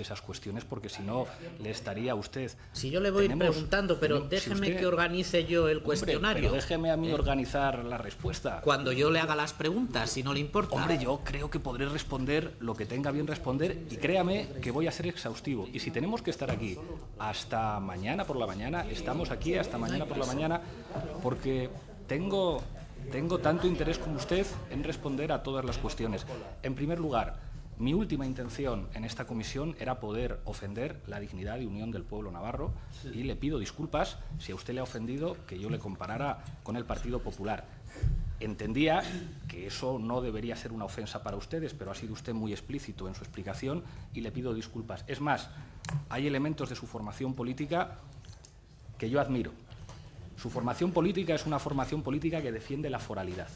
esas cuestiones, porque si no le estaría a usted... Si yo le voy preguntando, pero déjeme que organice yo el cuestionario. Pero déjeme a mí organizar la respuesta. Cuando yo le haga las preguntas, si no le importa. Hombre, yo creo que podré responder lo que tenga bien responder, y créame que voy a ser exhaustivo. Y si tenemos que estar aquí hasta mañana por la mañana, estamos aquí hasta mañana por la mañana, porque tengo tanto interés como usted en responder a todas las cuestiones. En primer lugar, mi última intención en esta comisión era poder ofender la dignidad y unión del pueblo navarro, y le pido disculpas si a usted le ha ofendido que yo le comparara con el Partido Popular. Entendía que eso no debería ser una ofensa para ustedes, pero ha sido usted muy explícito en su explicación y le pido disculpas. Es más, hay elementos de su formación política que yo admiro. Su formación política es una formación política que defiende la foralidad.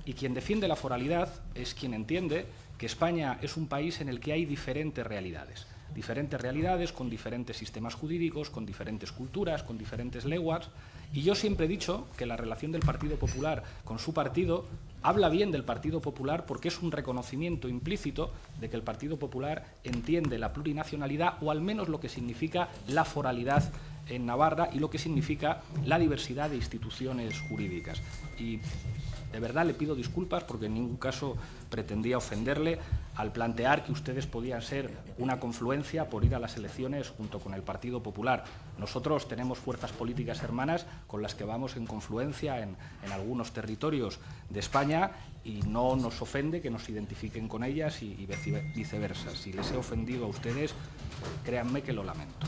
Y quien defiende la foralidad es quien entiende que España es un país en el que hay diferentes realidades con diferentes sistemas jurídicos, con diferentes culturas, con diferentes lenguas. Y yo siempre he dicho que la relación del Partido Popular con su partido habla bien del Partido Popular, porque es un reconocimiento implícito de que el Partido Popular entiende la plurinacionalidad, o al menos lo que significa la foralidad en Navarra y lo que significa la diversidad de instituciones jurídicas. Y de verdad le pido disculpas, porque en ningún caso pretendía ofenderle al plantear que ustedes podían ser una confluencia por ir a las elecciones junto con el Partido Popular. Nosotros tenemos fuerzas políticas hermanas con las que vamos en confluencia en algunos territorios de España, y no nos ofende que nos identifiquen con ellas y viceversa. Si les he ofendido a ustedes, créanme que lo lamento.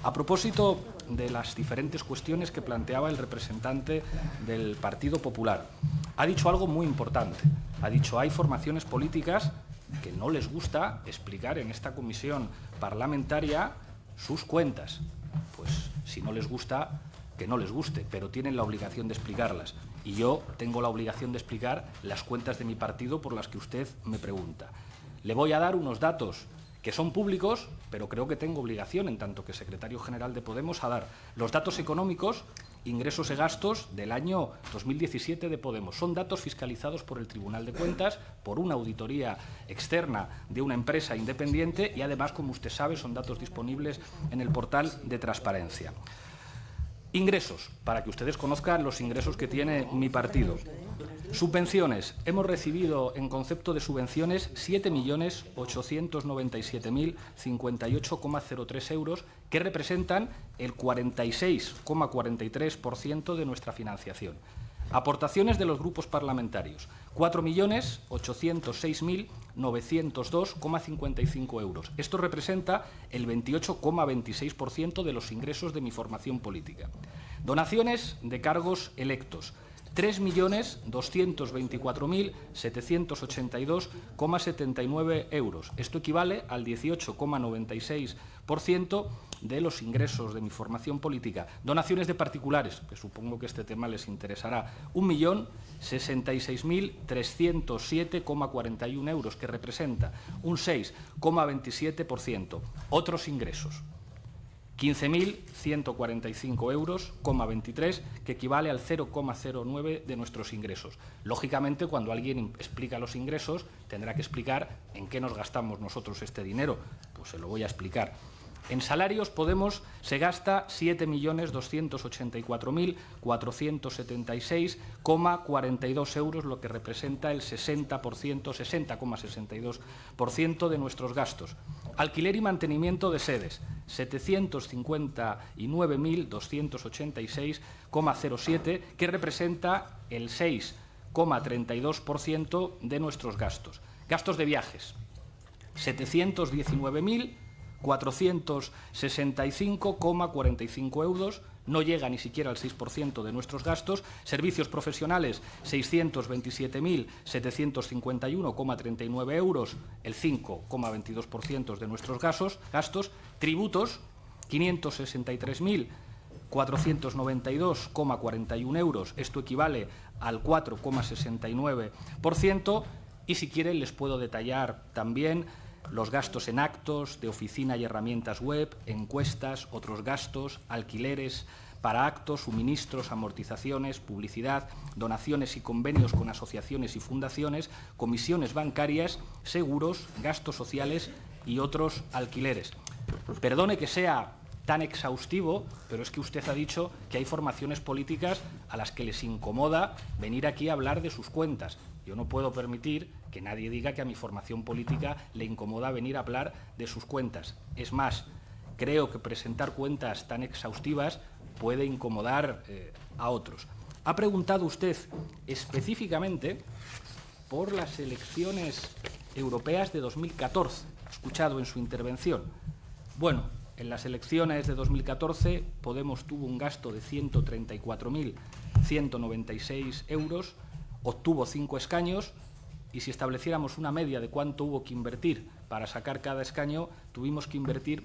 A propósito de las diferentes cuestiones que planteaba el representante del Partido Popular, ha dicho algo muy importante. Ha dicho: hay formaciones políticas que no les gusta explicar en esta comisión parlamentaria sus cuentas. Pues si no les gusta, que no les guste, pero tienen la obligación de explicarlas. Y yo tengo la obligación de explicar las cuentas de mi partido por las que usted me pregunta. Le voy a dar unos datos que son públicos, pero creo que tengo obligación, en tanto que secretario general de Podemos, a dar los datos económicos, ingresos y gastos del año 2017 de Podemos. Son datos fiscalizados por el Tribunal de Cuentas, por una auditoría externa de una empresa independiente, y además, como usted sabe, son datos disponibles en el portal de transparencia. Ingresos, para que ustedes conozcan los ingresos que tiene mi partido. Subvenciones. Hemos recibido en concepto de subvenciones 7.897.058,03 euros, que representan el 46,43% de nuestra financiación. Aportaciones de los grupos parlamentarios, 4.806.902,55 euros. Esto representa el 28,26% de los ingresos de mi formación política. Donaciones de cargos electos, 3.224.782,79 euros. Esto equivale al 18,96% de los ingresos de mi formación política. Donaciones de particulares, que supongo que este tema les interesará, 1.066.307,41 euros, que representa un 6,27%. Otros ingresos, 15.145,23 euros, que equivale al 0,09 de nuestros ingresos. Lógicamente, cuando alguien explica los ingresos, tendrá que explicar en qué nos gastamos nosotros este dinero. Pues se lo voy a explicar. En salarios, Podemos se gasta 7.281.476,42 euros, lo que representa el 60,62% de nuestros gastos. Alquiler y mantenimiento de sedes, 759.286,07, que representa el 6,32% de nuestros gastos. Gastos de viajes, 719.465,45 euros, no llega ni siquiera al 6% de nuestros gastos. Servicios profesionales, 627.751,39 euros, el 5,22% de nuestros gastos. Tributos, 563.492,41 euros, esto equivale al 4,69%. Y si quieren les puedo detallar también los gastos en actos de oficina y herramientas web, encuestas, otros gastos, alquileres para actos, suministros, amortizaciones, publicidad, donaciones y convenios con asociaciones y fundaciones, comisiones bancarias, seguros, gastos sociales y otros alquileres. Perdone que sea tan exhaustivo, pero es que usted ha dicho que hay formaciones políticas a las que les incomoda venir aquí a hablar de sus cuentas. Yo no puedo permitir que nadie diga que a mi formación política le incomoda venir a hablar de sus cuentas. Es más, creo que presentar cuentas tan exhaustivas puede incomodar a otros. Ha preguntado usted específicamente por las elecciones europeas de 2014, ha escuchado en su intervención. Bueno, en las elecciones de 2014 Podemos tuvo un gasto de 134.196 euros, obtuvo 5 escaños y si estableciéramos una media de cuánto hubo que invertir para sacar cada escaño, tuvimos que invertir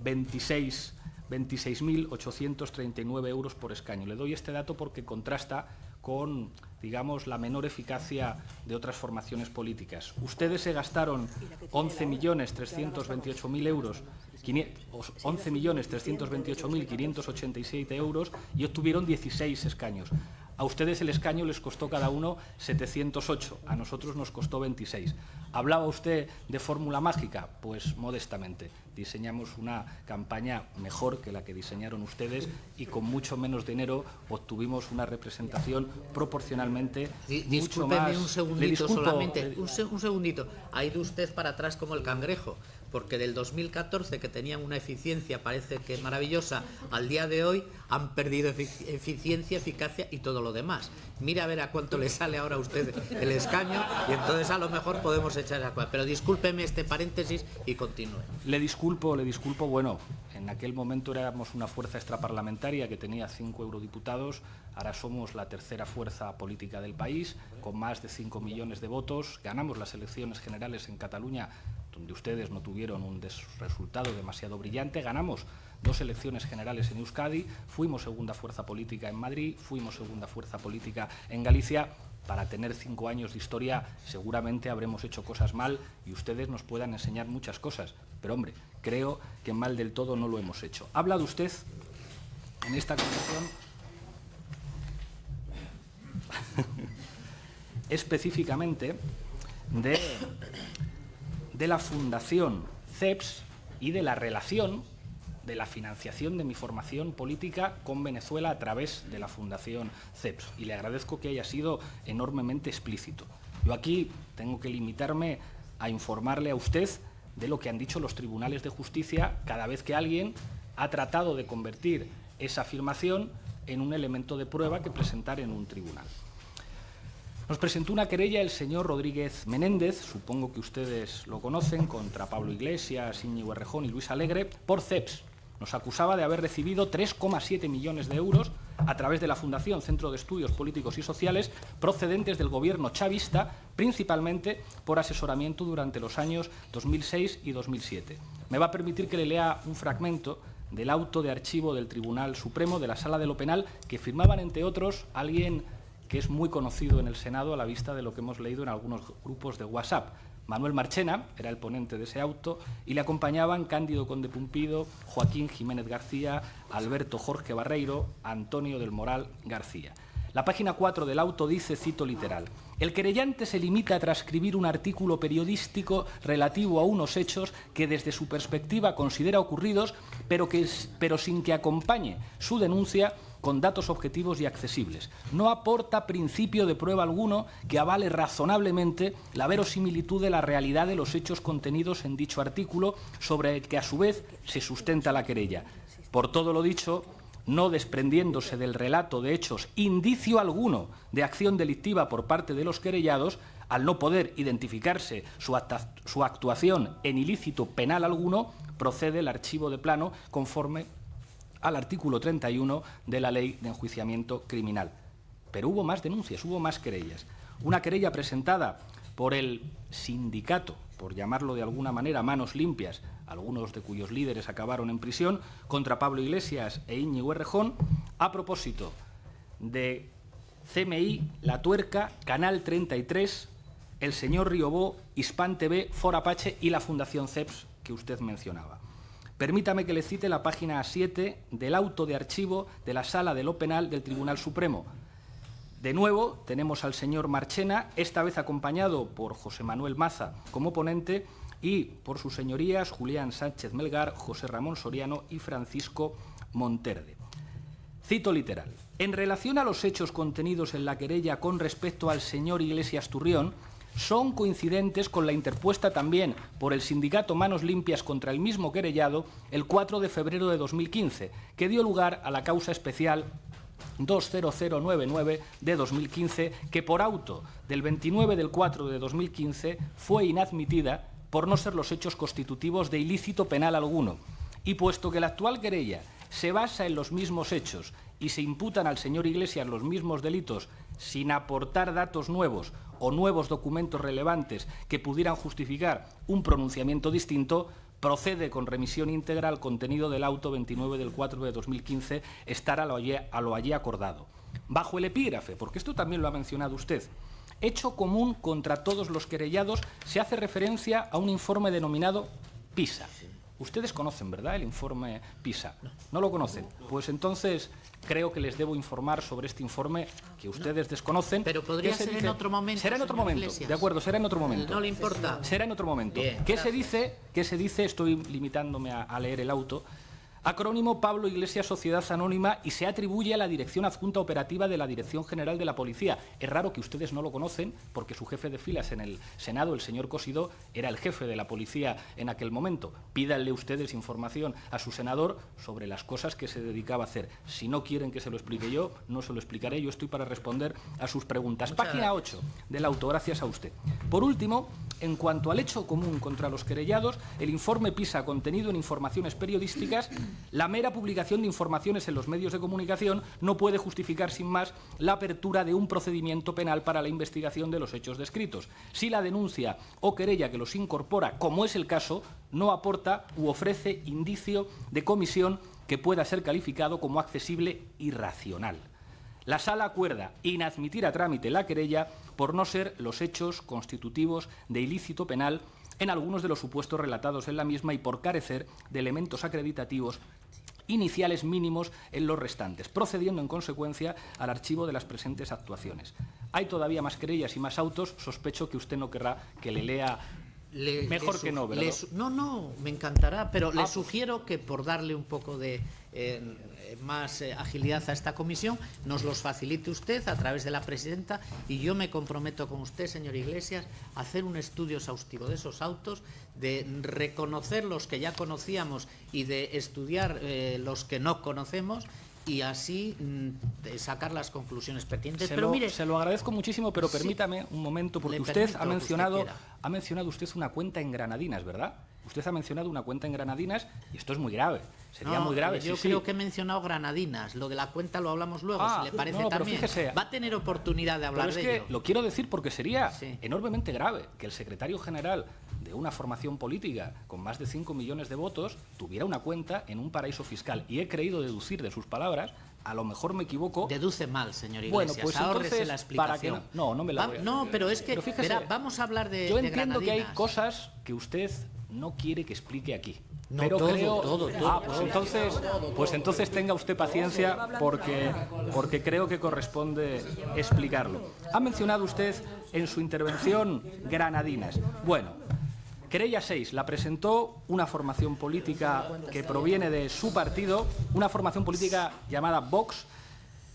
26.839 euros por escaño. Le doy este dato porque contrasta con, digamos, la menor eficacia de otras formaciones políticas. Ustedes se gastaron 11.328.000 euros, 11.328.587 euros y obtuvieron 16 escaños. A ustedes el escaño les costó cada uno 708, a nosotros nos costó 26. ¿Hablaba usted de fórmula mágica? Pues modestamente. Diseñamos una campaña mejor que la que diseñaron ustedes y con mucho menos dinero obtuvimos una representación proporcionalmente mucho más... Un segundito solamente, un segundito. Ha ido usted para atrás como el cangrejo, porque del 2014, que tenían una eficiencia, parece que maravillosa, al día de hoy han perdido eficiencia, eficacia y todo lo demás. Mira a ver a cuánto le sale ahora a usted el escaño y entonces a lo mejor podemos echar esa cuenta. Pero discúlpeme este paréntesis y continúe. Le disculpo, bueno, en aquel momento éramos una fuerza extraparlamentaria que tenía 5 eurodiputados, ahora somos la tercera fuerza política del país, con más de 5 millones de votos, ganamos las elecciones generales en Cataluña, donde ustedes no tuvieron un resultado demasiado brillante, ganamos 2 elecciones generales en Euskadi, fuimos segunda fuerza política en Madrid, fuimos segunda fuerza política en Galicia. Para tener 5 años de historia seguramente habremos hecho cosas mal y ustedes nos puedan enseñar muchas cosas, pero hombre, creo que mal del todo no lo hemos hecho. Ha hablado usted en esta conversación específicamente de la Fundación CEPS y de la relación de la financiación de mi formación política con Venezuela a través de la Fundación CEPS. Y le agradezco que haya sido enormemente explícito. Yo aquí tengo que limitarme a informarle a usted de lo que han dicho los tribunales de justicia cada vez que alguien ha tratado de convertir esa afirmación en un elemento de prueba que presentar en un tribunal. Nos presentó una querella el señor Rodríguez Menéndez, supongo que ustedes lo conocen, contra Pablo Iglesias, Íñigo Errejón y Luis Alegre, por CEPS. Nos acusaba de haber recibido 3,7 millones de euros a través de la Fundación Centro de Estudios Políticos y Sociales procedentes del gobierno chavista, principalmente por asesoramiento durante los años 2006 y 2007. Me va a permitir que le lea un fragmento del auto de archivo del Tribunal Supremo de la Sala de lo Penal que firmaban, entre otros, alguien que es muy conocido en el Senado a la vista de lo que hemos leído en algunos grupos de WhatsApp. Manuel Marchena era el ponente de ese auto y le acompañaban Cándido Conde Pumpido, Joaquín Jiménez García, Alberto Jorge Barreiro, Antonio del Moral García. La página 4 del auto dice, cito literal, «El querellante se limita a transcribir un artículo periodístico relativo a unos hechos que desde su perspectiva considera ocurridos, pero sin que acompañe su denuncia con datos objetivos y accesibles. No aporta principio de prueba alguno que avale razonablemente la verosimilitud de la realidad de los hechos contenidos en dicho artículo, sobre el que a su vez se sustenta la querella. Por todo lo dicho, no desprendiéndose del relato de hechos indicio alguno de acción delictiva por parte de los querellados, al no poder identificarse su actuación en ilícito penal alguno, procede el archivo de plano conforme al artículo 31 de la Ley de Enjuiciamiento Criminal». Pero hubo más denuncias, hubo más querellas. Una querella presentada por el sindicato, por llamarlo de alguna manera, Manos Limpias, algunos de cuyos líderes acabaron en prisión, contra Pablo Iglesias e Íñigo Errejón, a propósito de CMI, La Tuerca, Canal 33, El Señor Riobó, Hispan TV, For Apache y la Fundación CEPS que usted mencionaba. Permítame que le cite la página 7 del auto de archivo de la Sala de lo Penal del Tribunal Supremo. De nuevo, tenemos al señor Marchena, esta vez acompañado por José Manuel Maza como ponente, y por sus señorías Julián Sánchez Melgar, José Ramón Soriano y Francisco Monterde. Cito literal. En relación a los hechos contenidos en la querella con respecto al señor Iglesias Turrión, son coincidentes con la interpuesta también por el sindicato Manos Limpias contra el mismo querellado el 4 de febrero de 2015, que dio lugar a la causa especial 20099 de 2015, que por auto del 29 del 4 de 2015 fue inadmitida por no ser los hechos constitutivos de ilícito penal alguno. Y puesto que la actual querella se basa en los mismos hechos y se imputan al señor Iglesias los mismos delitos sin aportar datos nuevos o nuevos documentos relevantes que pudieran justificar un pronunciamiento distinto, procede con remisión íntegra al contenido del auto 29 del 4 de 2015 estar a lo allí acordado. Bajo el epígrafe, porque esto también lo ha mencionado usted, hecho común contra todos los querellados, se hace referencia a un informe denominado PISA. Ustedes conocen, ¿verdad?, el informe PISA. ¿No lo conocen? Pues entonces creo que les debo informar sobre este informe que ustedes desconocen. Pero podría ser en otro momento. Será en otro momento, Iglesias. de acuerdo, será en otro momento. ¿No le importa? Será en otro momento. Bien, ¿Qué se dice? Estoy limitándome a leer el auto. Acrónimo Pablo Iglesias Sociedad Anónima, y se atribuye a la Dirección Adjunta Operativa de la Dirección General de la Policía. Es raro que ustedes no lo conocen, porque su jefe de filas en el Senado, el señor Cosidó, era el jefe de la policía en aquel momento. Pídanle ustedes información a su senador sobre las cosas que se dedicaba a hacer. Si no quieren que se lo explique yo, no se lo explicaré. Yo estoy para responder a sus preguntas. Página 8 del auto, gracias a usted. Por último, en cuanto al hecho común contra los querellados, el informe PISA contenido en informaciones periodísticas, la mera publicación de informaciones en los medios de comunicación no puede justificar sin más la apertura de un procedimiento penal para la investigación de los hechos descritos, si la denuncia o querella que los incorpora, como es el caso, no aporta u ofrece indicio de comisión que pueda ser calificado como accesible y racional. La Sala acuerda inadmitir a trámite la querella por no ser los hechos constitutivos de ilícito penal en algunos de los supuestos relatados en la misma y por carecer de elementos acreditativos iniciales mínimos en los restantes, procediendo en consecuencia al archivo de las presentes actuaciones. Hay todavía más querellas y más autos. Sospecho que usted no querrá que le lea mejor que no, ¿verdad? No, me encantará, pero le sugiero que por darle un poco de más agilidad a esta comisión, nos los facilite usted a través de la presidenta, y yo me comprometo con usted, señor Iglesias, a hacer un estudio exhaustivo de esos autos, de reconocer los que ya conocíamos y de estudiar los que no conocemos, y así sacar las conclusiones pertinentes. Se lo agradezco muchísimo, pero permítame un momento, porque usted ha mencionado usted una cuenta en Granadinas, ¿verdad? Usted ha mencionado una cuenta en Granadinas y esto es muy grave. Sería muy grave. Yo creo que he mencionado Granadinas. Lo de la cuenta lo hablamos luego, si le parece también. Fíjese, va a tener oportunidad de hablar de ello. Lo quiero decir porque sería enormemente grave que el secretario general de una formación política con más de 5 millones de votos tuviera una cuenta en un paraíso fiscal. Y he creído deducir de sus palabras, a lo mejor me equivoco. Deduce mal, señor Iglesias. Bueno, pues ahórrese la explicación. No me la voy a... No, pero es que, pero fíjese, vamos a hablar de yo entiendo Granadinas. que hay cosas que usted no quiere que explique aquí. No, pero todo. Pues entonces tenga usted paciencia, porque creo que corresponde explicarlo. Ha mencionado usted en su intervención Granadinas. Bueno, querella 6 la presentó una formación política que proviene de su partido, una formación política llamada Vox,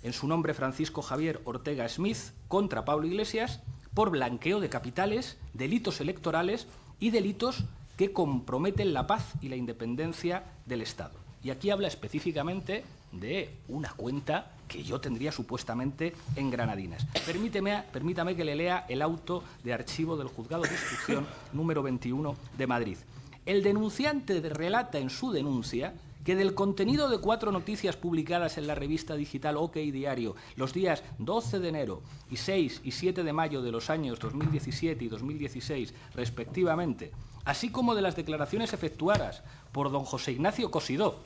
en su nombre Francisco Javier Ortega Smith, contra Pablo Iglesias, por blanqueo de capitales, delitos electorales y delitos que comprometen la paz y la independencia del Estado. Y aquí habla específicamente de una cuenta que yo tendría supuestamente en Granadinas. Permítame que le lea el auto de archivo del Juzgado de Instrucción número 21 de Madrid. El denunciante relata en su denuncia que del contenido de 4 noticias publicadas en la revista digital OK Diario los días 12 de enero y 6 y 7 de mayo de los años 2017 y 2016, respectivamente, así como de las declaraciones efectuadas por don José Ignacio Cosidó,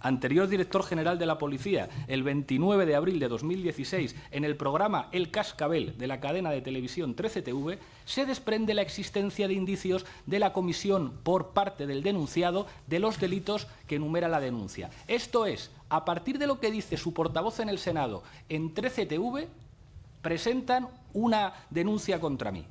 anterior director general de la Policía, el 29 de abril de 2016, en el programa El Cascabel de la cadena de televisión 13TV, se desprende la existencia de indicios de la comisión por parte del denunciado de los delitos que enumera la denuncia. Esto es, a partir de lo que dice su portavoz en el Senado en 13TV, presentan una denuncia contra mí.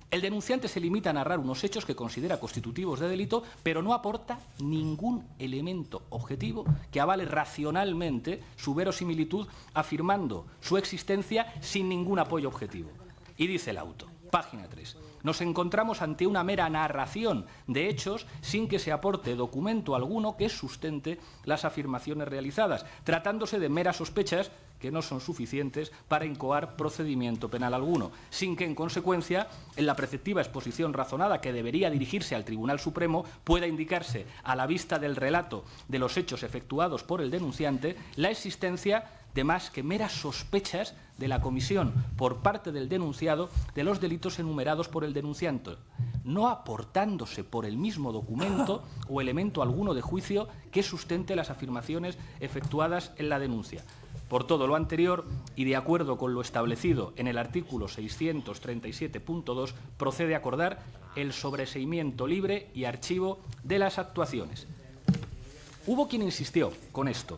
El denunciante se limita a narrar unos hechos que considera constitutivos de delito, pero no aporta ningún elemento objetivo que avale racionalmente su verosimilitud, afirmando su existencia sin ningún apoyo objetivo. Y dice el auto, página 3. Nos encontramos ante una mera narración de hechos sin que se aporte documento alguno que sustente las afirmaciones realizadas, tratándose de meras sospechas que no son suficientes para incoar procedimiento penal alguno, sin que, en consecuencia, en la preceptiva exposición razonada que debería dirigirse al Tribunal Supremo pueda indicarse, a la vista del relato de los hechos efectuados por el denunciante, la existencia de más que meras sospechas de la comisión por parte del denunciado de los delitos enumerados por el denunciante, no aportándose por el mismo documento o elemento alguno de juicio que sustente las afirmaciones efectuadas en la denuncia. Por todo lo anterior, y de acuerdo con lo establecido en el artículo 637.2, procede a acordar el sobreseimiento libre y archivo de las actuaciones. Hubo quien insistió con esto,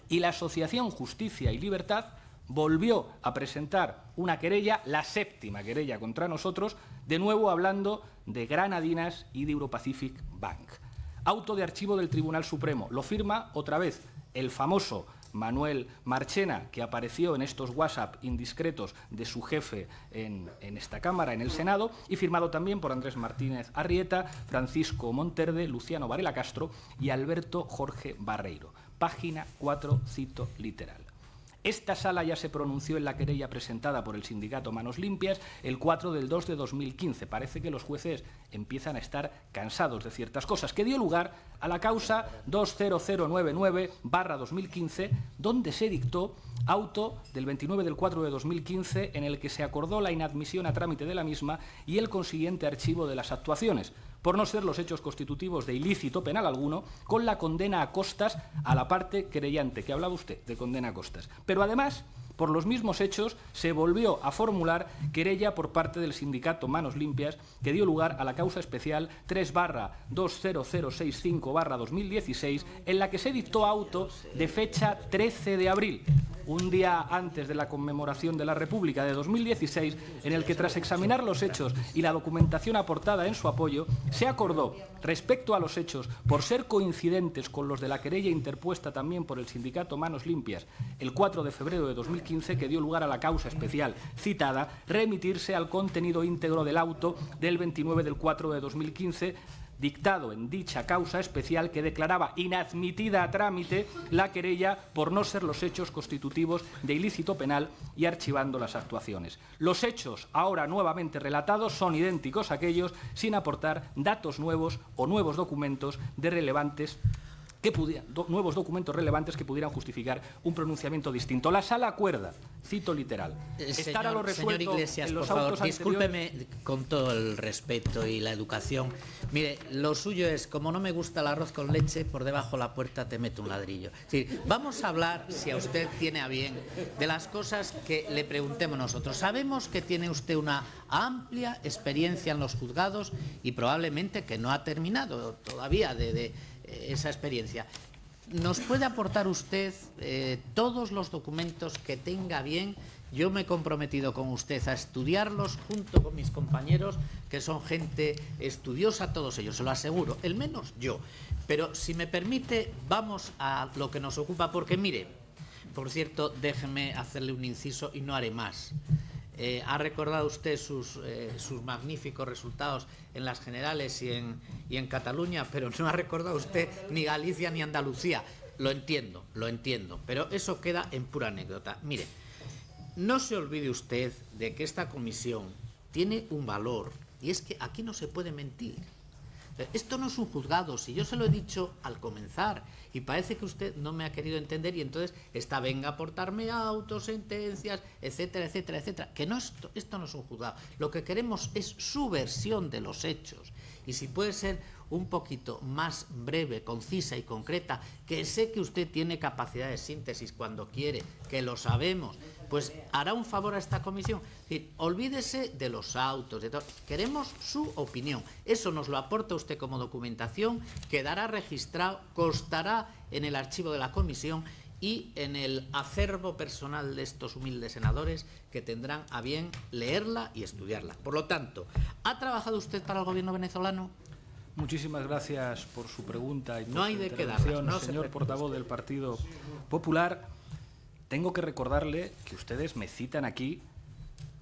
y la Asociación Justicia y Libertad volvió a presentar una querella, la 7ª querella contra nosotros, de nuevo hablando de Granadinas y de Europacific Bank. Auto de archivo del Tribunal Supremo. Lo firma otra vez el famoso Manuel Marchena, que apareció en estos WhatsApp indiscretos de su jefe en esta Cámara, en el Senado, y firmado también por Andrés Martínez Arrieta, Francisco Monterde, Luciano Varela Castro y Alberto Jorge Barreiro. Página 4, cito literal. Esta sala ya se pronunció en la querella presentada por el sindicato Manos Limpias el 4 del 2 de 2015. Parece que los jueces empiezan a estar cansados de ciertas cosas, que dio lugar a la causa 20099/2015, donde se dictó auto del 29 del 4 de 2015 en el que se acordó la inadmisión a trámite de la misma y el consiguiente archivo de las actuaciones, por no ser los hechos constitutivos de ilícito penal alguno, con la condena a costas a la parte querellante, que hablaba usted de condena a costas. Pero además, por los mismos hechos, se volvió a formular querella por parte del sindicato Manos Limpias, que dio lugar a la causa especial 3/20065/2016, en la que se dictó auto de fecha 13 de abril, un día antes de la conmemoración de la República de 2016, en el que, tras examinar los hechos y la documentación aportada en su apoyo, se acordó, respecto a los hechos, por ser coincidentes con los de la querella interpuesta también por el sindicato Manos Limpias el 4 de febrero de 2015, que dio lugar a la causa especial citada, remitirse al contenido íntegro del auto del 29 del 4 de 2015, dictado en dicha causa especial, que declaraba inadmitida a trámite la querella por no ser los hechos constitutivos de ilícito penal y archivando las actuaciones. Los hechos ahora nuevamente relatados son idénticos a aquellos, sin aportar datos nuevos o nuevos documentos relevantes que pudieran justificar un pronunciamiento distinto. La sala acuerda, cito literal, estar a lo resuelto señor Iglesias, en los por favor, autos discúlpeme con todo el respeto y la educación. Mire, lo suyo es, como no me gusta el arroz con leche, por debajo de la puerta te meto un ladrillo. Es decir, vamos a hablar, si a usted tiene a bien, de las cosas que le preguntemos nosotros. Sabemos que tiene usted una amplia experiencia en los juzgados y probablemente que no ha terminado todavía de esa experiencia. ¿Nos puede aportar usted todos los documentos que tenga bien? Yo me he comprometido con usted a estudiarlos junto con mis compañeros, que son gente estudiosa, todos ellos, se lo aseguro, el menos yo. Pero si me permite, vamos a lo que nos ocupa, porque mire, por cierto, déjeme hacerle un inciso y no haré más. Ha recordado usted sus magníficos resultados en las generales y en Cataluña, pero no ha recordado usted ni Galicia ni Andalucía. Lo entiendo, pero eso queda en pura anécdota. Mire, no se olvide usted de que esta comisión tiene un valor, y es que aquí no se puede mentir. Esto no es un juzgado, si yo se lo he dicho al comenzar, y parece que usted no me ha querido entender, y entonces venga a aportarme autos, sentencias, etcétera, etcétera, etcétera. Que no, esto no es un juzgado. Lo que queremos es su versión de los hechos. Y si puede ser un poquito más breve, concisa y concreta, que sé que usted tiene capacidad de síntesis cuando quiere, que lo sabemos, pues hará un favor a esta comisión. Es decir, olvídese de los autos, de todo. Queremos su opinión. Eso nos lo aporta usted como documentación, quedará registrado, constará en el archivo de la comisión y en el acervo personal de estos humildes senadores que tendrán a bien leerla y estudiarla. Por lo tanto, ¿ha trabajado usted para el gobierno venezolano? Muchísimas gracias por su pregunta y por No hay su de qué intervención, darlas, no señor portavoz del Partido Popular. Tengo que recordarle que ustedes me citan aquí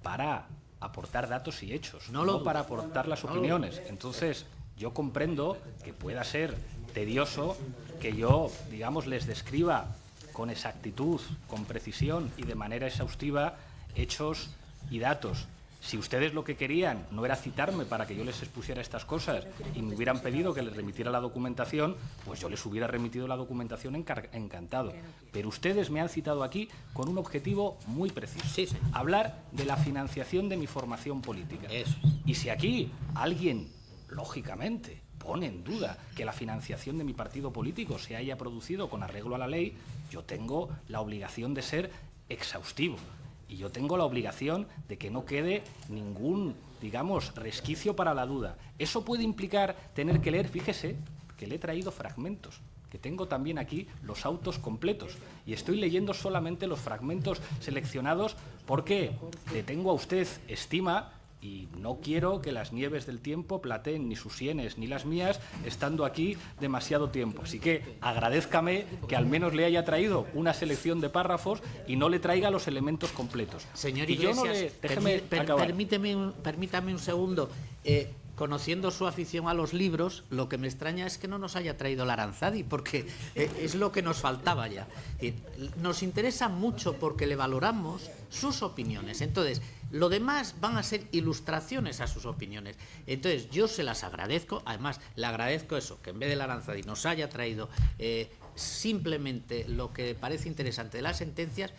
para aportar datos y hechos, no para aportar las opiniones. Entonces, yo comprendo que pueda ser tedioso que yo, digamos, les describa con exactitud, con precisión y de manera exhaustiva hechos y datos. Si ustedes lo que querían no era citarme para que yo les expusiera estas cosas y me hubieran pedido que les remitiera la documentación, pues yo les hubiera remitido la documentación encantado. Pero ustedes me han citado aquí con un objetivo muy preciso. Sí, señor. Hablar de la financiación de mi formación política. Eso. Y si aquí alguien, lógicamente, pone en duda que la financiación de mi partido político se haya producido con arreglo a la ley, yo tengo la obligación de ser exhaustivo. Y yo tengo la obligación de que no quede ningún, digamos, resquicio para la duda. Eso puede implicar tener que leer, fíjese, que le he traído fragmentos, que tengo también aquí los autos completos. Y estoy leyendo solamente los fragmentos seleccionados porque le tengo a usted estima y no quiero que las nieves del tiempo plateen ni sus sienes ni las mías estando aquí demasiado tiempo. Así que agradézcame que al menos le haya traído una selección de párrafos y no le traiga los elementos completos. Señor y yo Iglesias, no le, permítame un segundo. Conociendo su afición a los libros, lo que me extraña es que no nos haya traído la Aranzadi, porque es lo que nos faltaba ya. Nos interesa mucho porque le valoramos sus opiniones. Entonces, lo demás van a ser ilustraciones a sus opiniones. Entonces, yo se las agradezco. Además, le agradezco eso, que en vez de la Aranzadi nos haya traído simplemente lo que parece interesante de las sentencias.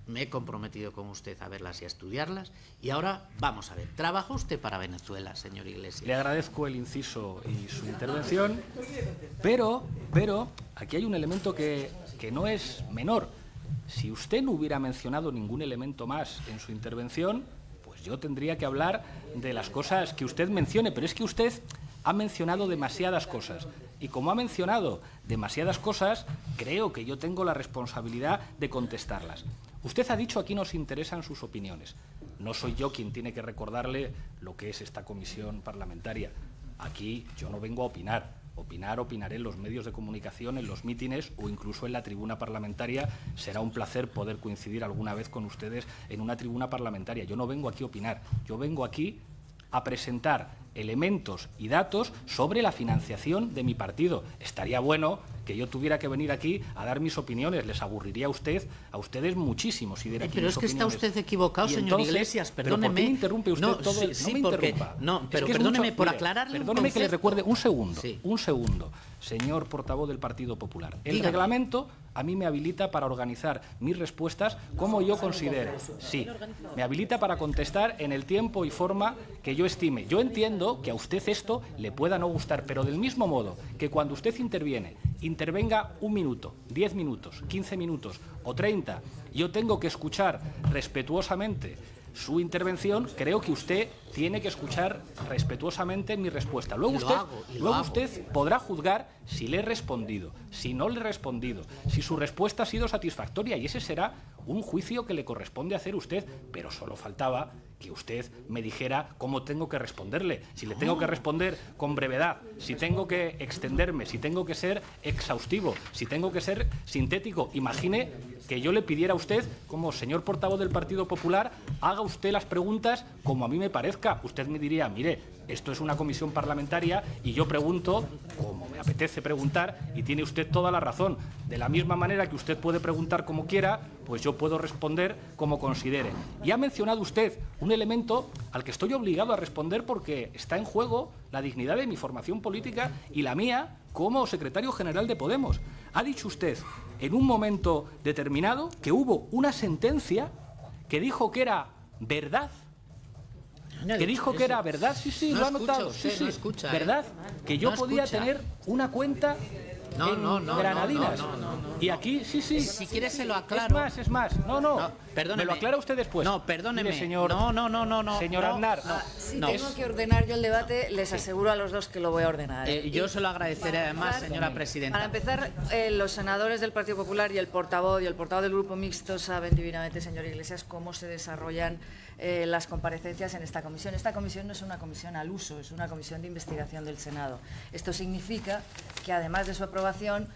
Me he comprometido con usted a verlas y a estudiarlas. Y ahora vamos a ver. ¿Trabaja usted para Venezuela, señor Iglesias? Le agradezco el inciso y su intervención, pero aquí hay un elemento que no es menor. Si usted no hubiera mencionado ningún elemento más en su intervención, pues yo tendría que hablar de las cosas que usted mencione. Pero es que usted ha mencionado demasiadas cosas. Y como ha mencionado demasiadas cosas, creo que yo tengo la responsabilidad de contestarlas. Usted ha dicho aquí nos interesan sus opiniones. No soy yo quien tiene que recordarle lo que es esta comisión parlamentaria. Aquí yo no vengo a opinar. Opinaré en los medios de comunicación, en los mítines o incluso en la tribuna parlamentaria. Será un placer poder coincidir alguna vez con ustedes en una tribuna parlamentaria. Yo no vengo aquí a opinar. Yo vengo aquí a presentar elementos y datos sobre la financiación de mi partido. Estaría bueno que yo tuviera que venir aquí a dar mis opiniones. Les aburriría a ustedes muchísimo si diera aquí pero mis es que opiniones. está usted equivocado, Y señor entonces, Iglesias. ¿pero Perdóneme. por qué me interrumpe usted no, todo? Sí, no me porque, interrumpa. no, pero es que es perdóneme mucho, por mire, aclararle un perdóneme que le concepto. recuerde un segundo. Sí. Un segundo, señor portavoz del Partido Popular. El Dígame. reglamento a mí me habilita para organizar mis respuestas como yo considere. Sí, me habilita para contestar en el tiempo y forma que yo estime. Yo entiendo que a usted esto le pueda no gustar, pero del mismo modo que cuando usted intervenga 1 minuto, 10 minutos, 15 minutos o 30, yo tengo que escuchar respetuosamente su intervención, creo que usted tiene que escuchar respetuosamente mi respuesta. Luego usted podrá juzgar si le he respondido, si no le he respondido, si su respuesta ha sido satisfactoria, y ese será un juicio que le corresponde hacer usted, pero solo faltaba que usted me dijera cómo tengo que responderle, si le tengo que responder con brevedad, si tengo que extenderme, si tengo que ser exhaustivo, si tengo que ser sintético. Imagine que yo le pidiera a usted, como señor portavoz del Partido Popular, haga usted las preguntas como a mí me parezca. Usted me diría, mire, esto es una comisión parlamentaria y yo pregunto como me apetece preguntar y tiene usted toda la razón. De la misma manera que usted puede preguntar como quiera, pues yo puedo responder como considere. Y ha mencionado usted un elemento al que estoy obligado a responder porque está en juego la dignidad de mi formación política y la mía como secretario general de Podemos. Ha dicho usted en un momento determinado que hubo una sentencia que dijo que era verdad. Que dijo que era verdad, sí, No lo ha escucha notado, usted, sí, no escucha, verdad, que yo no podía escucha. tener una cuenta Granadinas. Y aquí, sí. Si quiere se lo aclaro. Es más. No, perdóneme. me lo aclara usted después. No, perdóneme. Mire, señor, Señor Aznar. Si tengo que ordenar yo el debate, les aseguro a los dos que lo voy a ordenar. Yo se lo agradeceré además, señora presidenta. Para empezar, los senadores del Partido Popular y el portavoz del Grupo Mixto saben divinamente, señor Iglesias, cómo se desarrollan las comparecencias en esta comisión. Esta comisión no es una comisión al uso, es una comisión de investigación del Senado. Esto significa que, además de su aprobación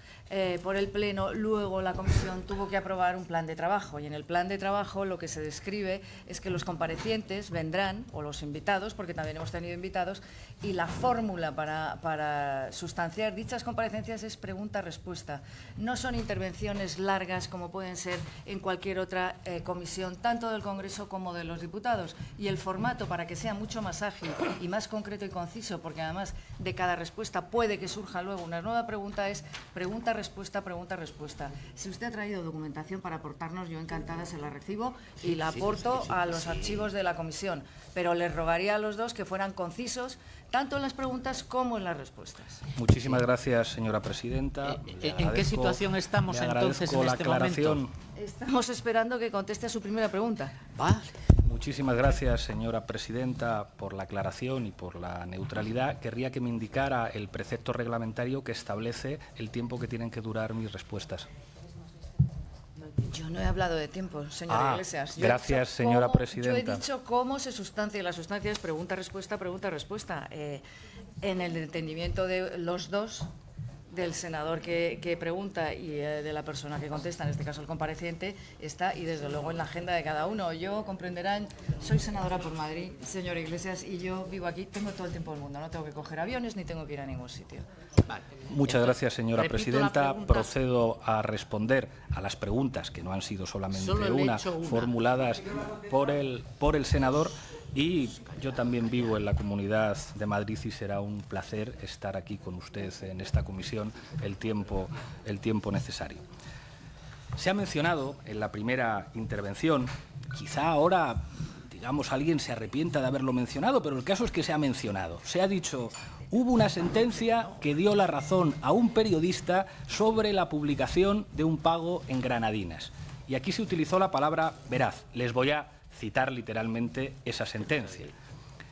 por el Pleno, luego la comisión tuvo que aprobar un plan de trabajo, y en el plan de trabajo lo que se describe es que los comparecientes vendrán, o los invitados, porque también hemos tenido invitados, y la fórmula para sustanciar dichas comparecencias es pregunta-respuesta. No son intervenciones largas como pueden ser en cualquier otra comisión, tanto del Congreso como de los diputados, y el formato, para que sea mucho más ágil y más concreto y conciso, porque además de cada respuesta puede que surja luego una nueva pregunta, es pregunta-respuesta, pregunta-respuesta. Si usted ha traído documentación para aportarnos, yo encantada se la recibo y la aporto a los archivos de la comisión, pero les rogaría a los dos que fueran concisos tanto en las preguntas como en las respuestas. Muchísimas gracias, señora presidenta. ¿En qué situación estamos entonces en este momento? Estamos esperando que conteste a su primera pregunta. Vale. Muchísimas gracias, señora presidenta, por la aclaración y por la neutralidad. Querría que me indicara el precepto reglamentario que establece el tiempo que tienen que durar mis respuestas. Yo no he hablado de tiempo, señora Iglesias. Gracias, señora presidenta. Yo he dicho cómo se sustancia, y la sustancia es pregunta-respuesta, pregunta-respuesta. En el entendimiento de los dos, del senador que pregunta y de la persona que contesta, en este caso el compareciente, está, y desde luego en la agenda de cada uno. Yo, comprenderán, soy senadora por Madrid, señora Iglesias, y yo vivo aquí, tengo todo el tiempo del mundo, no tengo que coger aviones ni tengo que ir a ningún sitio. Vale. Muchas gracias, señora presidenta. Procedo a responder a las preguntas, que no han sido solamente una, formuladas por el senador. Y yo también vivo en la Comunidad de Madrid y será un placer estar aquí con usted en esta comisión el tiempo necesario. Se ha mencionado en la primera intervención, quizá ahora, digamos, alguien se arrepienta de haberlo mencionado, pero el caso es que se ha mencionado. Se ha dicho, hubo una sentencia que dio la razón a un periodista sobre la publicación de un pago en Granadinas. Y aquí se utilizó la palabra veraz. Les voy a citar literalmente esa sentencia.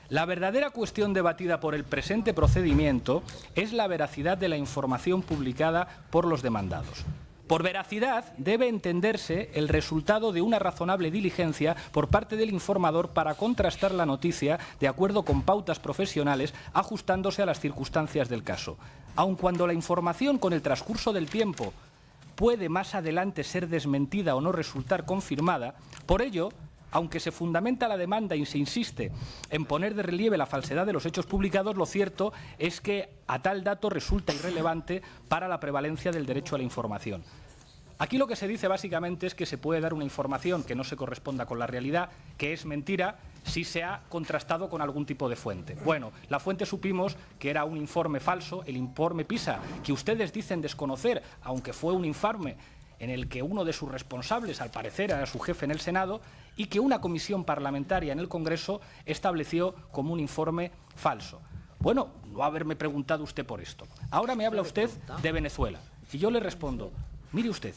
La verdadera cuestión debatida por el presente procedimiento es la veracidad de la información publicada por los demandados. Por veracidad debe entenderse el resultado de una razonable diligencia por parte del informador para contrastar la noticia de acuerdo con pautas profesionales, ajustándose a las circunstancias del caso. Aun cuando la información con el transcurso del tiempo puede más adelante ser desmentida o no resultar confirmada, por ello, aunque se fundamenta la demanda y se insiste en poner de relieve la falsedad de los hechos publicados, lo cierto es que a tal dato resulta irrelevante para la prevalencia del derecho a la información. Aquí lo que se dice básicamente es que se puede dar una información que no se corresponda con la realidad, que es mentira, si se ha contrastado con algún tipo de fuente. Bueno, la fuente supimos que era un informe falso, el informe PISA, que ustedes dicen desconocer, aunque fue un informe en el que uno de sus responsables, al parecer, era su jefe en el Senado, y que una comisión parlamentaria en el Congreso estableció como un informe falso. Bueno, no haberme preguntado usted por esto. Ahora me habla usted de Venezuela. Y yo le respondo, mire usted,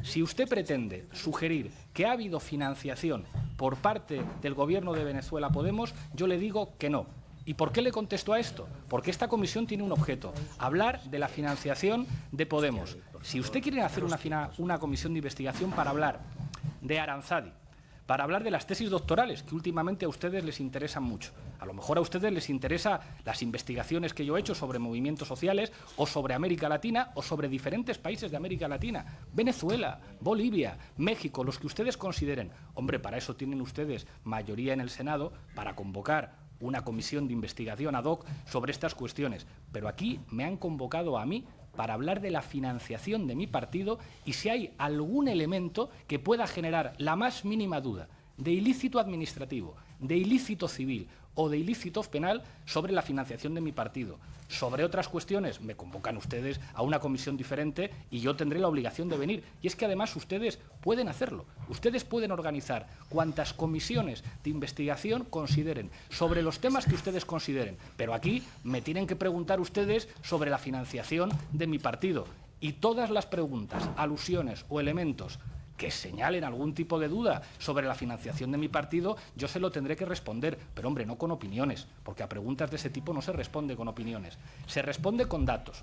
si usted pretende sugerir que ha habido financiación por parte del Gobierno de Venezuela Podemos, yo le digo que no. ¿Y por qué le contesto a esto? Porque esta comisión tiene un objeto, hablar de la financiación de Podemos. Si usted quiere hacer una comisión de investigación para hablar de Aranzadi, para hablar de las tesis doctorales, que últimamente a ustedes les interesan mucho. A lo mejor a ustedes les interesan las investigaciones que yo he hecho sobre movimientos sociales o sobre América Latina o sobre diferentes países de América Latina, Venezuela, Bolivia, México, los que ustedes consideren. Hombre, para eso tienen ustedes mayoría en el Senado para convocar una comisión de investigación ad hoc sobre estas cuestiones. Pero aquí me han convocado a mí para hablar de la financiación de mi partido y si hay algún elemento que pueda generar la más mínima duda de ilícito administrativo, de ilícito civil o de ilícito penal sobre la financiación de mi partido. Sobre otras cuestiones me convocan ustedes a una comisión diferente y yo tendré la obligación de venir. Y es que además ustedes pueden hacerlo. Ustedes pueden organizar cuantas comisiones de investigación consideren, sobre los temas que ustedes consideren. Pero aquí me tienen que preguntar ustedes sobre la financiación de mi partido. Y todas las preguntas, alusiones o elementos que señalen algún tipo de duda sobre la financiación de mi partido, yo se lo tendré que responder, pero hombre, no con opiniones, porque a preguntas de ese tipo no se responde con opiniones, se responde con datos.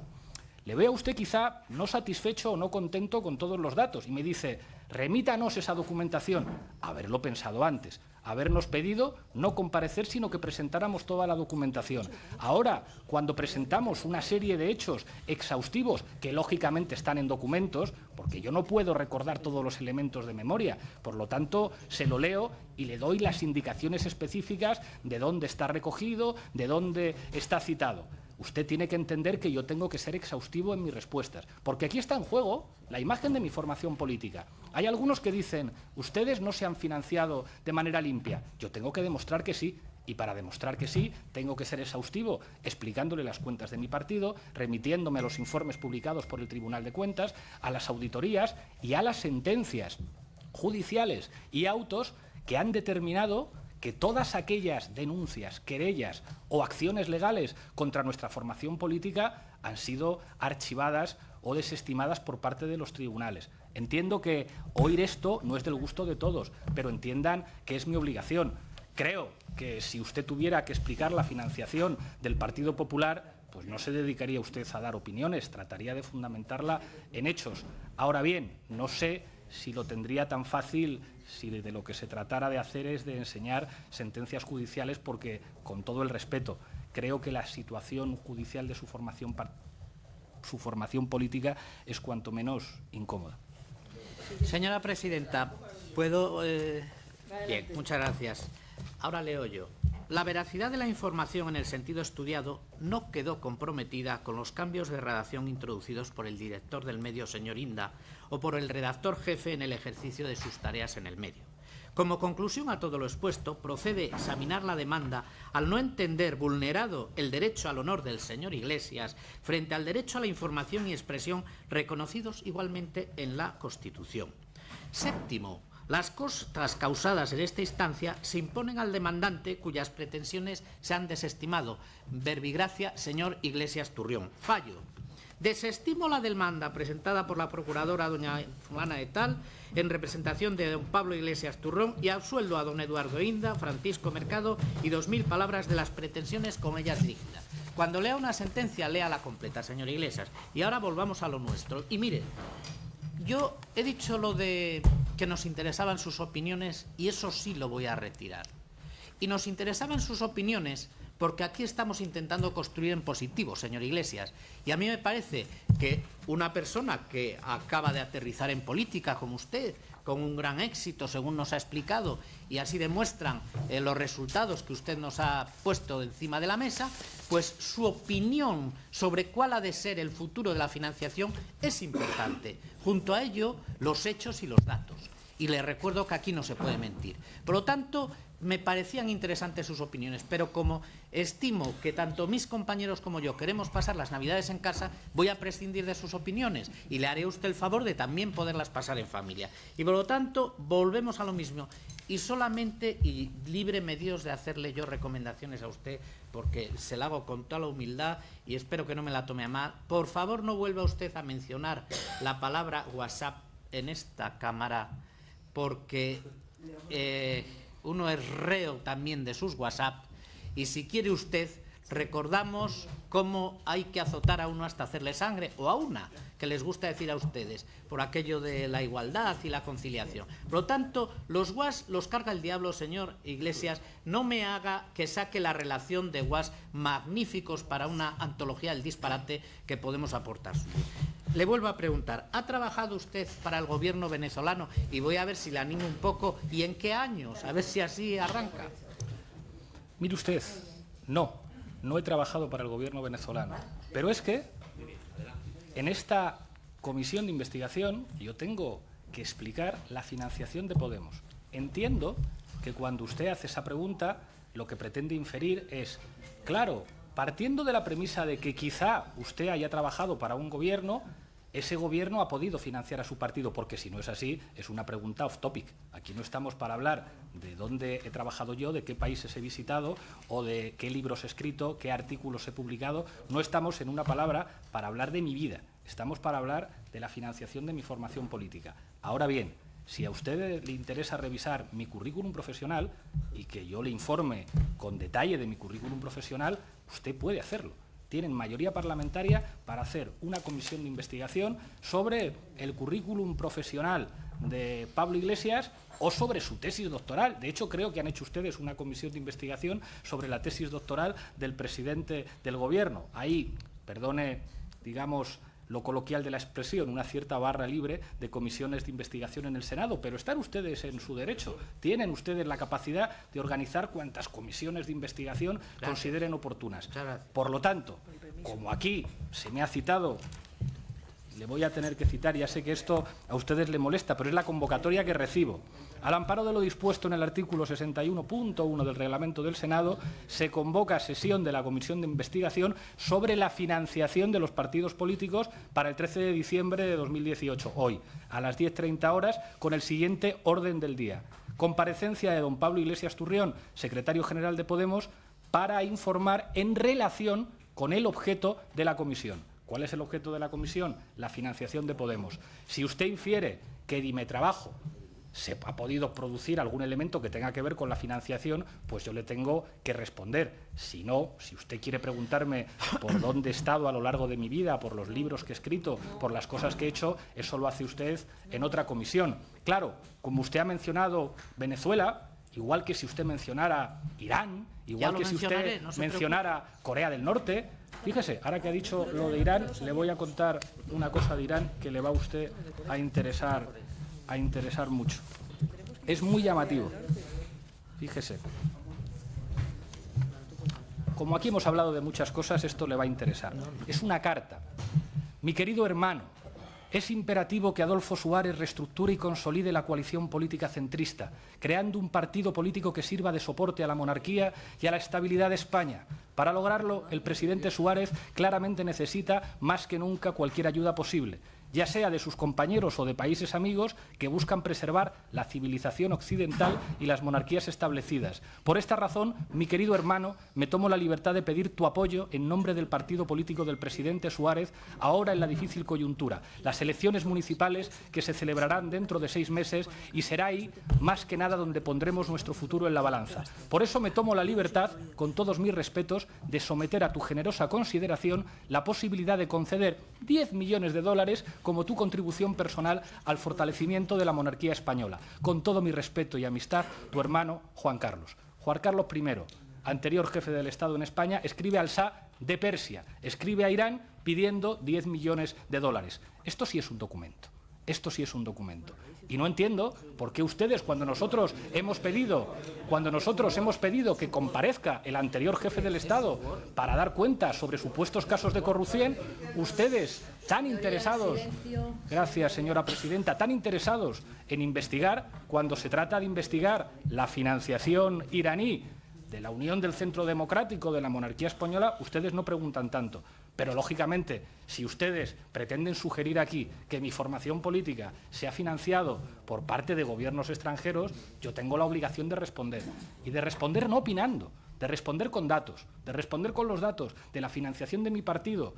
Le veo a usted quizá no satisfecho o no contento con todos los datos y me dice, remítanos esa documentación. Haberlo pensado antes, habernos pedido no comparecer, sino que presentáramos toda la documentación. Ahora, cuando presentamos una serie de hechos exhaustivos, que lógicamente están en documentos, porque yo no puedo recordar todos los elementos de memoria, por lo tanto, se lo leo y le doy las indicaciones específicas de dónde está recogido, de dónde está citado. Usted tiene que entender que yo tengo que ser exhaustivo en mis respuestas, porque aquí está en juego la imagen de mi formación política. Hay algunos que dicen, ustedes no se han financiado de manera limpia. Yo tengo que demostrar que sí, y para demostrar que sí, tengo que ser exhaustivo, explicándole las cuentas de mi partido, remitiéndome a los informes publicados por el Tribunal de Cuentas, a las auditorías y a las sentencias judiciales y autos que han determinado que todas aquellas denuncias, querellas o acciones legales contra nuestra formación política han sido archivadas o desestimadas por parte de los tribunales. Entiendo que oír esto no es del gusto de todos, pero entiendan que es mi obligación. Creo que si usted tuviera que explicar la financiación del Partido Popular, pues no se dedicaría usted a dar opiniones, trataría de fundamentarla en hechos. Ahora bien, no sé si lo tendría tan fácil si de lo que se tratara de hacer es de enseñar sentencias judiciales, porque, con todo el respeto, creo que la situación judicial de su formación política es cuanto menos incómoda. Señora presidenta, ¿puedo...? Bien, muchas gracias. Ahora leo yo. La veracidad de la información en el sentido estudiado no quedó comprometida con los cambios de redacción introducidos por el director del medio, señor Inda, o por el redactor jefe en el ejercicio de sus tareas en el medio. Como conclusión a todo lo expuesto, procede examinar la demanda al no entender vulnerado el derecho al honor del señor Iglesias frente al derecho a la información y expresión reconocidos igualmente en la Constitución. Séptimo, las costas causadas en esta instancia se imponen al demandante cuyas pretensiones se han desestimado. Verbigracia, señor Iglesias Turrión. Fallo. Desestimo la demanda presentada por la procuradora doña fulana de tal en representación de don Pablo Iglesias Turrón y absueldo a don Eduardo Inda, Francisco Mercado y 2000 palabras de las pretensiones con ellas dignas. Cuando lea una sentencia, léala completa, señor Iglesias. Y ahora volvamos a lo nuestro. Y mire, yo he dicho lo de que nos interesaban sus opiniones y eso sí lo voy a retirar. Y nos interesaban sus opiniones porque aquí estamos intentando construir en positivo, señor Iglesias. Y a mí me parece que una persona que acaba de aterrizar en política como usted, con un gran éxito, según nos ha explicado, y así demuestran los resultados que usted nos ha puesto encima de la mesa, pues su opinión sobre cuál ha de ser el futuro de la financiación es importante. Junto a ello, los hechos y los datos. Y le recuerdo que aquí no se puede mentir. Por lo tanto, me parecían interesantes sus opiniones, pero como estimo que tanto mis compañeros como yo queremos pasar las Navidades en casa, voy a prescindir de sus opiniones y le haré a usted el favor de también poderlas pasar en familia. Y por lo tanto, volvemos a lo mismo. Y solamente, y líbreme Dios de hacerle yo recomendaciones a usted, porque se la hago con toda la humildad y espero que no me la tome a mal, por favor no vuelva usted a mencionar la palabra WhatsApp en esta Cámara, porque uno es reo también de sus WhatsApp, y si quiere usted, recordamos cómo hay que azotar a uno hasta hacerle sangre, o a una, que les gusta decir a ustedes, por aquello de la igualdad y la conciliación. Por lo tanto, los WhatsApp los carga el diablo, señor Iglesias. No me haga que saque la relación de WhatsApp magníficos para una antología del disparate que podemos aportar. Le vuelvo a preguntar, ¿ha trabajado usted para el gobierno venezolano? Y voy a ver si le animo un poco. ¿Y en qué años? A ver si así arranca. Mire usted, no he trabajado para el gobierno venezolano. Pero es que en esta comisión de investigación yo tengo que explicar la financiación de Podemos. Entiendo que cuando usted hace esa pregunta, lo que pretende inferir es, claro, partiendo de la premisa de que quizá usted haya trabajado para un gobierno, ese gobierno ha podido financiar a su partido, porque si no es así, es una pregunta off topic. Aquí no estamos para hablar de dónde he trabajado yo, de qué países he visitado o de qué libros he escrito, qué artículos he publicado. No estamos en una palabra para hablar de mi vida. estamos para hablar de la financiación de mi formación política. Ahora bien, si a usted le interesa revisar mi currículum profesional y que yo le informe con detalle de mi currículum profesional, usted puede hacerlo. Tienen mayoría parlamentaria para hacer una comisión de investigación sobre el currículum profesional de Pablo Iglesias o sobre su tesis doctoral. De hecho, creo que han hecho ustedes una comisión de investigación sobre la tesis doctoral del presidente del Gobierno. Ahí, perdone, digamos, lo coloquial de la expresión, una cierta barra libre de comisiones de investigación en el Senado, pero están ustedes en su derecho, tienen ustedes la capacidad de organizar cuantas comisiones de investigación consideren oportunas. Por lo tanto, como aquí se me ha citado, le voy a tener que citar, ya sé que esto a ustedes le molesta, pero es la convocatoria que recibo. Al amparo de lo dispuesto en el artículo 61.1 del reglamento del Senado, se convoca sesión de la Comisión de Investigación sobre la financiación de los partidos políticos para el 13 de diciembre de 2018, hoy, a las 10:30 horas, con el siguiente orden del día. Comparecencia de don Pablo Iglesias Turrión, secretario general de Podemos, para informar en relación con el objeto de la comisión. ¿Cuál es el objeto de la comisión? La financiación de Podemos. Si usted infiere que Dimetrabajo se ha podido producir algún elemento que tenga que ver con la financiación, pues yo le tengo que responder. Si no, si usted quiere preguntarme por dónde he estado a lo largo de mi vida, por los libros que he escrito, por las cosas que he hecho, eso lo hace usted en otra comisión. Claro, como usted ha mencionado Venezuela, igual que si usted mencionara Irán, igual que si usted mencionara Corea del Norte. Fíjese, ahora que ha dicho lo de Irán, le voy a contar una cosa de Irán que le va a usted a interesar mucho. Es muy llamativo. Fíjese. Como aquí hemos hablado de muchas cosas, esto le va a interesar. Es una carta. Mi querido hermano, es imperativo que Adolfo Suárez reestructure y consolide la coalición política centrista, creando un partido político que sirva de soporte a la monarquía y a la estabilidad de España. Para lograrlo, el presidente Suárez claramente necesita más que nunca cualquier ayuda posible, ya sea de sus compañeros o de países amigos que buscan preservar la civilización occidental y las monarquías establecidas. Por esta razón, mi querido hermano, me tomo la libertad de pedir tu apoyo en nombre del partido político del presidente Suárez, ahora en la difícil coyuntura, las elecciones municipales que se celebrarán dentro de 6 meses y será ahí, más que nada, donde pondremos nuestro futuro en la balanza. Por eso me tomo la libertad, con todos mis respetos, de someter a tu generosa consideración la posibilidad de conceder $10 millones como tu contribución personal al fortalecimiento de la monarquía española. Con todo mi respeto y amistad, tu hermano Juan Carlos. Juan Carlos I, anterior jefe del Estado en España, escribe al Shah de Persia, escribe a Irán pidiendo $10 millones. Esto sí es un documento. Esto sí es un documento. Y no entiendo por qué ustedes, cuando nosotros hemos pedido que comparezca el anterior jefe del Estado para dar cuenta sobre supuestos casos de corrupción, ustedes tan interesados, gracias señora presidenta, tan interesados en investigar, cuando se trata de investigar la financiación iraní de la Unión del Centro Democrático de la monarquía española, ustedes no preguntan tanto. Pero, lógicamente, si ustedes pretenden sugerir aquí que mi formación política se ha financiado por parte de gobiernos extranjeros, yo tengo la obligación de responder. Y de responder no opinando, de responder con datos, de responder con los datos de la financiación de mi partido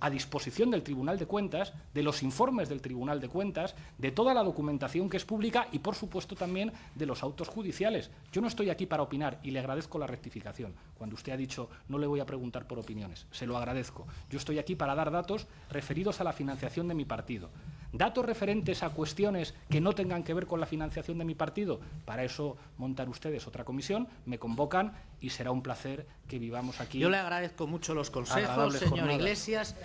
a disposición del Tribunal de Cuentas, de los informes del Tribunal de Cuentas, de toda la documentación que es pública y, por supuesto, también de los autos judiciales. Yo no estoy aquí para opinar y le agradezco la rectificación. Cuando usted ha dicho no le voy a preguntar por opiniones, se lo agradezco. Yo estoy aquí para dar datos referidos a la financiación de mi partido. Datos referentes a cuestiones que no tengan que ver con la financiación de mi partido, para eso montan ustedes otra comisión, me convocan y será un placer que vivamos aquí. Yo le agradezco mucho los consejos, señor Iglesias.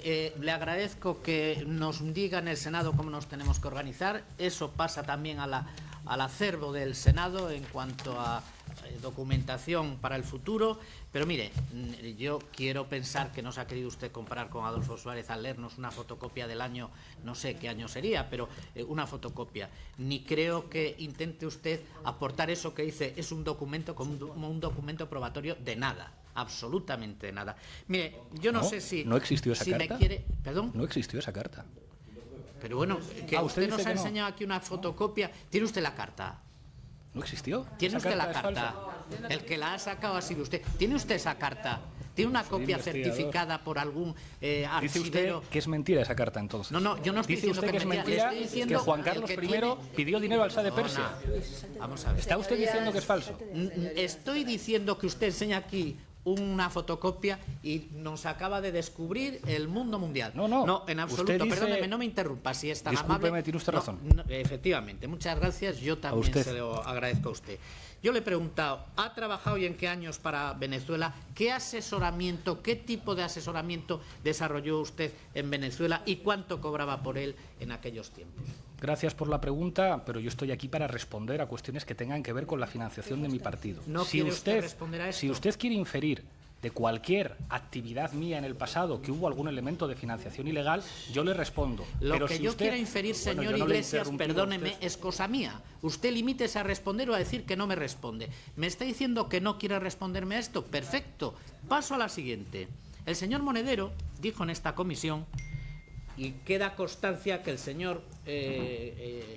Le agradezco que nos diga en el Senado cómo nos tenemos que organizar. Eso pasa también al acervo del Senado en cuanto a documentación para el futuro. Pero mire, yo quiero pensar que no se ha querido usted comparar con Adolfo Suárez al leernos una fotocopia del año, no sé qué año sería, pero una fotocopia. Ni creo que intente usted aportar eso que dice es un documento como un documento probatorio de nada. Absolutamente nada. Mire, yo no sé si... ¿No existió esa carta? ¿Perdón? No existió esa carta. Pero bueno, que usted nos ha enseñado aquí una fotocopia. ¿Tiene usted la carta? ¿No existió? ¿Tiene usted la carta? El que la ha sacado ha sido usted. ¿Tiene usted esa carta ¿Tiene una Soy copia investigador. certificada por algún Dice usted archivero? que es mentira esa carta, entonces. No, yo no estoy Dice diciendo usted que es le mentira estoy diciendo que Juan el Carlos que I tiene- pidió dinero al Shah de Persia. Vamos a ver. ¿Está usted diciendo que es falso? Estoy diciendo que usted enseña aquí una fotocopia y nos acaba de descubrir el mundo mundial. No. En Usted absoluto. dice- Perdóneme, no me interrumpa, si es tan Discúlpeme, amable. tiene usted No, razón. efectivamente, muchas gracias. Yo también usted. se lo agradezco a usted. Yo le he preguntado, ¿ha trabajado y en qué años para Venezuela? ¿Qué asesoramiento, qué tipo de asesoramiento desarrolló usted en Venezuela y cuánto cobraba por él en aquellos tiempos? Gracias por la pregunta, pero yo estoy aquí para responder a cuestiones que tengan que ver con la financiación de mi partido. ¿No Si quiere usted responder a esto? si usted quiere inferir de cualquier actividad mía en el pasado que hubo algún elemento de financiación ilegal, yo le respondo. Lo Pero que si yo usted- quiera inferir, Bueno, señor yo no le he Iglesias, interrumpido a perdóneme, usted. es cosa mía. Usted limítese a responder o a decir que no me responde. ¿Me está diciendo que no quiere responderme a esto? Perfecto. Paso a la siguiente. El señor Monedero dijo en esta comisión, y queda constancia que el señor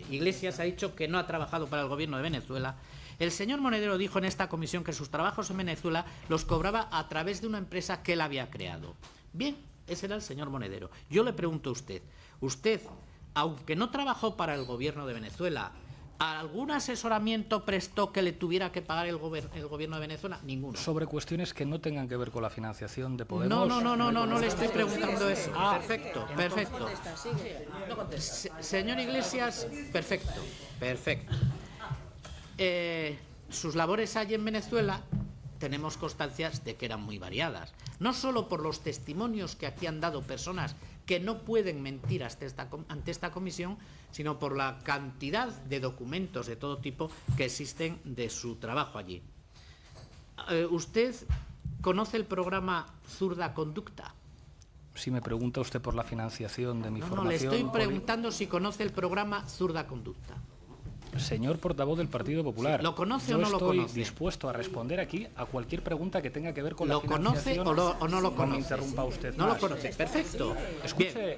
Iglesias ha dicho que no ha trabajado para el gobierno de Venezuela. El señor Monedero dijo en esta comisión que sus trabajos en Venezuela los cobraba a través de una empresa que él había creado. Bien, ese era el señor Monedero. Yo le pregunto a usted, aunque no trabajó para el gobierno de Venezuela, ¿algún asesoramiento prestó que le tuviera que pagar el gobierno de Venezuela? Ninguno. Sobre cuestiones que no tengan que ver con la financiación de Podemos. No le estoy preguntando eso. Perfecto. Señor Iglesias, perfecto. Sus labores allí en Venezuela tenemos constancias de que eran muy variadas. No solo por los testimonios que aquí han dado personas que no pueden mentir ante esta comisión, sino por la cantidad de documentos de todo tipo que existen de su trabajo allí. ¿Usted conoce el programa Zurda Conducta? Si me pregunta usted por la financiación de mi No, formación... le estoy preguntando si conoce el programa Zurda Conducta. Señor portavoz del Partido Popular, ¿lo conoce yo o no lo estoy conoce? dispuesto a responder aquí a cualquier pregunta que tenga que ver con la ¿Lo conoce financiación. o no lo No conoce? me interrumpa usted No más. lo conoce, perfecto.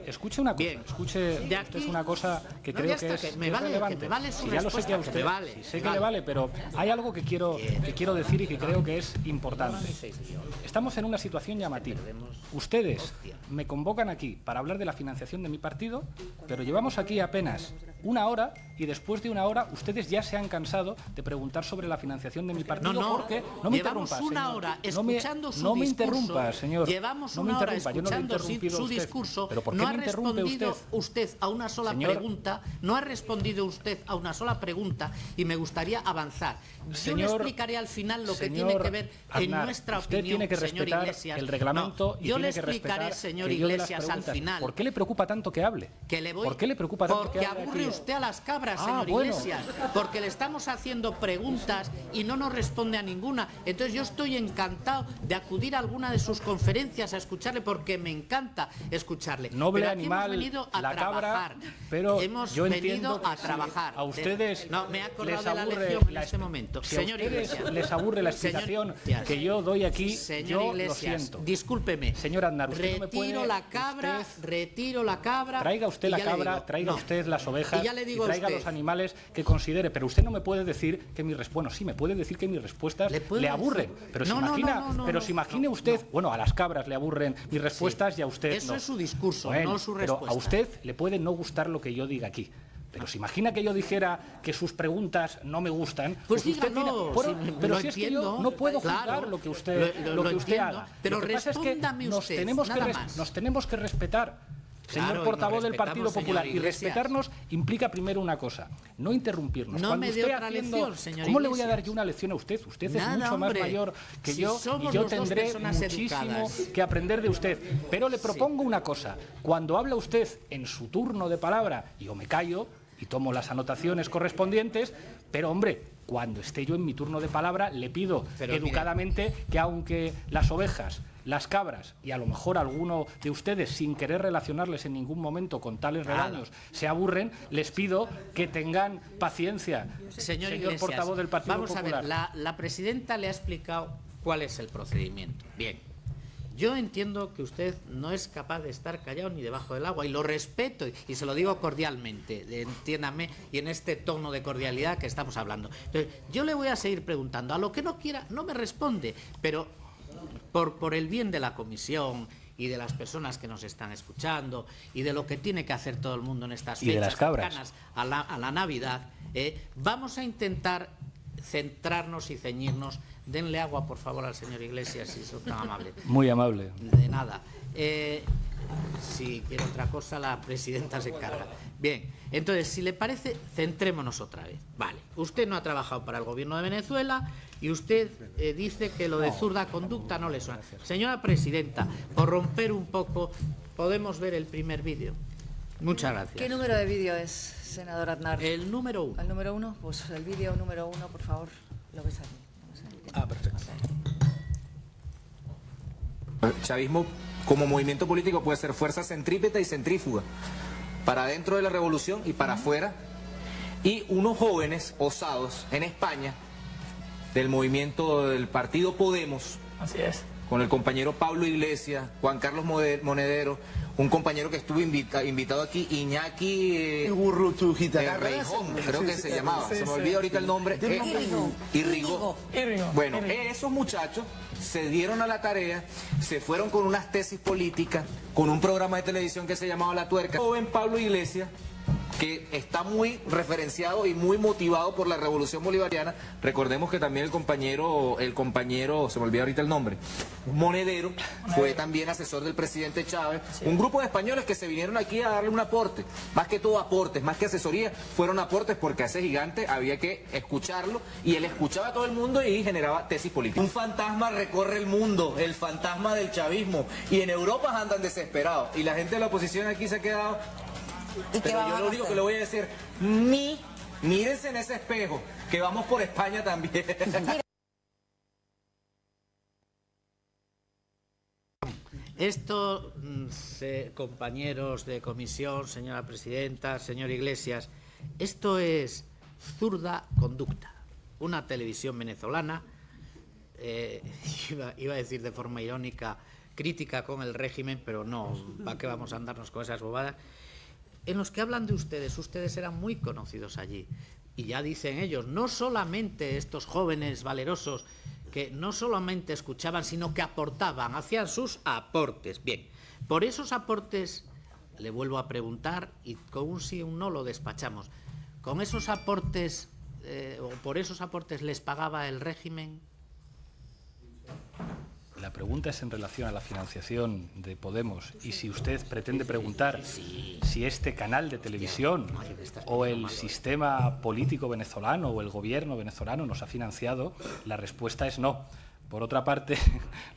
Escuche una cosa, Bien. escuche De usted aquí- una cosa que No, creo ya que está, es, que me es vale- relevante. que me vale su Si ya lo sé que a respuesta, usted, que me vale, si sé me que le vale. vale, pero hay algo que quiero decir y que creo que es importante. Estamos en una situación llamativa. Ustedes me convocan aquí para hablar de la financiación de mi partido, pero llevamos aquí apenas una hora y después de una hora ustedes ya se han cansado de preguntar sobre la financiación de mi partido. No, porque no me llevamos interrumpa, una señor. hora No me- escuchando su no me discurso. interrumpa, señor. Llevamos No me una hora interrumpa, yo no le he escuchando interrumpido a su usted. discurso. ¿Pero por qué no me ha interrumpe respondido usted a una sola Señor. pregunta. No ha respondido usted a una sola pregunta y me gustaría avanzar. Yo le Señor- explicaré al final lo que señor tiene que ver en Aznar, nuestra usted opinión, tiene que señor respetar Iglesias. el reglamento No, y yo tiene le que explicaré, respetar señor que yo de las Iglesias, al preguntas. final. ¿Por qué le preocupa tanto que hable? Que le voy, ¿Por qué le preocupa tanto porque que hable aburre aquí? usted a las cabras, Ah, señor bueno. Iglesias, porque le estamos haciendo preguntas y no nos responde a ninguna. Entonces yo estoy encantado de acudir a alguna de sus conferencias a escucharle, porque me encanta escucharle. Noble Pero aquí animal, hemos venido a la cabra, trabajar. pero hemos yo venido entiendo que a trabajar. a ustedes No, me he acordado les de la aburre lección en la este momento. si a Señor ustedes Iglesias. les aburre la Señor explicación Iglesias. que yo doy aquí, Señor yo Iglesias, lo siento. discúlpeme. Señor Aznar, usted no me retiro puede- la cabra, usted- retiro la cabra. Traiga usted y la ya le cabra, digo, traiga no. usted las ovejas Y ya le digo a traiga usted. los animales que considere, pero usted no me puede decir que mis respuestas, bueno, sí me puede decir que mis respuestas ¿Le puedo le aburren, decir? pero No, se no, imagina, no, no, pero no, se imagine no, usted, no. bueno, a las cabras le aburren mis respuestas y a usted Eso no. es su discurso, Bueno, no su pero respuesta. a usted le puede no gustar lo que yo diga aquí. Pero se imagina que yo dijera que sus preguntas no me gustan, Pues usted dígalo, bueno, sí, pero lo si es que yo entiendo, no puedo juzgar claro, lo que usted, lo lo que usted entiendo, haga. pero Lo que pasa es que respóndame nos usted, tenemos nada más. nos tenemos que respetar. Claro, Señor y nos portavoz del Partido respetamos, Popular, señor y Iglesias. respetarnos implica primero una cosa, no interrumpirnos. No Cuando me dé esté otra haciendo- lección, señor ¿Cómo le voy a Iglesias? dar yo una lección a usted? Usted Nada, es mucho hombre. más mayor que Si yo somos y yo los dos tendré personas muchísimo educadas. que aprender de usted. Pero le propongo una cosa, cuando habla usted en su turno de palabra, yo me callo y tomo las anotaciones correspondientes, pero hombre, cuando esté yo en mi turno de palabra, le pido Pero mire- educadamente que aunque las ovejas, las cabras y a lo mejor alguno de ustedes, sin querer relacionarles en ningún momento con tales rebaños, se aburren, les pido que tengan paciencia. Señor Iglesias, portavoz del Partido vamos Popular. a ver, la presidenta le ha explicado cuál es el procedimiento. Bien, yo entiendo que usted no es capaz de estar callado ni debajo del agua, y lo respeto, y se lo digo cordialmente, entiéndame, y en este tono de cordialidad que estamos hablando. Entonces, yo le voy a seguir preguntando, a lo que no quiera, no me responde, pero por el bien de la comisión y de las personas que nos están escuchando y de lo que tiene que hacer todo el mundo en estas fechas cercanas a la Navidad, vamos a intentar centrarnos y ceñirnos. Denle agua, por favor, al señor Iglesias, si son tan amables. Muy amable. De nada. Si quiere otra cosa, la presidenta se encarga. Bien, entonces, si le parece, centrémonos otra vez. Vale, usted no ha trabajado para el gobierno de Venezuela y usted dice que lo de zurda conducta no le suena. Señora presidenta, por romper un poco, ¿podemos ver el primer vídeo? Muchas gracias. ¿Qué número de vídeo es, senador Aznar? El número 1. ¿El número 1? Pues el vídeo número 1, por favor, lo ves aquí. Ah, perfecto. El chavismo como movimiento político puede ser fuerza centrípeta y centrífuga, para dentro de la revolución y para afuera. Y unos jóvenes osados en España, del movimiento del partido Podemos, Así es. con el compañero Pablo Iglesias, Juan Carlos Monedero, un compañero que estuvo invitado aquí, Iñaki Reijón, creo que se llamaba, se me olvida ahorita el nombre. Irrigó. Bueno, esos muchachos se dieron a la tarea, se fueron con unas tesis políticas, con un programa de televisión que se llamaba La Tuerca. Joven Pablo Iglesias, que está muy referenciado y muy motivado por la revolución bolivariana. Recordemos que también el compañero, se me olvidó ahorita el nombre, Monedero, fue también asesor del presidente Chávez. Sí. Un grupo de españoles que se vinieron aquí a darle un aporte, más que todo aportes, más que asesoría, fueron aportes porque a ese gigante había que escucharlo y él escuchaba a todo el mundo y generaba tesis políticas. Un fantasma recorre el mundo, el fantasma del chavismo, y en Europa andan desesperados y la gente de la oposición aquí se ha quedado. Pero yo lo único que le voy a decir, mírense en ese espejo, que vamos por España también. Esto, compañeros de comisión, señora presidenta, señor Iglesias, esto es Zurda Conducta, una televisión venezolana, iba a decir de forma irónica, crítica con el régimen, pero no, ¿para qué vamos a andarnos con esas bobadas? En los que hablan de ustedes eran muy conocidos allí. Y ya dicen ellos, no solamente estos jóvenes valerosos que no solamente escuchaban, sino que aportaban, hacían sus aportes. Bien, por esos aportes, le vuelvo a preguntar, y con un sí o un no lo despachamos, ¿con esos aportes, o por esos aportes les pagaba el régimen? La pregunta es en relación a la financiación de Podemos y si usted pretende preguntar si este canal de televisión o el sistema político venezolano o el gobierno venezolano nos ha financiado, la respuesta es no. Por otra parte,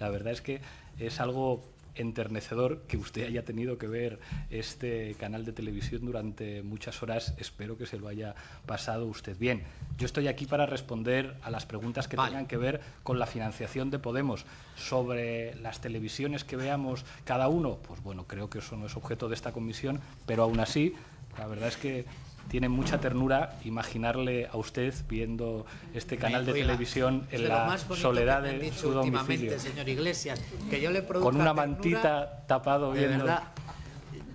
la verdad es que es algo enternecedor que usted haya tenido que ver este canal de televisión durante muchas horas. Espero que se lo haya pasado usted bien. Yo estoy aquí para responder a las preguntas que tengan que ver con la financiación de Podemos. Sobre las televisiones que veamos cada uno, pues bueno, creo que eso no es objeto de esta comisión, pero aún así, la verdad es que tiene mucha ternura imaginarle a usted viendo este canal de televisión en la soledad de su domicilio, señor Iglesias, que yo le con una mantita tapado viendo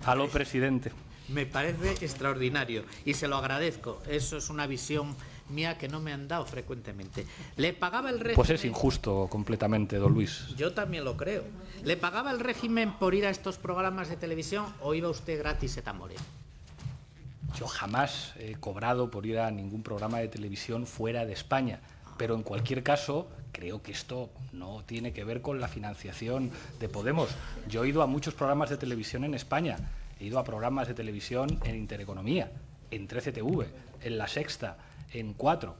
a lo presidente. Me parece extraordinario y se lo agradezco. Eso es una visión mía que no me han dado frecuentemente. ¿Le pagaba el régimen? Pues es injusto completamente, don Luis. Yo también lo creo. ¿Le pagaba el régimen por ir a estos programas de televisión o iba usted gratis a Tamboré? Yo jamás he cobrado por ir a ningún programa de televisión fuera de España, pero en cualquier caso creo que esto no tiene que ver con la financiación de Podemos. Yo he ido a muchos programas de televisión en España, he ido a programas de televisión en Intereconomía, en 13TV, en La Sexta, en 4,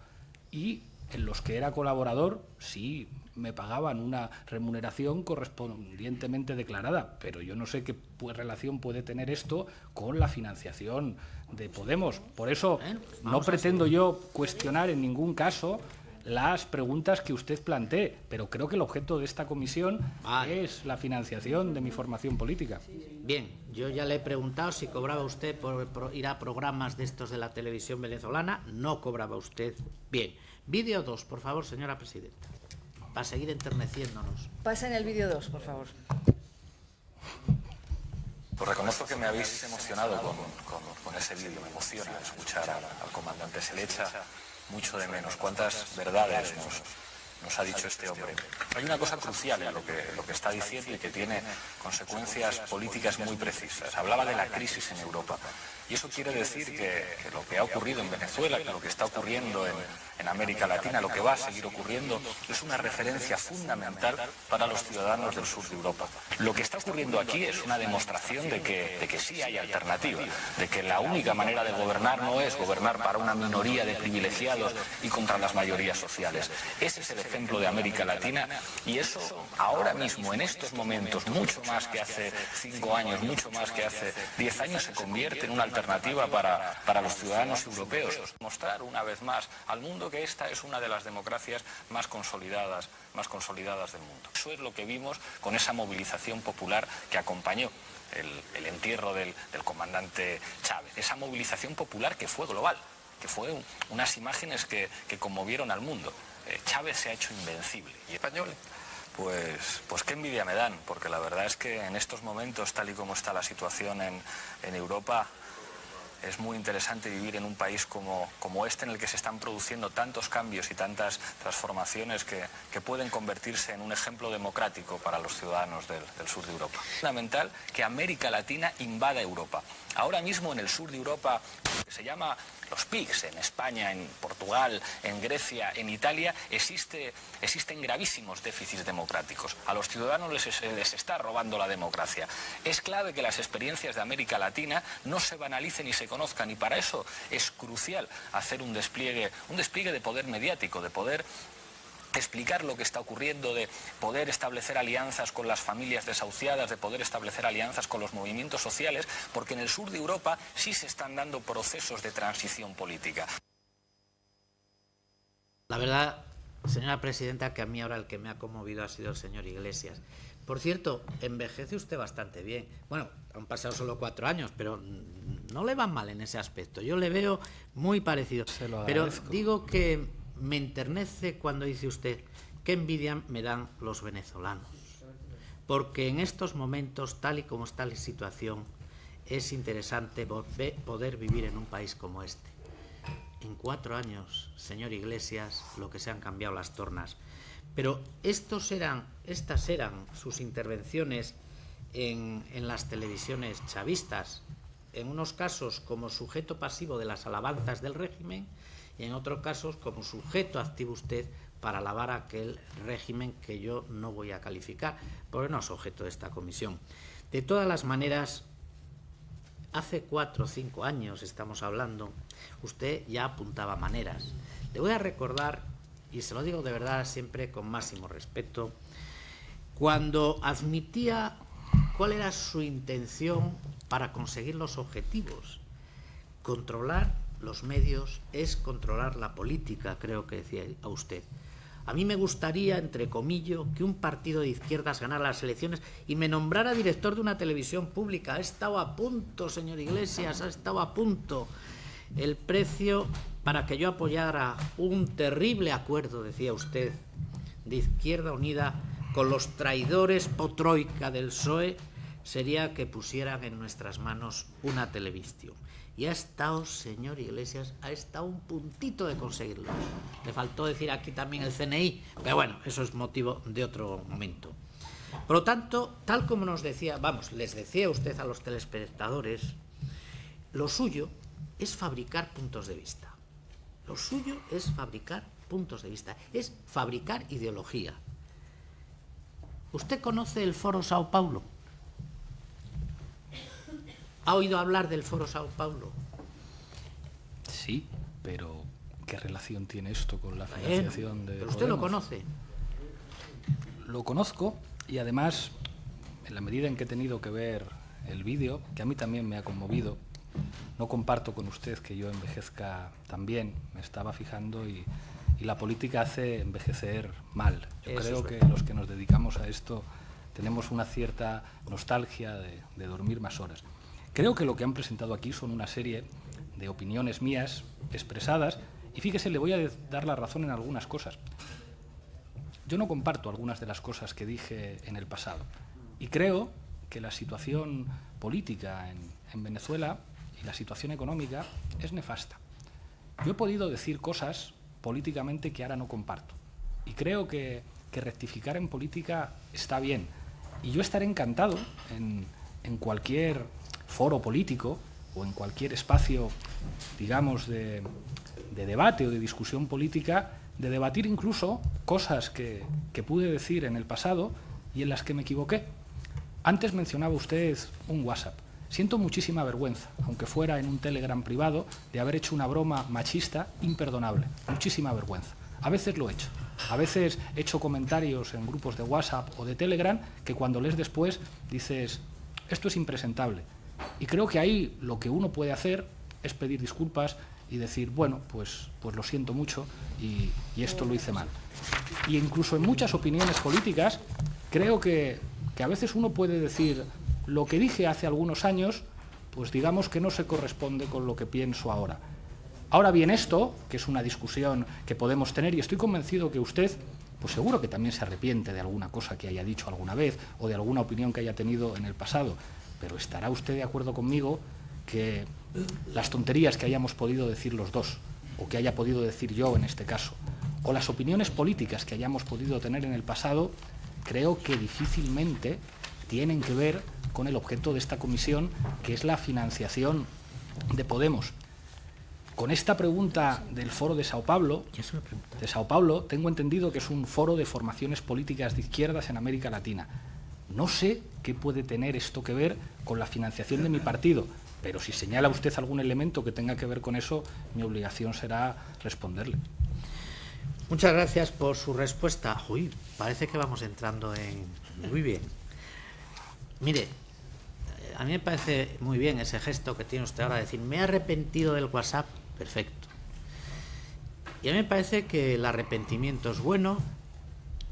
y en los que era colaborador sí me pagaban una remuneración correspondientemente declarada, pero yo no sé qué relación puede tener esto con la financiación de Podemos. Por eso no pretendo yo cuestionar en ningún caso las preguntas que usted plantee, pero creo que el objeto de esta comisión es la financiación de mi formación política. Bien, yo ya le he preguntado si cobraba usted por ir a programas de estos de la televisión venezolana. No cobraba usted. Bien, vídeo 2, por favor, señora presidenta, para seguir enterneciéndonos. Pasen el vídeo 2, por favor. Pues reconozco que me habéis emocionado con ese vídeo. Me emociona escuchar al comandante. Se le echa mucho de menos. Cuántas verdades nos ha dicho este hombre. Hay una cosa crucial en lo que está diciendo y que tiene consecuencias políticas muy precisas. Hablaba de la crisis en Europa. Y eso quiere decir que lo que ha ocurrido en Venezuela, que lo que está ocurriendo en América Latina, lo que va a seguir ocurriendo, es una referencia fundamental para los ciudadanos del sur de Europa. Lo que está ocurriendo aquí es una demostración de que sí hay alternativa, de que la única manera de gobernar no es gobernar para una minoría de privilegiados y contra las mayorías sociales. Ese es el ejemplo de América Latina y eso ahora mismo, en estos momentos, mucho más que hace 5 años, mucho más que hace 10 años, se convierte en una alternativa para los ciudadanos europeos. Mostrar una vez más al mundo que esta es una de las democracias más consolidadas del mundo. Eso es lo que vimos con esa movilización popular que acompañó el entierro del comandante Chávez. Esa movilización popular que fue global, que fue unas imágenes que conmovieron al mundo. Chávez se ha hecho invencible. Y español, pues qué envidia me dan, porque la verdad es que en estos momentos, tal y como está la situación en Europa, es muy interesante vivir en un país como este, en el que se están produciendo tantos cambios y tantas transformaciones que pueden convertirse en un ejemplo democrático para los ciudadanos del sur de Europa. Es fundamental que América Latina invada Europa. Ahora mismo en el sur de Europa, que se llama los PIGs, en España, en Portugal, en Grecia, en Italia, existen gravísimos déficits democráticos. A los ciudadanos les está robando la democracia. Es clave que las experiencias de América Latina no se banalicen y se conozcan, y para eso es crucial hacer un despliegue de poder mediático, de poder explicar lo que está ocurriendo, de poder establecer alianzas con las familias desahuciadas, de poder establecer alianzas con los movimientos sociales, porque en el sur de Europa sí se están dando procesos de transición política. La verdad, señora presidenta, que a mí ahora el que me ha conmovido ha sido el señor Iglesias. Por cierto, envejece usted bastante bien. Bueno, han pasado solo 4 años, pero no le va mal en ese aspecto. Yo le veo muy parecido. Pero digo que me enternece cuando dice usted qué envidia me dan los venezolanos, porque en estos momentos, tal y como está la situación, es interesante poder vivir en un país como este. En 4 años, señor Iglesias, lo que se han cambiado las tornas. Pero estas eran sus intervenciones en las televisiones chavistas, en unos casos como sujeto pasivo de las alabanzas del régimen, y en otros casos como sujeto activo usted para alabar a aquel régimen que yo no voy a calificar, porque no es objeto de esta comisión. De todas las maneras, hace 4 o 5 años estamos hablando, usted ya apuntaba maneras. Le voy a recordar, y se lo digo de verdad siempre con máximo respeto, cuando admitía cuál era su intención para conseguir los objetivos. Controlar los medios es controlar la política, creo que decía a usted. A mí me gustaría, entre comillas, que un partido de izquierdas ganara las elecciones y me nombrara director de una televisión pública. Ha estado a punto, señor Iglesias, ha estado a punto. El precio para que yo apoyara un terrible acuerdo, decía usted, de Izquierda Unida con los traidores potroika del PSOE, sería que pusieran en nuestras manos una televisión. Y ha estado, señor Iglesias, ha estado un puntito de conseguirlo. Le faltó decir aquí también el CNI, pero bueno, eso es motivo de otro momento. Por lo tanto, tal como nos decía, les decía usted a los telespectadores, lo suyo es fabricar puntos de vista. Lo suyo es fabricar puntos de vista, es fabricar ideología. ¿Usted conoce el Foro Sao Paulo? ¿Ha oído hablar del Foro Sao Paulo? Sí, pero ¿qué relación tiene esto con la financiación de pero usted Podemos? Lo conoce. Lo conozco y además, en la medida en que he tenido que ver el vídeo, que a mí también me ha conmovido, no comparto con usted que yo envejezca también, me estaba fijando y la política hace envejecer mal. Yo creo que los que nos dedicamos a esto tenemos una cierta nostalgia de dormir más horas. Creo que lo que han presentado aquí son una serie de opiniones mías expresadas y fíjese, le voy a dar la razón en algunas cosas. Yo no comparto algunas de las cosas que dije en el pasado y creo que la situación política en Venezuela y la situación económica es nefasta. Yo he podido decir cosas políticamente que ahora no comparto. y creo que rectificar en política está bien. Y yo estaré encantado en cualquier foro político o en cualquier espacio, digamos, de debate o de discusión política, de debatir incluso cosas que pude decir en el pasado y en las que me equivoqué. Antes mencionaba usted un WhatsApp. Siento muchísima vergüenza, aunque fuera en un Telegram privado, de haber hecho una broma machista imperdonable. Muchísima vergüenza. A veces lo he hecho. A veces he hecho comentarios en grupos de WhatsApp o de Telegram que cuando lees después dices, esto es impresentable. Y creo que ahí lo que uno puede hacer es pedir disculpas y decir, bueno, pues lo siento mucho y esto lo hice mal. Y incluso en muchas opiniones políticas creo que a veces uno puede decir, lo que dije hace algunos años, pues digamos que no se corresponde con lo que pienso ahora. Ahora bien, esto, que es una discusión que podemos tener, y estoy convencido que usted, pues seguro que también se arrepiente de alguna cosa que haya dicho alguna vez o de alguna opinión que haya tenido en el pasado, pero estará usted de acuerdo conmigo que las tonterías que hayamos podido decir los dos, o que haya podido decir yo en este caso, o las opiniones políticas que hayamos podido tener en el pasado, creo que difícilmente tienen que ver con el objeto de esta comisión, que es la financiación de Podemos. Con esta pregunta del foro de Sao Paulo, tengo entendido que es un foro de formaciones políticas de izquierdas en América Latina. No sé qué puede tener esto que ver con la financiación de mi partido, pero si señala usted algún elemento que tenga que ver con eso, mi obligación será responderle. Muchas gracias por su respuesta. Uy, parece que vamos entrando en... Muy bien. Mire, a mí me parece muy bien ese gesto que tiene usted ahora de decir, me he arrepentido del WhatsApp. Perfecto. Y a mí me parece que el arrepentimiento es bueno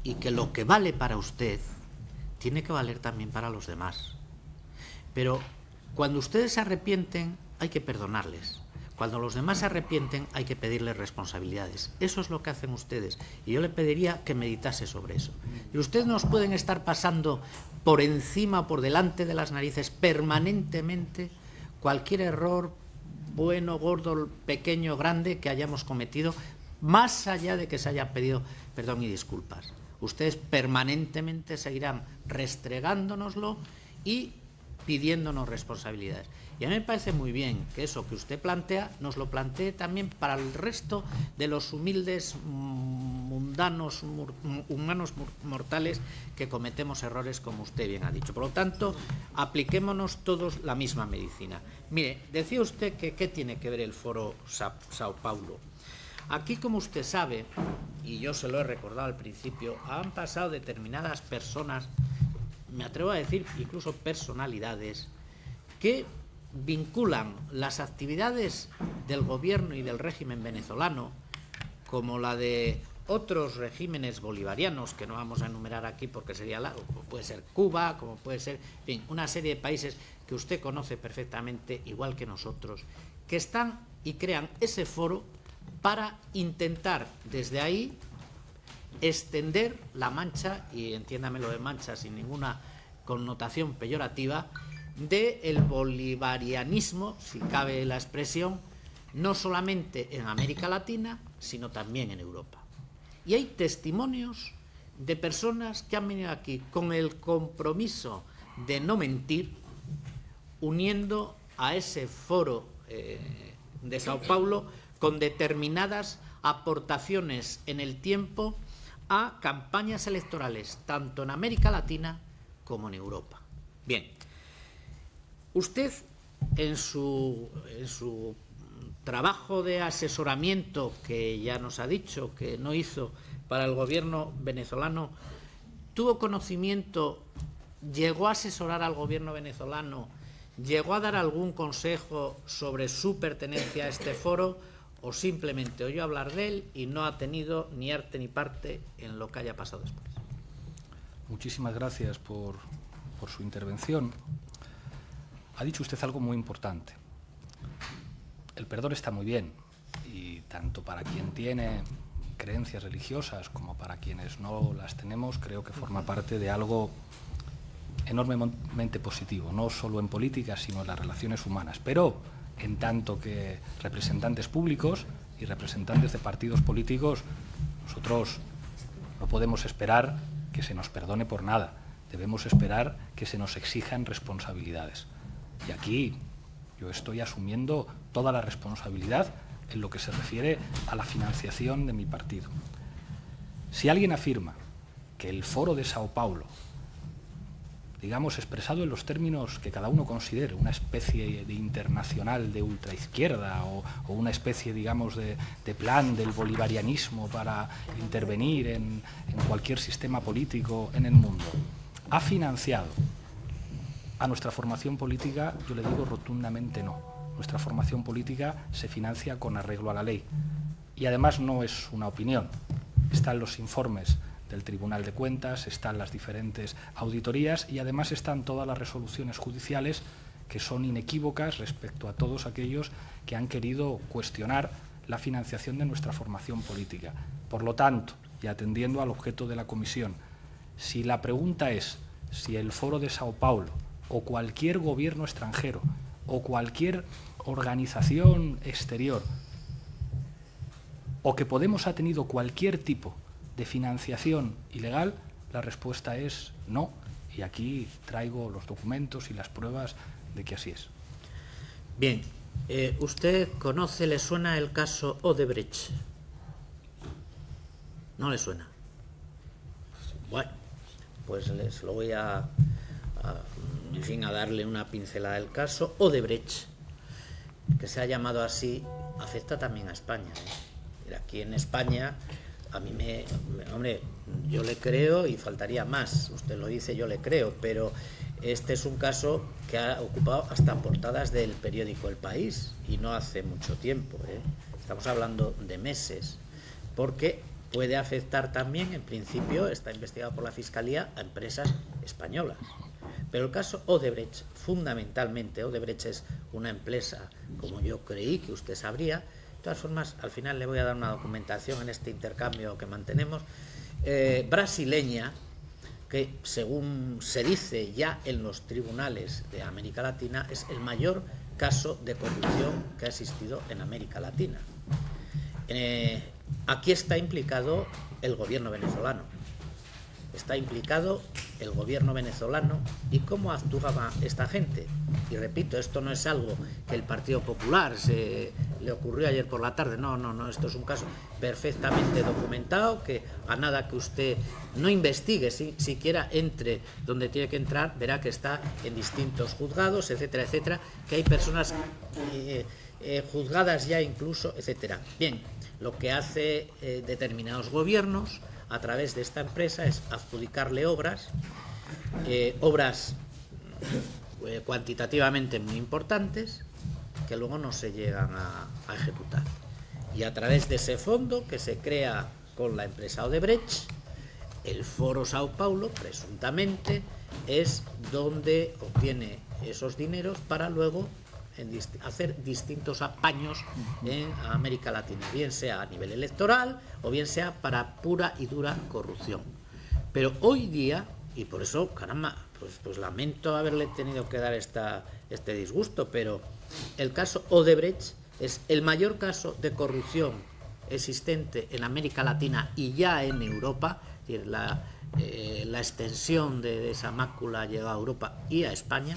y que lo que vale para usted tiene que valer también para los demás. Pero cuando ustedes se arrepienten hay que perdonarles. Cuando los demás se arrepienten hay que pedirles responsabilidades. Eso es lo que hacen ustedes. Y yo le pediría que meditase sobre eso. Y ustedes nos pueden estar pasando por encima, por delante de las narices permanentemente cualquier error, bueno, gordo, pequeño, grande, que hayamos cometido, más allá de que se haya pedido perdón y disculpas. Ustedes permanentemente seguirán restregándonoslo y pidiéndonos responsabilidades. Y a mí me parece muy bien que eso que usted plantea, nos lo plantee también para el resto de los humildes, mundanos, humanos mortales que cometemos errores, como usted bien ha dicho. Por lo tanto, apliquémonos todos la misma medicina. Mire, decía usted que ¿qué tiene que ver el foro Sao Paulo? Aquí, como usted sabe, y yo se lo he recordado al principio, han pasado determinadas personas, me atrevo a decir incluso personalidades, que vinculan las actividades del gobierno y del régimen venezolano, como la de otros regímenes bolivarianos, que no vamos a enumerar aquí porque sería largo, como puede ser Cuba, como puede ser, en fin, una serie de países que usted conoce perfectamente, igual que nosotros, que están y crean ese foro para intentar desde ahí extender la mancha, y entiéndame lo de mancha sin ninguna connotación peyorativa, del bolivarianismo, si cabe la expresión, no solamente en América Latina, sino también en Europa. Y hay testimonios de personas que han venido aquí con el compromiso de no mentir, uniendo a ese foro de Sao Paulo con determinadas aportaciones en el tiempo a campañas electorales, tanto en América Latina como en Europa. Bien, usted en su trabajo de asesoramiento, que ya nos ha dicho que no hizo para el gobierno venezolano, tuvo conocimiento, llegó a asesorar al gobierno venezolano, llegó a dar algún consejo sobre su pertenencia a este foro, o simplemente oyó hablar de él y no ha tenido ni arte ni parte en lo que haya pasado después. Muchísimas gracias por su intervención. Ha dicho usted algo muy importante. El perdón está muy bien, y tanto para quien tiene creencias religiosas como para quienes no las tenemos, creo que forma parte de algo enormemente positivo, no solo en política, sino en las relaciones humanas. Pero en tanto que representantes públicos y representantes de partidos políticos, nosotros No podemos esperar que se nos perdone por nada. Debemos esperar que se nos exijan responsabilidades. Y aquí yo estoy asumiendo toda la responsabilidad en lo que se refiere a la financiación de mi partido. Si alguien afirma que el Foro de Sao Paulo, digamos, expresado en los términos que cada uno considere, una especie de internacional de ultraizquierda o una especie, digamos, de plan del bolivarianismo para intervenir en cualquier sistema político en el mundo, ha financiado a nuestra formación política, yo le digo rotundamente no. Nuestra formación política se financia con arreglo a la ley. Y además no es una opinión. Están los informes del Tribunal de Cuentas, están las diferentes auditorías y además están todas las resoluciones judiciales que son inequívocas respecto a todos aquellos que han querido cuestionar la financiación de nuestra formación política. Por lo tanto, y atendiendo al objeto de la comisión, si la pregunta es si el Foro de Sao Paulo o cualquier gobierno extranjero o cualquier organización exterior o que Podemos ha tenido cualquier tipo de financiación ilegal, la respuesta es no. Y aquí traigo los documentos y las pruebas de que así es. Bien, ¿usted conoce, le suena el caso Odebrecht? ¿No le suena? Bueno, pues les lo voy a darle una pincelada del caso Odebrecht, que se ha llamado así, afecta también a España, ¿eh? Aquí en España, a mí hombre, yo le creo y faltaría más, usted lo dice, yo le creo, pero este es un caso que ha ocupado hasta portadas del periódico El País, y no hace mucho tiempo, ¿eh? Estamos hablando de meses, porque puede afectar también, en principio, está investigado por la Fiscalía, a empresas españolas. Pero el caso Odebrecht, fundamentalmente, Odebrecht es una empresa, como yo creí que usted sabría. De todas formas, al final le voy a dar una documentación en este intercambio que mantenemos, brasileña, que según se dice ya en los tribunales de América Latina, es el mayor caso de corrupción que ha existido en América Latina. Aquí está implicado el gobierno venezolano. Está implicado el gobierno venezolano. ¿Y cómo actuaba esta gente? Y repito, esto no es algo que el Partido Popular le ocurrió ayer por la tarde. No, esto es un caso perfectamente documentado, que a nada que usted no investigue, siquiera entre donde tiene que entrar, verá que está en distintos juzgados, etcétera, etcétera, que hay personas juzgadas ya incluso, etcétera. Bien, lo que hace determinados gobiernos a través de esta empresa es adjudicarle obras cuantitativamente muy importantes, que luego no se llegan a ejecutar. Y a través de ese fondo que se crea con la empresa Odebrecht, el Foro Sao Paulo, presuntamente, es donde obtiene esos dineros para luego hacer distintos apaños en América Latina, bien sea a nivel electoral o bien sea para pura y dura corrupción. Pero hoy día, y por eso, caramba, pues lamento haberle tenido que dar este disgusto, pero el caso Odebrecht es el mayor caso de corrupción existente en América Latina y ya en Europa. Es decir, la extensión de esa mácula ha llegado a Europa y a España.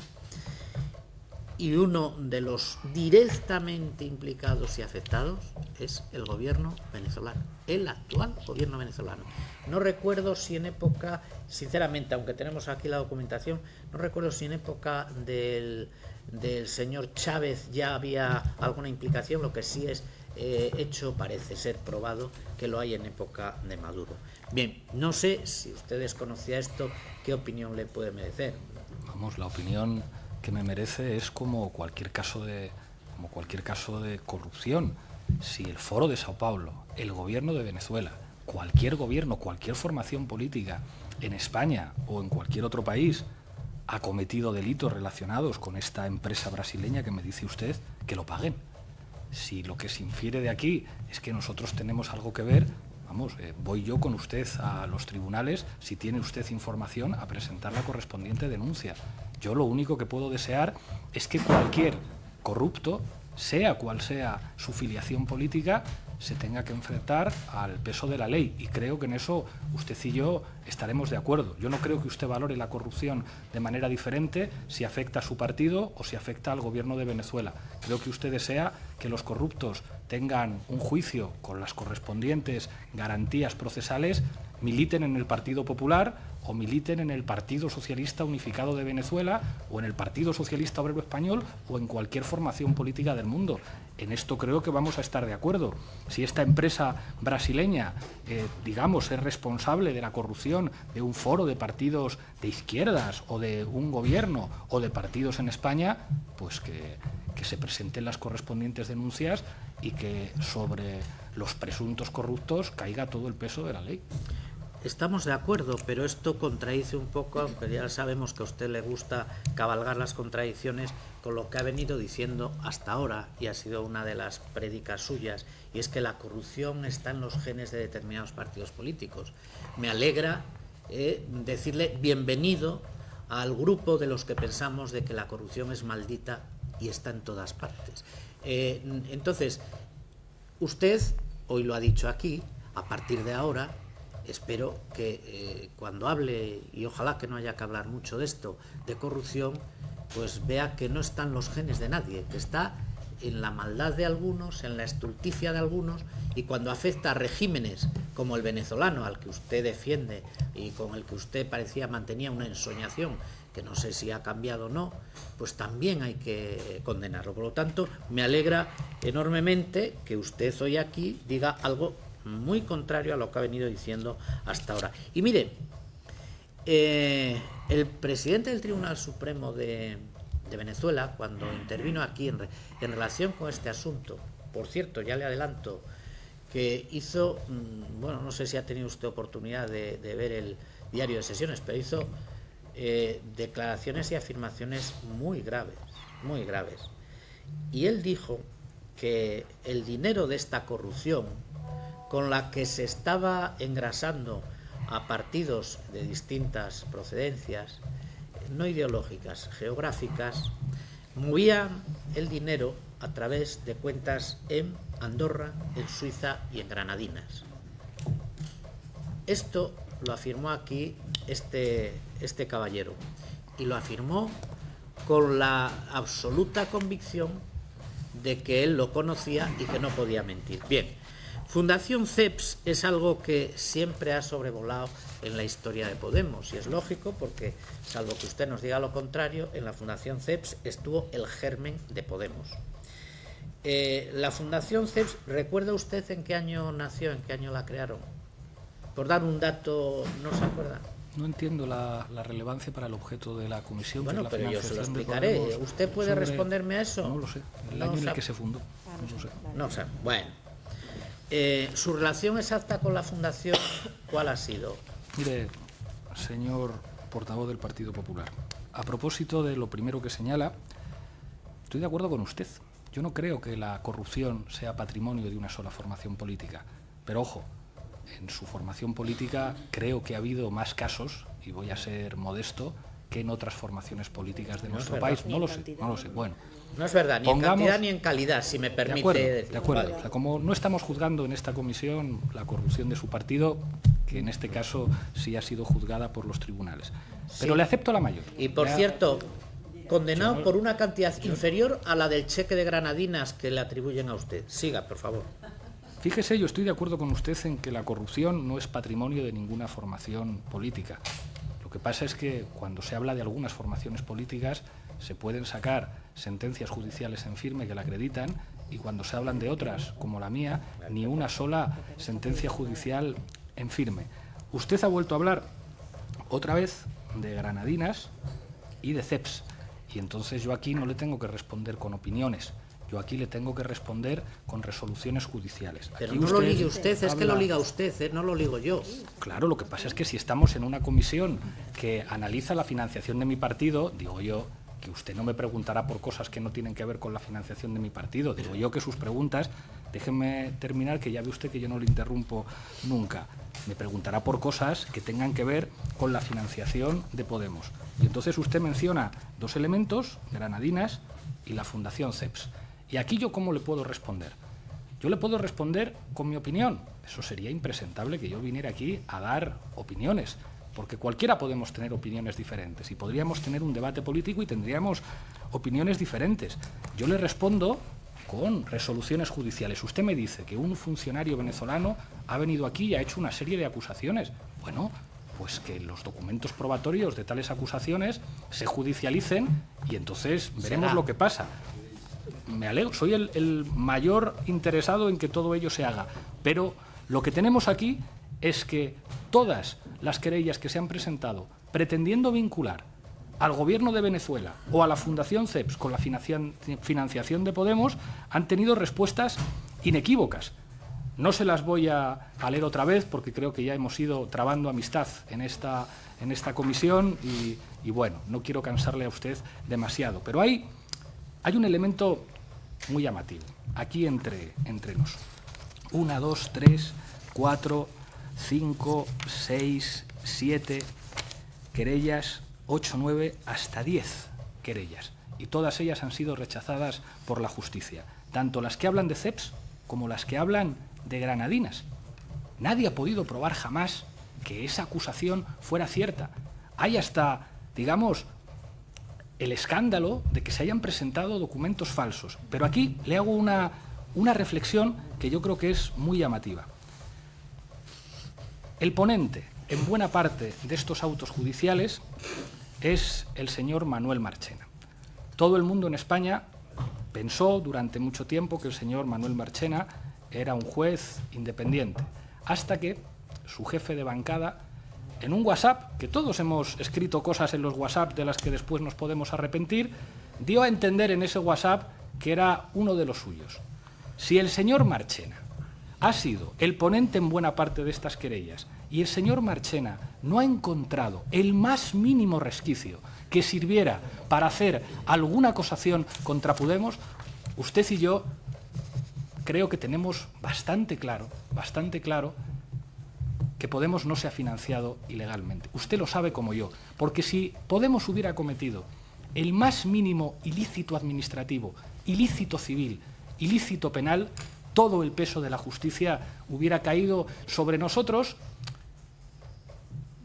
Y uno de los directamente implicados y afectados es el gobierno venezolano, el actual gobierno venezolano. No recuerdo si en época, sinceramente, aunque tenemos aquí la documentación, no recuerdo si en época del señor Chávez ya había alguna implicación. Lo que sí es hecho, parece ser probado, que lo hay en época de Maduro. Bien, no sé si usted desconocía esto, ¿qué opinión le puede merecer? Vamos, la opinión que me merece es como cualquier caso de corrupción. Si el Foro de Sao Paulo, el gobierno de Venezuela, cualquier gobierno, cualquier formación política en España o en cualquier otro país ha cometido delitos relacionados con esta empresa brasileña que me dice usted, que lo paguen. Si lo que se infiere de aquí es que nosotros tenemos algo que ver, vamos, voy yo con usted a los tribunales, si tiene usted información, a presentar la correspondiente denuncia. Yo lo único que puedo desear es que cualquier corrupto, sea cual sea su filiación política, se tenga que enfrentar al peso de la ley, y creo que en eso usted y yo estaremos de acuerdo. Yo no creo que usted valore la corrupción de manera diferente si afecta a su partido o si afecta al gobierno de Venezuela. Creo que usted desea que los corruptos tengan un juicio con las correspondientes garantías procesales, militen en el Partido Popular o militen en el Partido Socialista Unificado de Venezuela o en el Partido Socialista Obrero Español o en cualquier formación política del mundo. En esto creo que vamos a estar de acuerdo. Si esta empresa brasileña, digamos, es responsable de la corrupción de un foro de partidos de izquierdas o de un gobierno o de partidos en España, pues que se presenten las correspondientes denuncias y que sobre los presuntos corruptos caiga todo el peso de la ley. Estamos de acuerdo, pero esto contradice un poco, aunque ya sabemos que a usted le gusta cabalgar las contradicciones, con lo que ha venido diciendo hasta ahora, y ha sido una de las prédicas suyas, y es que la corrupción está en los genes de determinados partidos políticos. Me alegra decirle bienvenido al grupo de los que pensamos de que la corrupción es maldita y está en todas partes. Entonces, usted hoy lo ha dicho aquí, a partir de ahora, espero que cuando hable, y ojalá que no haya que hablar mucho de esto, de corrupción, pues vea que no están los genes de nadie, que está en la maldad de algunos, en la estulticia de algunos, y cuando afecta a regímenes como el venezolano, al que usted defiende y con el que usted mantenía una ensoñación, que no sé si ha cambiado o no, pues también hay que condenarlo. Por lo tanto, me alegra enormemente que usted hoy aquí diga algo muy contrario a lo que ha venido diciendo hasta ahora. Y mire, el presidente del Tribunal Supremo de Venezuela, cuando intervino aquí en relación con este asunto, por cierto, ya le adelanto que hizo, bueno, no sé si ha tenido usted oportunidad de ver el diario de sesiones, pero hizo declaraciones y afirmaciones muy graves, muy graves. Y él dijo que el dinero de esta corrupción, con la que se estaba engrasando a partidos de distintas procedencias, no ideológicas, geográficas, movían el dinero a través de cuentas en Andorra, en Suiza y en Granadinas. Esto lo afirmó aquí este caballero, y lo afirmó con la absoluta convicción de que él lo conocía y que no podía mentir. Bien, Fundación CEPS es algo que siempre ha sobrevolado en la historia de Podemos, y es lógico porque, salvo que usted nos diga lo contrario, en la Fundación CEPS estuvo el germen de Podemos. La Fundación CEPS, ¿recuerda usted en qué año nació, en qué año la crearon? Por dar un dato, ¿no se acuerda? No entiendo la relevancia para el objeto de la comisión. Bueno, la pero yo se lo financiación de explicaré. Podemos. ¿Usted puede responderme a eso? No lo sé. El año en el que se fundó. No lo sé. No, o sea, bueno. ¿Su relación exacta con la Fundación cuál ha sido? Mire, señor portavoz del Partido Popular, a propósito de lo primero que señala, estoy de acuerdo con usted. Yo no creo que la corrupción sea patrimonio de una sola formación política, pero ojo, en su formación política creo que ha habido más casos, y voy a ser modesto, que en otras formaciones políticas de nuestro país. No lo sé, no lo sé. Bueno, no es verdad, ni en cantidad ni en calidad, si me permite decir. De acuerdo. Vale. O sea, como no estamos juzgando en esta comisión la corrupción de su partido, que en este caso sí ha sido juzgada por los tribunales. Pero Sí. le acepto la mayor. Y por cierto, condenado por una cantidad inferior a la del cheque de Granadinas que le atribuyen a usted. Siga, por favor. Fíjese, yo estoy de acuerdo con usted en que la corrupción no es patrimonio de ninguna formación política. Lo que pasa es que cuando se habla de algunas formaciones políticas se pueden sacar sentencias judiciales en firme que la acreditan, y cuando se hablan de otras, como la mía, ni una sola sentencia judicial en firme. Usted ha vuelto a hablar otra vez de Granadinas y de CEPS, y entonces yo aquí no le tengo que responder con opiniones. Yo aquí le tengo que responder con resoluciones judiciales. Pero Aquí no lo ligue usted, es que habla- lo liga usted, no lo ligo yo. Claro, lo que pasa es que si estamos en una comisión que analiza la financiación de mi partido, digo yo que usted no me preguntará por cosas que no tienen que ver con la financiación de mi partido. Digo yo que sus preguntas, déjenme terminar, que ya ve usted que yo no le interrumpo nunca, me preguntará por cosas que tengan que ver con la financiación de Podemos. Y entonces usted menciona dos elementos, Granadinas y la Fundación CEPS. Y aquí yo, ¿cómo le puedo responder? Yo le puedo responder con mi opinión. Eso sería impresentable que yo viniera aquí a dar opiniones, porque cualquiera podemos tener opiniones diferentes y podríamos tener un debate político y tendríamos opiniones diferentes. Yo le respondo con resoluciones judiciales. Usted me dice que un funcionario venezolano ha venido aquí y ha hecho una serie de acusaciones. Bueno, pues que los documentos probatorios de tales acusaciones se judicialicen y entonces veremos lo que pasa. Me alegro, soy el mayor interesado en que todo ello se haga, pero lo que tenemos aquí es que todas las querellas que se han presentado pretendiendo vincular al gobierno de Venezuela o a la Fundación CEPS con la financiación de Podemos han tenido respuestas inequívocas. No se las voy a leer otra vez porque creo que ya hemos ido trabando amistad en esta comisión y bueno, no quiero cansarle a usted demasiado. Pero hay un elemento muy llamativo aquí entre nos. 1, 2, 3, 4, 5, 6, 7 querellas, 8, 9, hasta 10 querellas. Y todas ellas han sido rechazadas por la justicia. Tanto las que hablan de CEPS como las que hablan de granadinas. Nadie ha podido probar jamás que esa acusación fuera cierta. Hay hasta, digamos, el escándalo de que se hayan presentado documentos falsos. Pero aquí le hago una reflexión que yo creo que es muy llamativa. El ponente en buena parte de estos autos judiciales es el señor Manuel Marchena. Todo el mundo en España pensó durante mucho tiempo que el señor Manuel Marchena era un juez independiente, hasta que su jefe de bancada, en un WhatsApp, que todos hemos escrito cosas en los WhatsApp de las que después nos podemos arrepentir, dio a entender en ese WhatsApp que era uno de los suyos. Si el señor Marchena ha sido el ponente en buena parte de estas querellas y el señor Marchena no ha encontrado el más mínimo resquicio que sirviera para hacer alguna acusación contra Podemos, usted y yo creo que tenemos bastante claro que Podemos no se ha financiado ilegalmente. Usted lo sabe como yo, porque si Podemos hubiera cometido el más mínimo ilícito administrativo, ilícito civil, ilícito penal, todo el peso de la justicia hubiera caído sobre nosotros,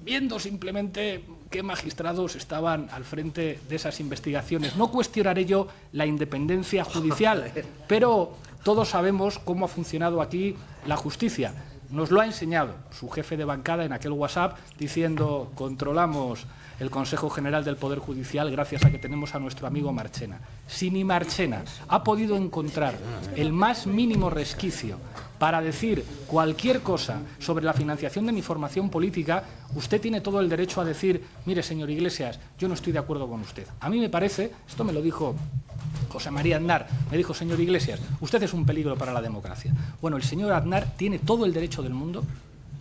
viendo simplemente qué magistrados estaban al frente de esas investigaciones. No cuestionaré yo la independencia judicial, pero todos sabemos cómo ha funcionado aquí la justicia. Nos lo ha enseñado su jefe de bancada en aquel WhatsApp diciendo controlamos el Consejo General del Poder Judicial gracias a que tenemos a nuestro amigo Marchena. Si ni Marchena ha podido encontrar el más mínimo resquicio para decir cualquier cosa sobre la financiación de mi formación política, usted tiene todo el derecho a decir, mire, señor Iglesias, yo no estoy de acuerdo con usted. A mí me parece, esto me lo dijo José María Aznar, me dijo, señor Iglesias, usted es un peligro para la democracia. Bueno, el señor Aznar tiene todo el derecho del mundo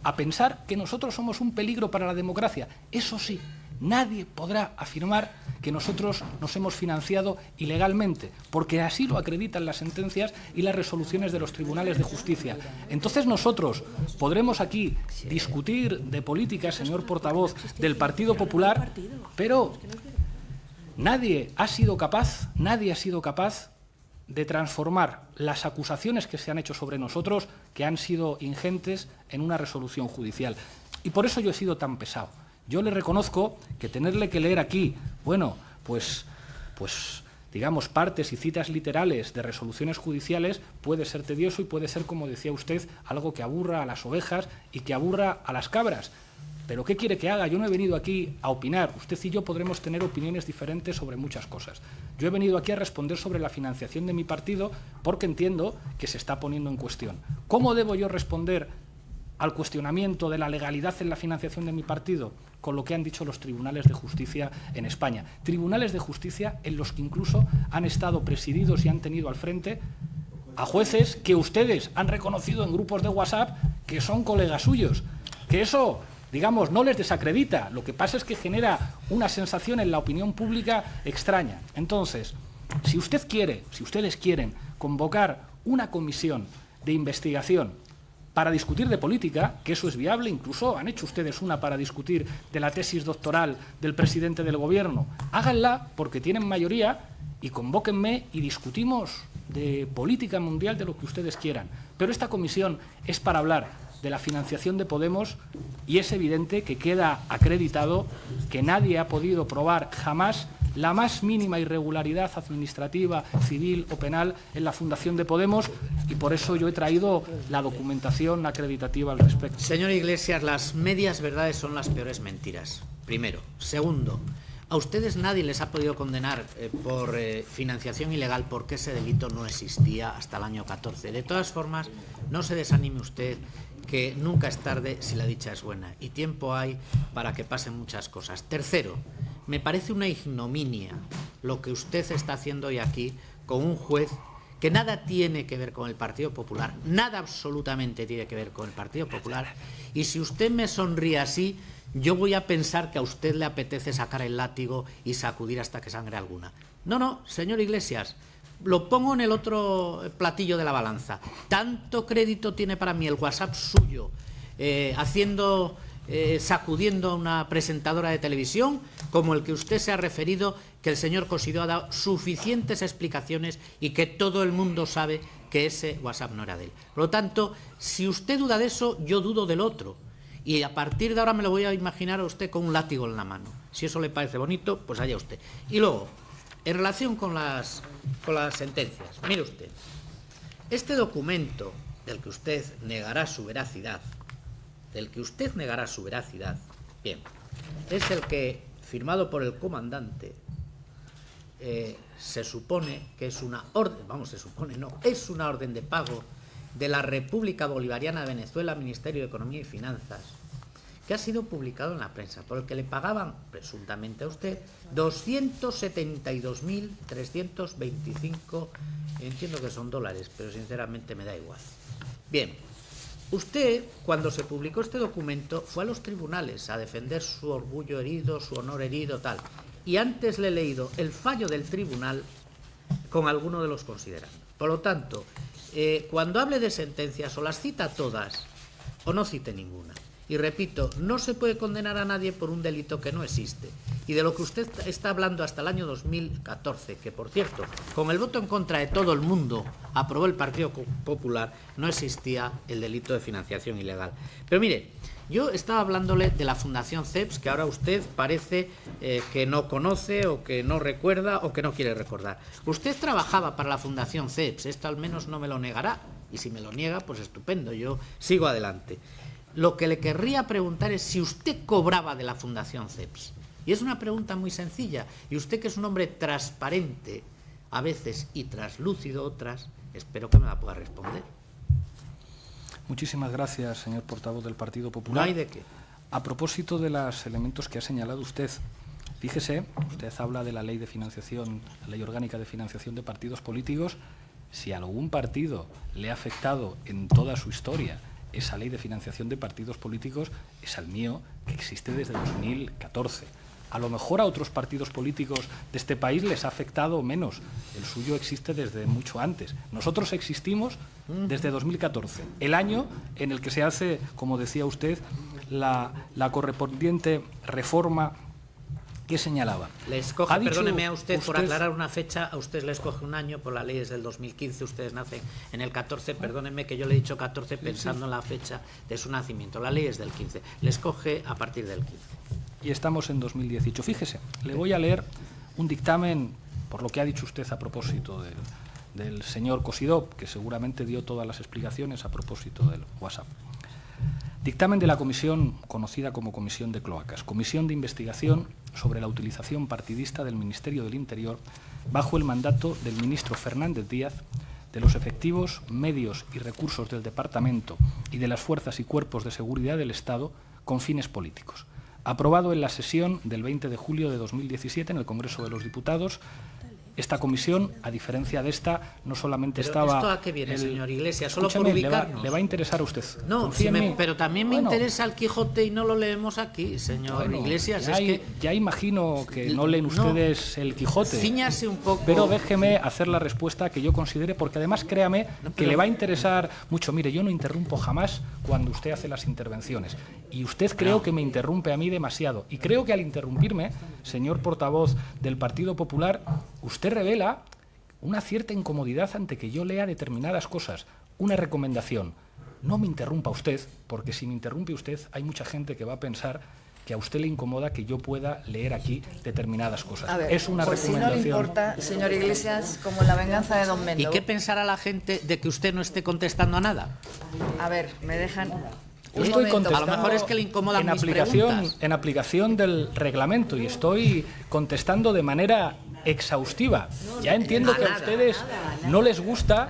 a pensar que nosotros somos un peligro para la democracia. Eso sí, nadie podrá afirmar que nosotros nos hemos financiado ilegalmente, porque así lo acreditan las sentencias y las resoluciones de los tribunales de justicia. Entonces nosotros podremos aquí discutir de política, señor portavoz del Partido Popular, pero nadie ha sido capaz de transformar las acusaciones que se han hecho sobre nosotros, que han sido ingentes, en una resolución judicial. Y por eso yo he sido tan pesado. Yo le reconozco que tenerle que leer aquí, bueno, pues digamos, partes y citas literales de resoluciones judiciales puede ser tedioso y puede ser, como decía usted, algo que aburra a las ovejas y que aburra a las cabras. Pero ¿qué quiere que haga? Yo no he venido aquí a opinar. Usted y yo podremos tener opiniones diferentes sobre muchas cosas. Yo he venido aquí a responder sobre la financiación de mi partido porque entiendo que se está poniendo en cuestión. ¿Cómo debo yo responder al cuestionamiento de la legalidad en la financiación de mi partido? Con lo que han dicho los tribunales de justicia en España. Tribunales de justicia en los que incluso han estado presididos y han tenido al frente a jueces que ustedes han reconocido en grupos de WhatsApp que son colegas suyos. Que eso, digamos, no les desacredita. Lo que pasa es que genera una sensación en la opinión pública extraña. Entonces, si ustedes quieren convocar una comisión de investigación para discutir de política, que eso es viable, incluso han hecho ustedes una para discutir de la tesis doctoral del presidente del gobierno, háganla porque tienen mayoría y convóquenme y discutimos de política mundial, de lo que ustedes quieran. Pero esta comisión es para hablar de la financiación de Podemos y es evidente que queda acreditado que nadie ha podido probar jamás la más mínima irregularidad administrativa, civil o penal en la fundación de Podemos, y por eso yo he traído la documentación acreditativa al respecto. Señor Iglesias, las medias verdades son las peores mentiras, primero. Segundo, a ustedes nadie les ha podido condenar por financiación ilegal porque ese delito no existía hasta el año 14. De todas formas, no se desanime usted, que nunca es tarde si la dicha es buena, y tiempo hay para que pasen muchas cosas. Tercero, me parece una ignominia lo que usted está haciendo hoy aquí con un juez que nada tiene que ver con el Partido Popular, nada absolutamente tiene que ver con el Partido Popular, y si usted me sonríe así, yo voy a pensar que a usted le apetece sacar el látigo y sacudir hasta que sangre alguna. No, señor Iglesias, lo pongo en el otro platillo de la balanza. Tanto crédito tiene para mí el WhatsApp suyo, sacudiendo a una presentadora de televisión, como el que usted se ha referido, que el señor Cosidó ha dado suficientes explicaciones y que todo el mundo sabe que ese WhatsApp no era de él. Por lo tanto, si usted duda de eso, yo dudo del otro. Y a partir de ahora me lo voy a imaginar a usted con un látigo en la mano. Si eso le parece bonito, pues allá usted. Y luego, en relación con las sentencias, mire usted, este documento del que usted negará su veracidad, bien, es el que, firmado por el comandante, se supone que es una orden, es una orden de pago de la República Bolivariana de Venezuela, Ministerio de Economía y Finanzas, que ha sido publicado en la prensa, por el que le pagaban, presuntamente a usted, 272.325, entiendo que son dólares, pero sinceramente me da igual. Bien, usted, cuando se publicó este documento, fue a los tribunales a defender su orgullo herido, su honor herido, tal. Y antes le he leído el fallo del tribunal con alguno de los considerandos. Por lo tanto, cuando hable de sentencias, o las cita todas o no cite ninguna. Y repito, no se puede condenar a nadie por un delito que no existe. Y de lo que usted está hablando hasta el año 2014, que por cierto, con el voto en contra de todo el mundo aprobó el Partido Popular, no existía el delito de financiación ilegal. Pero mire, yo estaba hablándole de la Fundación CEPS, que ahora usted parece que no conoce, o que no recuerda, o que no quiere recordar. Usted trabajaba para la Fundación CEPS, esto al menos no me lo negará, y si me lo niega, pues estupendo, yo sigo adelante. Lo que le querría preguntar es si usted cobraba de la Fundación CEPS. Y es una pregunta muy sencilla. Y usted, que es un hombre transparente a veces y traslúcido otras, espero que me la pueda responder. Muchísimas gracias, señor portavoz del Partido Popular. No hay de qué. A propósito de los elementos que ha señalado usted, fíjese, usted habla de la ley de financiación, la ley orgánica de financiación de partidos políticos. Si a algún partido le ha afectado en toda su historia esa ley de financiación de partidos políticos, es al mío, que existe desde 2014. A lo mejor a otros partidos políticos de este país les ha afectado menos. El suyo existe desde mucho antes. Nosotros existimos desde 2014, el año en el que se hace, como decía usted, la correspondiente reforma que señalaba. Le escoge, perdóneme a usted por aclarar una fecha, a usted le escoge un año, por la ley es del 2015, ustedes nacen en el 14, perdóneme que yo le he dicho 14 pensando en la fecha de su nacimiento, la ley es del 15, le escoge a partir del 15. Y estamos en 2018. Fíjese, le voy a leer un dictamen, por lo que ha dicho usted a propósito del señor Cosidó, que seguramente dio todas las explicaciones a propósito del WhatsApp. Dictamen de la comisión conocida como Comisión de Cloacas, comisión de investigación sobre la utilización partidista del Ministerio del Interior bajo el mandato del ministro Fernández Díaz de los efectivos, medios y recursos del Departamento y de las fuerzas y cuerpos de seguridad del Estado con fines políticos. Aprobado en la sesión del 20 de julio de 2017 en el Congreso de los Diputados. Esta comisión, a diferencia de esta, no solamente estaba... ¿Esto a qué viene, señor Iglesias? Solo por ubicarnos. Le va a interesar a usted. No, pero también me interesa el Quijote y no lo leemos aquí, señor Iglesias. Ya imagino que no leen ustedes el Quijote. Cíñase un poco. Pero déjeme hacer la respuesta que yo considere, porque además créame que le va a interesar mucho. Mire, yo no interrumpo jamás cuando usted hace las intervenciones. Y usted creo que me interrumpe a mí demasiado. Y creo que al interrumpirme, señor portavoz del Partido Popular, usted revela una cierta incomodidad ante que yo lea determinadas cosas. Una recomendación, no me interrumpa usted, porque si me interrumpe usted hay mucha gente que va a pensar que a usted le incomoda que yo pueda leer aquí determinadas cosas. A ver, es una pues recomendación. Si no le importa, señor Iglesias, como en La venganza de Don Mendo. ¿Y qué pensará la gente de que usted no esté contestando a nada? A ver, me dejan... Yo estoy contestando A lo mejor es que le incomodan mis preguntas. En aplicación del reglamento, y estoy contestando de manera exhaustiva. Ya entiendo que a ustedes no les gusta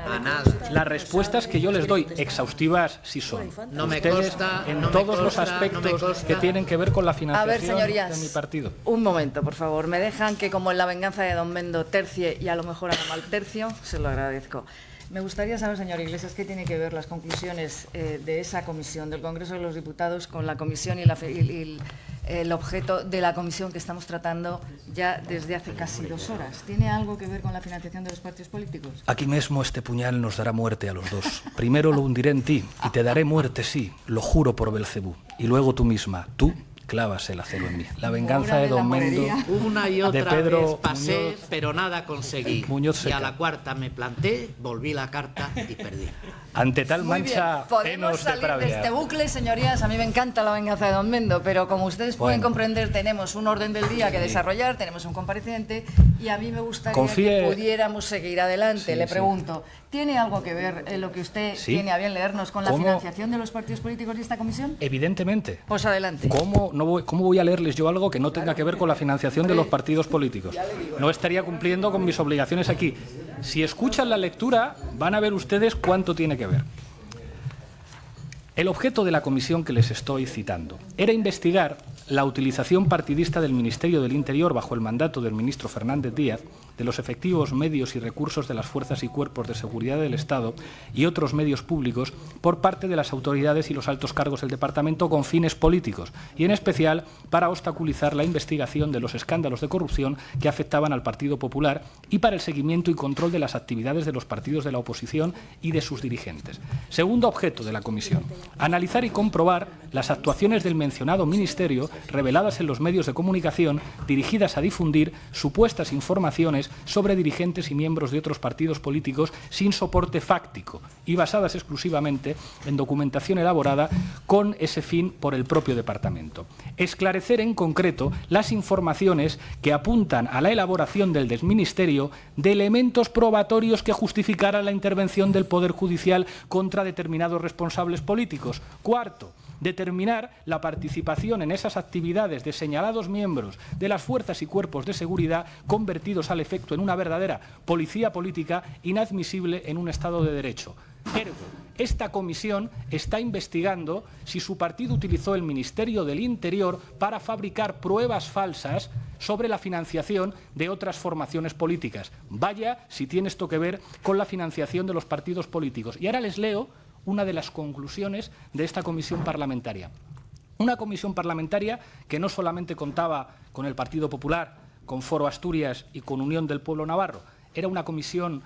las respuestas que yo les doy. Exhaustivas sí son. No me ustedes, consta, en no me todos los consta, aspectos no me consta. que tienen que ver con la financiación A ver, señorías, de mi partido. un momento, por favor. Me dejan que, como en La venganza de Don Mendo, tercie y a lo mejor haga mal tercio. Se lo agradezco. Me gustaría saber, señor Iglesias, qué tiene que ver las conclusiones de esa comisión del Congreso de los Diputados con la comisión y el objeto de la comisión que estamos tratando ya desde hace casi 2 horas. ¿Tiene algo que ver con la financiación de los partidos políticos? Aquí mismo este puñal nos dará muerte a los dos. Primero lo hundiré en ti y te daré muerte, sí, lo juro por Belcebú. Y luego tú misma, tú clavas el acero en mí. La venganza de Don Mendo. Una y otra de Pedro vez pasé, Muñoz, pero nada conseguí. Muñoz Y a Seca. la cuarta me planté, volví la carta y perdí. Ante tal Muy bien, mancha, podemos henos de salir de pravia. este bucle, señorías. A mí me encanta La venganza de Don Mendo, pero como ustedes pueden Bueno. comprender, tenemos un orden del día que desarrollar, tenemos un compareciente y a mí me gustaría Confíe- que pudiéramos seguir adelante. Sí, Le sí. pregunto, ¿tiene algo que ver lo que usted Sí. tiene a bien leernos con la ¿Cómo? financiación de los partidos políticos de esta comisión? Evidentemente. Pues adelante. ¿Cómo voy a leerles yo algo que no tenga que ver con la financiación de los partidos políticos? No estaría cumpliendo con mis obligaciones aquí. Si escuchan la lectura, van a ver ustedes cuánto tiene que ver. El objeto de la comisión que les estoy citando era investigar la utilización partidista del Ministerio del Interior bajo el mandato del ministro Fernández Díaz de los efectivos, medios y recursos de las fuerzas y cuerpos de seguridad del Estado y otros medios públicos por parte de las autoridades y los altos cargos del departamento con fines políticos y, en especial, para obstaculizar la investigación de los escándalos de corrupción que afectaban al Partido Popular y para el seguimiento y control de las actividades de los partidos de la oposición y de sus dirigentes. Segundo objeto de la comisión, analizar y comprobar las actuaciones del mencionado ministerio reveladas en los medios de comunicación dirigidas a difundir supuestas informaciones sobre dirigentes y miembros de otros partidos políticos sin soporte fáctico y basadas exclusivamente en documentación elaborada con ese fin por el propio departamento. Esclarecer en concreto las informaciones que apuntan a la elaboración del desministerio de elementos probatorios que justificaran la intervención del Poder Judicial contra determinados responsables políticos. Cuarto, determinar la participación en esas actividades de señalados miembros de las fuerzas y cuerpos de seguridad convertidos al efecto en una verdadera policía política inadmisible en un Estado de Derecho. Ergo, esta comisión está investigando si su partido utilizó el Ministerio del Interior para fabricar pruebas falsas sobre la financiación de otras formaciones políticas. Vaya si tiene esto que ver con la financiación de los partidos políticos. Y ahora les leo una de las conclusiones de esta comisión parlamentaria. Una comisión parlamentaria que no solamente contaba con el Partido Popular, con Foro Asturias y con Unión del Pueblo Navarro, era una comisión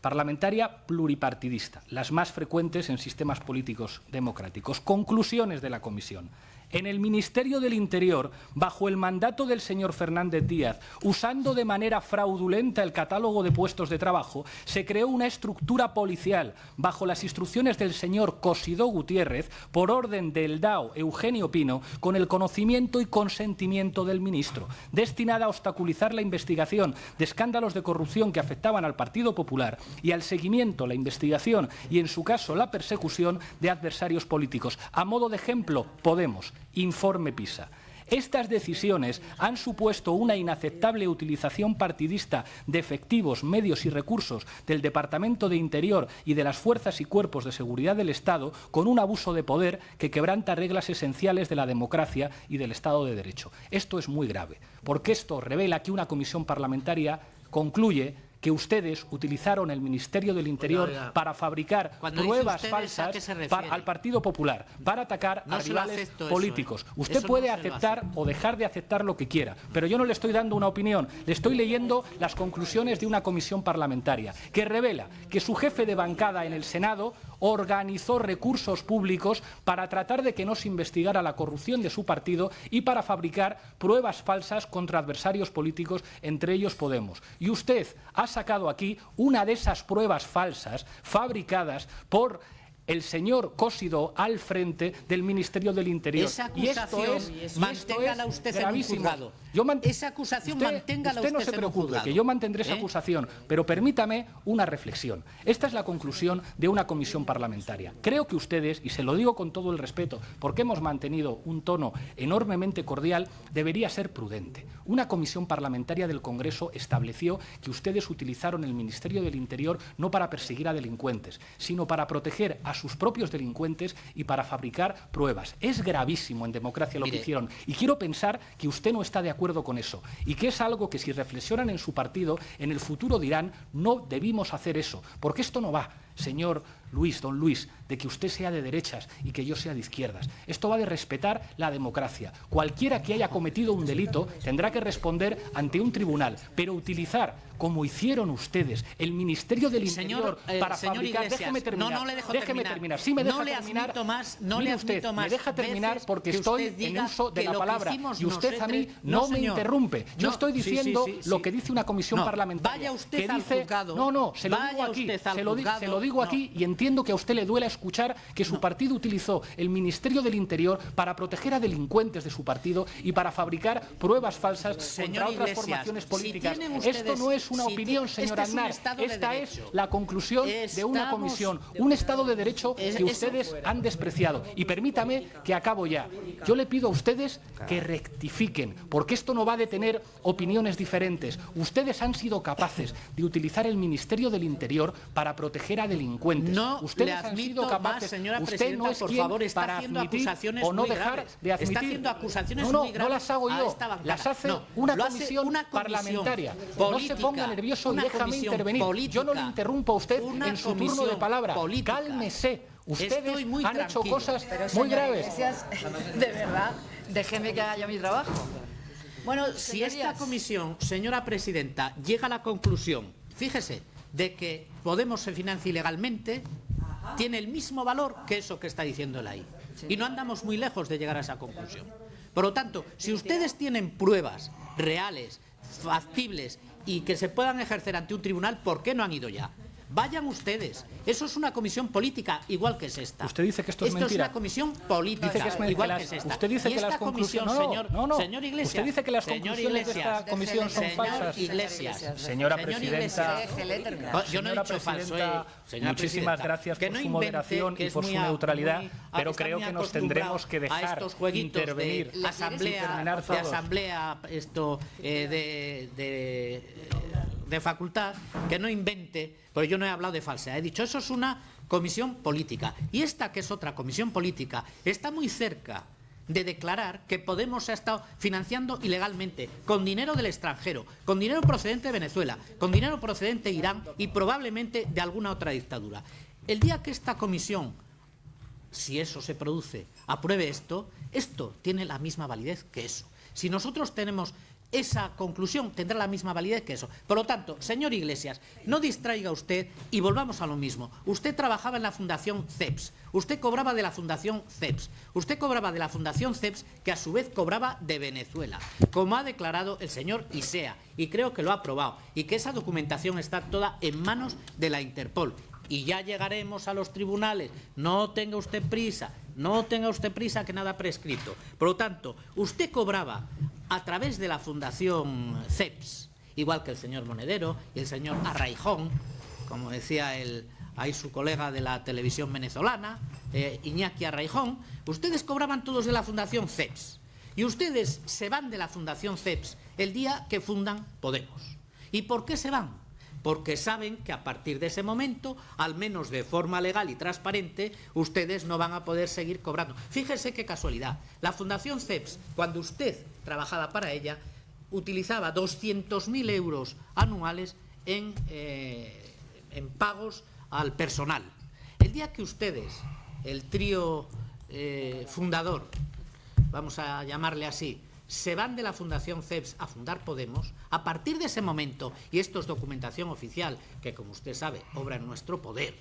parlamentaria pluripartidista, las más frecuentes en sistemas políticos democráticos. Conclusiones de la comisión. En el Ministerio del Interior, bajo el mandato del señor Fernández Díaz, usando de manera fraudulenta el catálogo de puestos de trabajo, se creó una estructura policial bajo las instrucciones del señor Cosidó Gutiérrez, por orden del DAO Eugenio Pino, con el conocimiento y consentimiento del ministro, destinada a obstaculizar la investigación de escándalos de corrupción que afectaban al Partido Popular y al seguimiento, la investigación y, en su caso, la persecución de adversarios políticos. A modo de ejemplo, Podemos. Informe PISA. Estas decisiones han supuesto una inaceptable utilización partidista de efectivos, medios y recursos del Departamento de Interior y de las fuerzas y cuerpos de seguridad del Estado con un abuso de poder que quebranta reglas esenciales de la democracia y del Estado de Derecho. Esto es muy grave, porque esto revela que una comisión parlamentaria concluye que ustedes utilizaron el Ministerio del Interior para fabricar pruebas falsas al Partido Popular, para atacar a rivales políticos. Usted puede aceptar o dejar de aceptar lo que quiera, pero yo no le estoy dando una opinión, le estoy leyendo las conclusiones de una comisión parlamentaria que revela que su jefe de bancada en el Senado organizó recursos públicos para tratar de que no se investigara la corrupción de su partido y para fabricar pruebas falsas contra adversarios políticos, entre ellos Podemos. Y usted ha sacado aquí una de esas pruebas falsas fabricadas por el señor Cosidó al frente del Ministerio del Interior. Esa acusación, manténgala usted en un juzgado. Esa acusación, manténgala usted en un juzgado. Usted no se preocupe, que yo mantendré esa acusación, pero permítame una reflexión. Esta es la conclusión de una comisión parlamentaria. Creo que ustedes, y se lo digo con todo el respeto, porque hemos mantenido un tono enormemente cordial, debería ser prudente. Una comisión parlamentaria del Congreso estableció que ustedes utilizaron el Ministerio del Interior no para perseguir a delincuentes, sino para proteger a sus propios delincuentes y para fabricar pruebas. Es gravísimo en democracia lo que hicieron, y quiero pensar que usted no está de acuerdo con eso, y que es algo que si reflexionan en su partido, en el futuro dirán, no debimos hacer eso, porque esto no va, señor Luis, don Luis, de que usted sea de derechas y que yo sea de izquierdas. Esto va de respetar la democracia. Cualquiera que haya cometido un delito tendrá que responder ante un tribunal, pero utilizar, como hicieron ustedes, el Ministerio del Interior para fabricar... Iglesias, déjeme terminar. No le dejo déjeme terminar. Sí, me deja terminar. Mire usted, me deja terminar porque estoy en uso de la palabra y usted a mí no me interrumpe. Yo estoy diciendo lo que dice una comisión parlamentaria. Vaya usted al juzgado. No, se lo digo aquí. Se lo digo aquí y entiendo que a usted le duela escuchar que su partido utilizó el Ministerio del Interior para proteger a delincuentes de su partido y para fabricar pruebas falsas contra otras formaciones políticas. Esto no es una opinión, señor Aznar. Esta es la conclusión de una comisión, un Estado de Derecho que ustedes han despreciado. Y permítame que acabo ya. Yo le pido a ustedes que rectifiquen, porque esto no va de tener opiniones diferentes. Ustedes han sido capaces de utilizar el Ministerio del Interior para proteger a delincuentes. No ustedes le han admito sido capaces. más, señora usted presidenta, no es por quien favor, está para haciendo admitir acusaciones o no muy dejar graves. de admitir. Está haciendo acusaciones no, muy graves no las hago a yo, esta bancada. las hace No, una lo hace comisión una parlamentaria. política, no se ponga nervioso y una déjame comisión intervenir. política, yo no le interrumpo a usted una en su turno de comisión palabra. política. Cálmese. Ustedes Estoy muy han hecho tranquilo. cosas Pero, muy señor graves. Iglesias, de verdad, déjeme que haga yo mi trabajo. Bueno, Si esta señorías, comisión, señora presidenta, llega a la conclusión, fíjese, de que Podemos se financia ilegalmente, tiene el mismo valor que eso que está diciendo él ahí. Y no andamos muy lejos de llegar a esa conclusión. Por lo tanto, si ustedes tienen pruebas reales, factibles y que se puedan ejercer ante un tribunal, ¿por qué no han ido ya? Vayan ustedes. Eso es una comisión política, igual que es esta. Usted dice que esto es mentira. Esto es una comisión política, Dice que es igual que es esta. Usted dice y que esta las conclusiones... comisión, señor Iglesias. Usted dice que las señor conclusiones de esta comisión son falsas. Señora presidenta, déjele terminar. Yo no he dicho falso. Muchísimas gracias por su moderación y por su neutralidad, pero creo que nos tendremos que dejar a estos jueguitos intervenir. de asamblea de facultad, que no invente, pero yo no he hablado de falsedad. He dicho, eso es una comisión política. Y esta, que es otra comisión política, está muy cerca de declarar que Podemos ha estado financiando ilegalmente, con dinero del extranjero, con dinero procedente de Venezuela, con dinero procedente de Irán y probablemente de alguna otra dictadura. El día que esta comisión, si eso se produce, apruebe esto tiene la misma validez que eso. Si nosotros tenemos esa conclusión, tendrá la misma validez que eso. Por lo tanto, señor Iglesias, no distraiga usted y volvamos a lo mismo. Usted trabajaba en la Fundación CEPS, usted cobraba de la Fundación CEPS, usted cobraba de la Fundación CEPS, que a su vez cobraba de Venezuela, como ha declarado el señor Isea, y creo que lo ha aprobado, y que esa documentación está toda en manos de la Interpol. Y ya llegaremos a los tribunales. No tenga usted prisa, que nada prescrito. Por lo tanto, usted cobraba a través de la Fundación CEPS, igual que el señor Monedero y el señor Arraijón, como decía ahí su colega de la televisión venezolana, Iñaki Arraijón. Ustedes cobraban todos de la Fundación CEPS. Y ustedes se van de la Fundación CEPS el día que fundan Podemos. ¿Y por qué se van? Porque saben que a partir de ese momento, al menos de forma legal y transparente, ustedes no van a poder seguir cobrando. Fíjese qué casualidad. La Fundación CEPS, cuando usted trabajaba para ella, utilizaba 200.000 euros anuales en pagos al personal. El día que ustedes, el trío fundador, vamos a llamarle así, se van de la Fundación CEPS a fundar Podemos, a partir de ese momento, y esto es documentación oficial, que como usted sabe, obra en nuestro poder,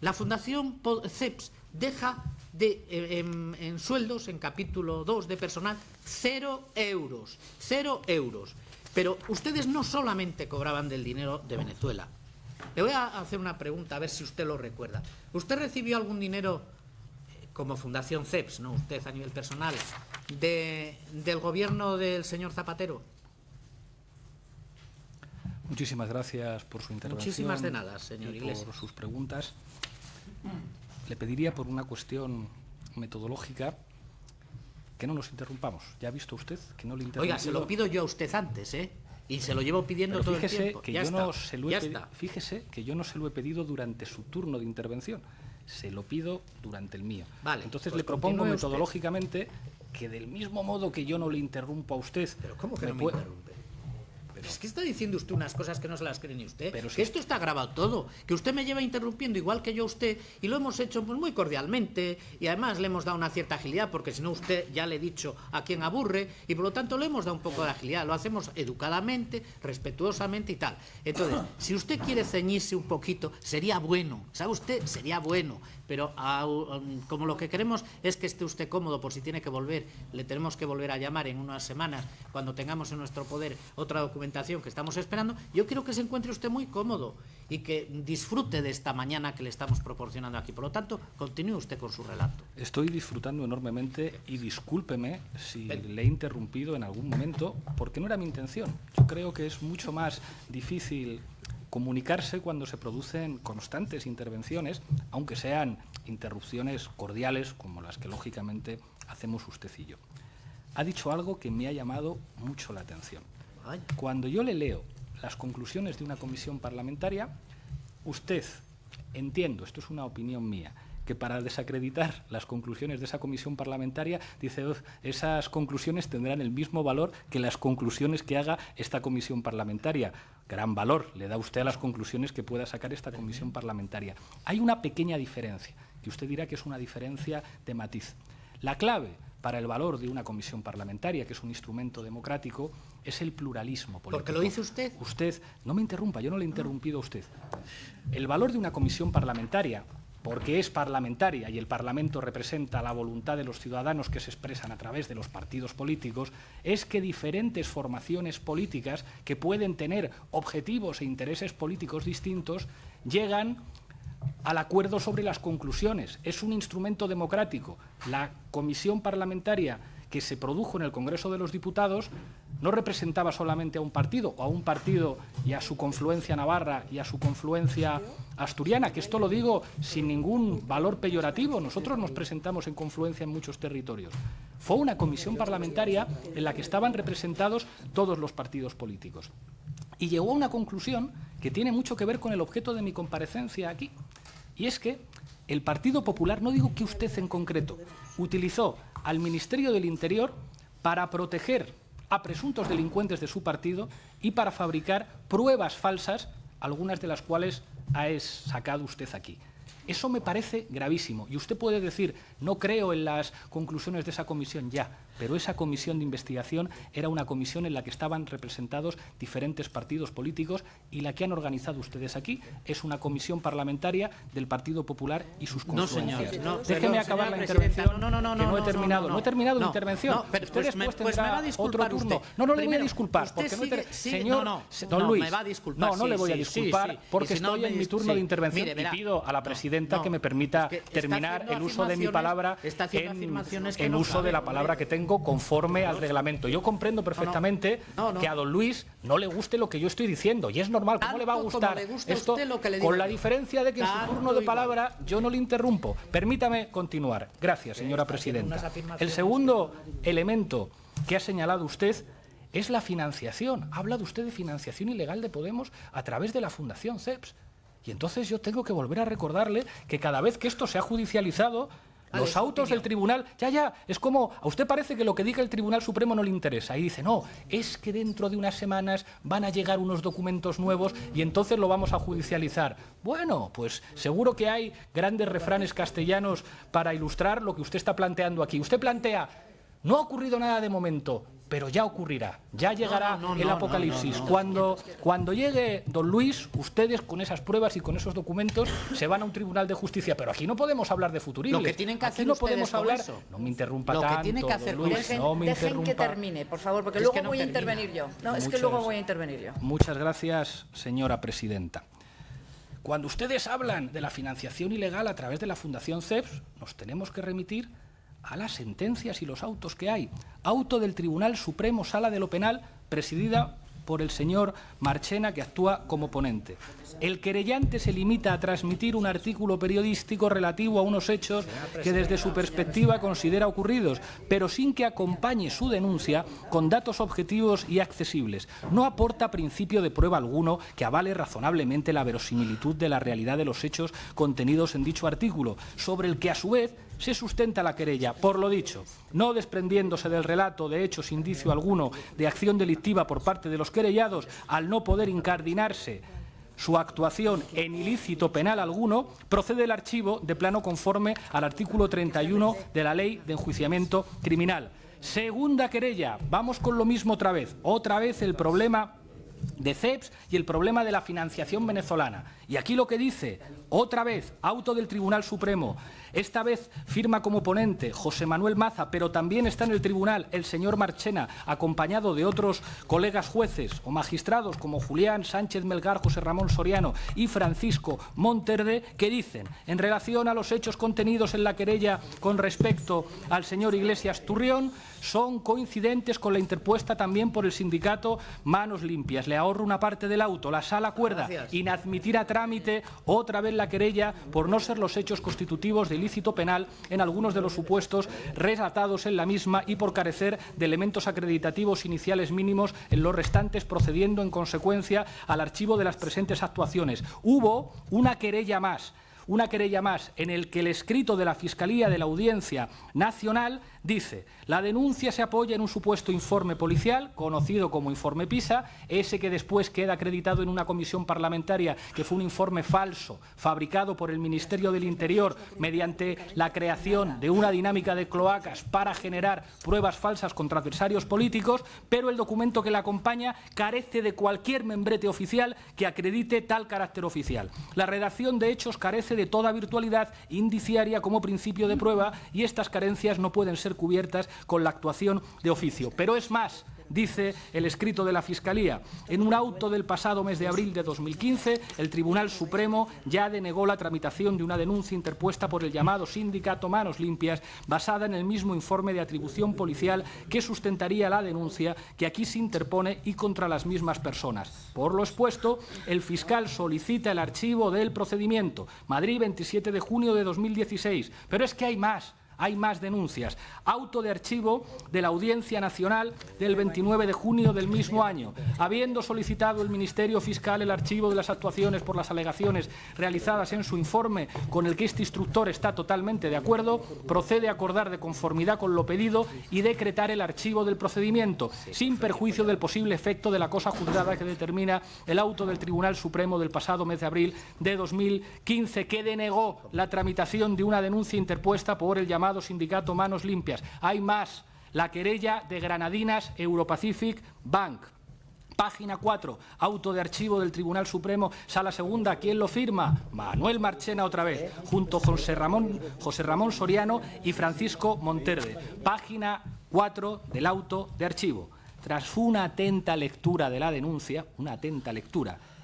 la Fundación CEPS deja en sueldos, en capítulo 2 de personal, 0 euros. 0 euros. Pero ustedes no solamente cobraban del dinero de Venezuela. Le voy a hacer una pregunta, a ver si usted lo recuerda. ¿Usted recibió algún dinero, como Fundación CEPS, no usted a nivel personal, del gobierno del señor Zapatero? Muchísimas gracias por su intervención. Muchísimas de nada, señor Iglesias. Por sus preguntas. Le pediría, por una cuestión metodológica, que no nos interrumpamos. ¿Ya ha visto usted que no le interrumpido? Oiga, se lo pido yo a usted antes, ¿eh? Y se lo llevo pidiendo todo el tiempo. Fíjese que yo no se lo he pedido durante su turno de intervención. Se lo pido durante el mío. Vale, entonces pues le propongo continúe metodológicamente que del mismo modo que yo no le interrumpo a usted... ¿Pero cómo que no me interrumpe? Es que está diciendo usted unas cosas que no se las cree ni usted. Pero que esto está grabado todo. Que usted me lleva interrumpiendo igual que yo a usted. Y lo hemos hecho pues muy cordialmente. Y además le hemos dado una cierta agilidad. Porque si no usted ya le he dicho a quién aburre. Y por lo tanto le hemos dado un poco de agilidad. Lo hacemos educadamente, respetuosamente y tal. Entonces, si usted quiere ceñirse un poquito, sería bueno. ¿Sabe usted? Sería bueno. Pero como lo que queremos es que esté usted cómodo, por si tiene que volver, le tenemos que volver a llamar en unas semanas, cuando tengamos en nuestro poder otra documentación que estamos esperando, yo quiero que se encuentre usted muy cómodo y que disfrute de esta mañana que le estamos proporcionando aquí. Por lo tanto, continúe usted con su relato. Estoy disfrutando enormemente y discúlpeme si le he interrumpido en algún momento, porque no era mi intención. Yo creo que es mucho más difícil comunicarse cuando se producen constantes intervenciones, aunque sean interrupciones cordiales, como las que lógicamente hacemos usted y yo. Ha dicho algo que me ha llamado mucho la atención. Cuando yo le leo las conclusiones de una comisión parlamentaria, usted, entiendo, esto es una opinión mía, que para desacreditar las conclusiones de esa comisión parlamentaria, dice, esas conclusiones tendrán el mismo valor que las conclusiones que haga esta comisión parlamentaria. Gran valor le da usted a las conclusiones que pueda sacar esta comisión parlamentaria. Hay una pequeña diferencia, que usted dirá que es una diferencia de matiz. La clave para el valor de una comisión parlamentaria, que es un instrumento democrático, es el pluralismo político. ¿Porque lo dice usted? Usted, no me interrumpa, yo no le he interrumpido a usted. El valor de una comisión parlamentaria, porque es parlamentaria y el Parlamento representa la voluntad de los ciudadanos que se expresan a través de los partidos políticos, es que diferentes formaciones políticas que pueden tener objetivos e intereses políticos distintos llegan al acuerdo sobre las conclusiones. Es un instrumento democrático. La comisión parlamentaria que se produjo en el Congreso de los Diputados no representaba solamente a un partido, o a un partido y a su confluencia navarra y a su confluencia asturiana, que esto lo digo sin ningún valor peyorativo. Nosotros nos presentamos en confluencia en muchos territorios. Fue una comisión parlamentaria en la que estaban representados todos los partidos políticos. Y llegó a una conclusión que tiene mucho que ver con el objeto de mi comparecencia aquí. Y es que el Partido Popular, no digo que usted en concreto, utilizó al Ministerio del Interior para proteger a presuntos delincuentes de su partido y para fabricar pruebas falsas, algunas de las cuales ha sacado usted aquí. Eso me parece gravísimo. Y usted puede decir, no creo en las conclusiones de esa comisión, ya, pero esa comisión de investigación era una comisión en la que estaban representados diferentes partidos políticos y la que han organizado ustedes aquí es una comisión parlamentaria del Partido Popular y sus confluencias. No, señor. No, déjeme acabar la intervención, no he terminado. No he terminado mi intervención. No, pero usted después tendrá otro turno. Usted. No le voy a disculpar. Porque señor don Luis, me va a disculpar. no le voy a disculpar porque estoy en mi turno de intervención y pido a la presidenta que me permita terminar el uso de mi palabra en uso de la palabra que tengo conforme al reglamento. Yo comprendo perfectamente que a don Luis no le guste lo que yo estoy diciendo y es normal. ¿Cómo le va a gustar esto? Con la diferencia de que en su turno de palabra yo no le interrumpo. Permítame continuar. Gracias, señora presidenta. El segundo elemento que ha señalado usted es la financiación. Ha hablado usted de financiación ilegal de Podemos a través de la Fundación CEPS. Y entonces yo tengo que volver a recordarle que cada vez que esto se ha judicializado, los autos del tribunal, es como, a usted parece que lo que diga el Tribunal Supremo no le interesa. Y dice, no, es que dentro de unas semanas van a llegar unos documentos nuevos y entonces lo vamos a judicializar. Bueno, pues seguro que hay grandes refranes castellanos para ilustrar lo que usted está planteando aquí. Usted plantea, No ha ocurrido nada de momento, pero ya ocurrirá, ya llegará el apocalipsis. Cuando llegue don Luis, ustedes con esas pruebas y con esos documentos se van a un tribunal de justicia, pero aquí no podemos hablar de futuribles. Lo que tienen que hacer no ustedes podemos con hablar. eso. No me interrumpa Lo que tanto, tienen que hacer don Luis, no me Dejen interrumpa. que termine, por favor, porque Es luego que no voy a termina. intervenir yo. No, es que Muchas- luego voy a intervenir yo. Muchas gracias, señora presidenta. Cuando ustedes hablan de la financiación ilegal a través de la Fundación CEPS, nos tenemos que remitir a las sentencias y los autos que hay. Auto del Tribunal Supremo, Sala de lo Penal, presidida por el señor Marchena, que actúa como ponente. El querellante se limita a transmitir un artículo periodístico relativo a unos hechos que desde su perspectiva considera ocurridos, pero sin que acompañe su denuncia con datos objetivos y accesibles. No aporta principio de prueba alguno que avale razonablemente la verosimilitud de la realidad de los hechos contenidos en dicho artículo, sobre el que a su vez se sustenta la querella. Por lo dicho, no desprendiéndose del relato de hechos indicio alguno de acción delictiva por parte de los querellados, al no poder incardinarse su actuación en ilícito penal alguno, procede el archivo de plano conforme al artículo 31 de la Ley de Enjuiciamiento Criminal. Segunda querella, vamos con lo mismo otra vez el problema de CEPS y el problema de la financiación venezolana. Y aquí lo que dice, otra vez, auto del Tribunal Supremo, esta vez firma como ponente José Manuel Maza, pero también está en el tribunal el señor Marchena, acompañado de otros colegas jueces o magistrados como Julián Sánchez Melgar, José Ramón Soriano y Francisco Monterde, que dicen, en relación a los hechos contenidos en la querella con respecto al señor Iglesias Turrión, son coincidentes con la interpuesta también por el sindicato Manos Limpias. Le ahorro una parte del auto. La sala acuerda inadmitir a trámite otra vez la querella por no ser los hechos constitutivos de ilícito penal en algunos de los supuestos relatados en la misma y por carecer de elementos acreditativos iniciales mínimos en los restantes, procediendo en consecuencia al archivo de las presentes actuaciones. Hubo una querella más en el que el escrito de la Fiscalía de la Audiencia Nacional dice: la denuncia se apoya en un supuesto informe policial, conocido como informe PISA, ese que después queda acreditado en una comisión parlamentaria que fue un informe falso, fabricado por el Ministerio del Interior mediante la creación de una dinámica de cloacas para generar pruebas falsas contra adversarios políticos, pero el documento que la acompaña carece de cualquier membrete oficial que acredite tal carácter oficial. La redacción de hechos carece de toda virtualidad indiciaria como principio de prueba y estas carencias no pueden ser cubiertas con la actuación de oficio. Pero es más, dice el escrito de la Fiscalía, en un auto del pasado mes de abril de 2015, el Tribunal Supremo ya denegó la tramitación de una denuncia interpuesta por el llamado sindicato Manos Limpias, basada en el mismo informe de atribución policial que sustentaría la denuncia que aquí se interpone y contra las mismas personas. Por lo expuesto, el fiscal solicita el archivo del procedimiento. Madrid, 27 de junio de 2016. Pero es que hay más. Hay más denuncias. Auto de archivo de la Audiencia Nacional del 29 de junio del mismo año. Habiendo solicitado el Ministerio Fiscal el archivo de las actuaciones por las alegaciones realizadas en su informe, con el que este instructor está totalmente de acuerdo, procede a acordar de conformidad con lo pedido y decretar el archivo del procedimiento, sin perjuicio del posible efecto de la cosa juzgada que determina el auto del Tribunal Supremo del pasado mes de abril de 2015, que denegó la tramitación de una denuncia interpuesta por el llamado sindicato Manos Limpias. Hay más. La querella de Granadinas Europacific Bank. Página 4, auto de archivo del Tribunal Supremo, Sala Segunda. ¿Quién lo firma? Manuel Marchena otra vez, junto a José Ramón Soriano y Francisco Monterde. Página 4 del auto de archivo. Tras una atenta lectura de la denuncia,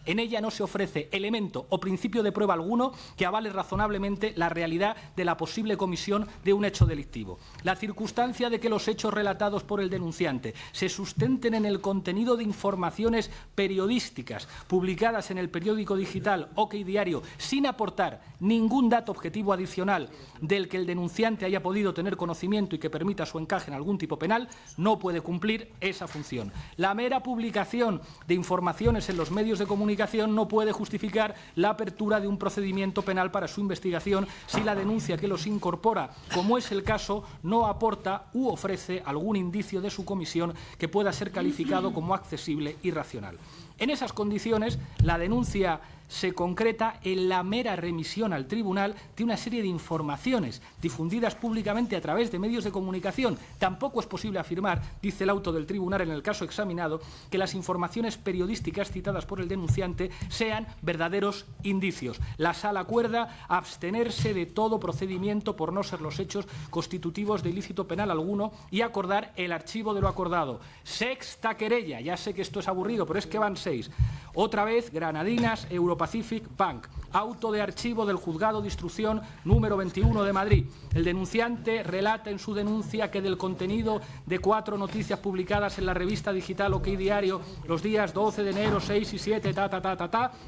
en ella no se ofrece elemento o principio de prueba alguno que avale razonablemente la realidad de la posible comisión de un hecho delictivo. La circunstancia de que los hechos relatados por el denunciante se sustenten en el contenido de informaciones periodísticas publicadas en el periódico digital OK Diario sin aportar ningún dato objetivo adicional del que el denunciante haya podido tener conocimiento y que permita su encaje en algún tipo penal, no puede cumplir esa función. La mera publicación de informaciones en los medios de comunicación no puede justificar la apertura de un procedimiento penal para su investigación si la denuncia que los incorpora, como es el caso, no aporta u ofrece algún indicio de su comisión que pueda ser calificado como accesible y racional. En esas condiciones, la denuncia se concreta en la mera remisión al tribunal de una serie de informaciones difundidas públicamente a través de medios de comunicación. Tampoco es posible afirmar, dice el auto del tribunal en el caso examinado, que las informaciones periodísticas citadas por el denunciante sean verdaderos indicios. La Sala acuerda abstenerse de todo procedimiento por no ser los hechos constitutivos de ilícito penal alguno y acordar el archivo de lo acordado. Sexta querella, ya sé que esto es aburrido, pero es que van 6. Otra vez, Granadinas, Europacific Bank. Auto de archivo del Juzgado de Instrucción número 21 de Madrid. El denunciante relata en su denuncia que del contenido de 4 noticias publicadas en la revista digital OK Diario los días 12 de enero, 6 y 7,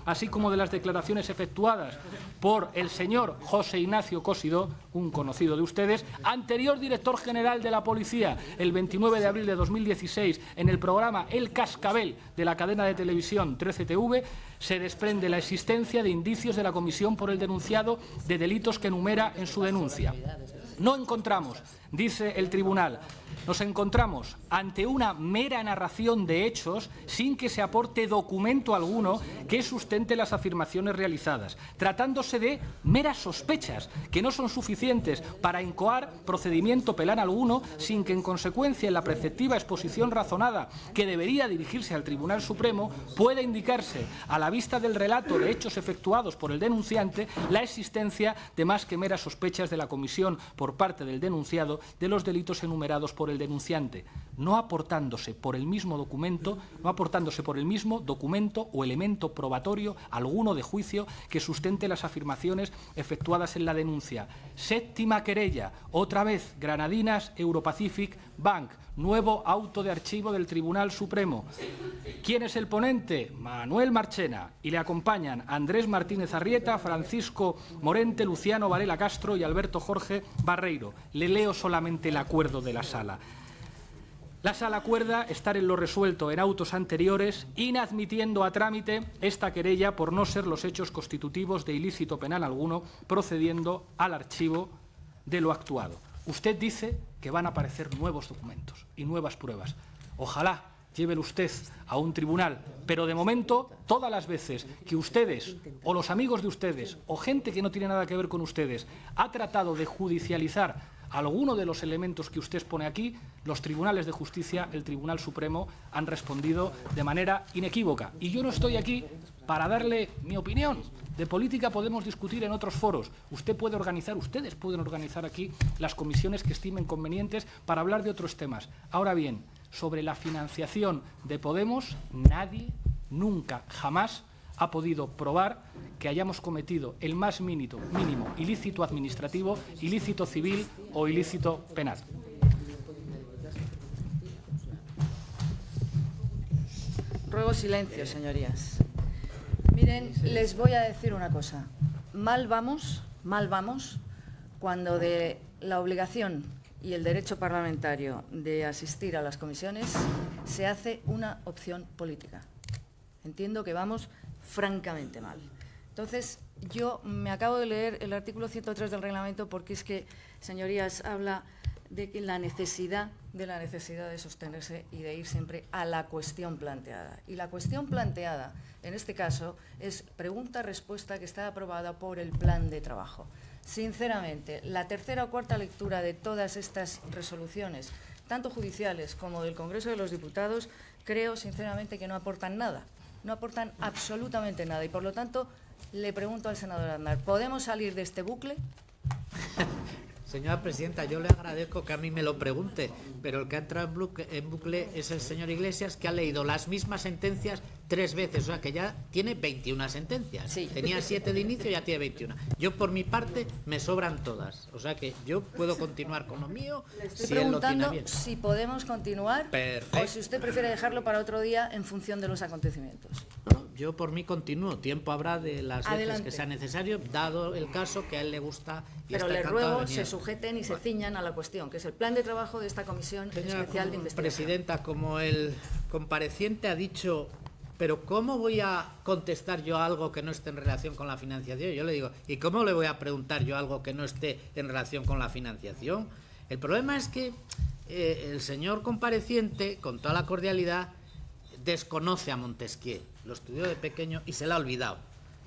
así como de las declaraciones efectuadas por el señor José Ignacio Cosidó, un conocido de ustedes, anterior director general de la Policía, el 29 de abril de 2016, en el programa El Cascabel de la cadena de televisión 13TV, se desprende la existencia de indicios de la comisión por el denunciado de delitos que enumera en su denuncia. No encontramos, dice el tribunal, nos encontramos ante una mera narración de hechos sin que se aporte documento alguno que sustente las afirmaciones realizadas, tratándose de meras sospechas que no son suficientes para incoar procedimiento penal alguno, sin que en consecuencia en la preceptiva exposición razonada que debería dirigirse al Tribunal Supremo pueda indicarse, a la vista del relato de hechos efectuados por el denunciante, la existencia de más que meras sospechas de la comisión por parte del denunciado de los delitos enumerados por el denunciante, no aportándose por el mismo documento o elemento probatorio alguno de juicio que sustente las afirmaciones efectuadas en la denuncia. Séptima querella, otra vez Granadinas, Europacific Bank, nuevo auto de archivo del Tribunal Supremo. ¿Quién es el ponente? Manuel Marchena, y le acompañan Andrés Martínez Arrieta, Francisco Morente, Luciano Varela Castro y Alberto Jorge Barreiro. Le leo solamente el acuerdo de la Sala. La Sala acuerda estar en lo resuelto en autos anteriores, inadmitiendo a trámite esta querella por no ser los hechos constitutivos de ilícito penal alguno, procediendo al archivo de lo actuado. Usted dice que van a aparecer nuevos documentos y nuevas pruebas. Ojalá llévelo usted a un tribunal, pero de momento, todas las veces que ustedes, o los amigos de ustedes, o gente que no tiene nada que ver con ustedes, ha tratado de judicializar alguno de los elementos que usted pone aquí, los tribunales de justicia, el Tribunal Supremo, han respondido de manera inequívoca. Y yo no estoy aquí para darle mi opinión. De política podemos discutir en otros foros. Ustedes pueden organizar aquí las comisiones que estimen convenientes para hablar de otros temas. Ahora bien, sobre la financiación de Podemos, nadie, nunca, jamás ha podido probar que hayamos cometido el más mínimo ilícito administrativo, ilícito civil o ilícito penal. Ruego silencio, señorías. Miren, les voy a decir una cosa. Mal vamos cuando de la obligación y el derecho parlamentario de asistir a las comisiones se hace una opción política. Entiendo que vamos francamente mal. Entonces, yo me acabo de leer el artículo 103 del reglamento porque es que, señorías, habla de que la necesidad de sostenerse y de ir siempre a la cuestión planteada. Y la cuestión planteada, en este caso, es pregunta-respuesta que está aprobada por el plan de trabajo. Sinceramente, la tercera o cuarta lectura de todas estas resoluciones, tanto judiciales como del Congreso de los Diputados, creo sinceramente que no aportan nada. No aportan absolutamente nada y, por lo tanto, le pregunto al senador Aznar, ¿podemos salir de este bucle? Señora presidenta, yo le agradezco que a mí me lo pregunte, pero el que ha entrado en bucle es el señor Iglesias, que ha leído las mismas sentencias 3 veces, o sea que ya tiene 21 sentencias. Sí. Tenía 7 de inicio y ya tiene 21. Yo, por mi parte, me sobran todas, o sea que yo puedo continuar con lo mío. Le estoy si él lo tiene preguntando bien. si podemos continuar. Perfecto. O si usted prefiere dejarlo para otro día en función de los acontecimientos. No, yo por mí continúo. Tiempo habrá de las veces Adelante. que sea necesario, dado el caso que a él le gusta. Y Pero está le encantado de ruego venir. se sujeten y se ciñan a la cuestión, que es el plan de trabajo de esta comisión Señora especial de investigación. presidenta, como el compareciente ha dicho, pero ¿cómo voy a contestar yo algo que no esté en relación con la financiación? Yo le digo, ¿y cómo le voy a preguntar yo algo que no esté en relación con la financiación? El problema es que el señor compareciente, con toda la cordialidad, desconoce a Montesquieu, lo estudió de pequeño y se la ha olvidado.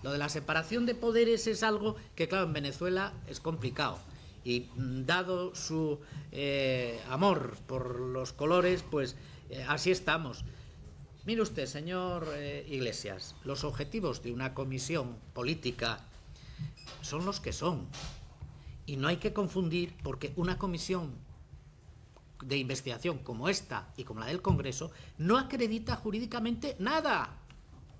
Lo de la separación de poderes es algo que, claro, en Venezuela es complicado. Y dado su amor por los colores, pues así estamos. Mire usted, señor Iglesias, los objetivos de una comisión política son los que son. Y no hay que confundir, porque una comisión de investigación como esta y como la del Congreso no acredita jurídicamente nada.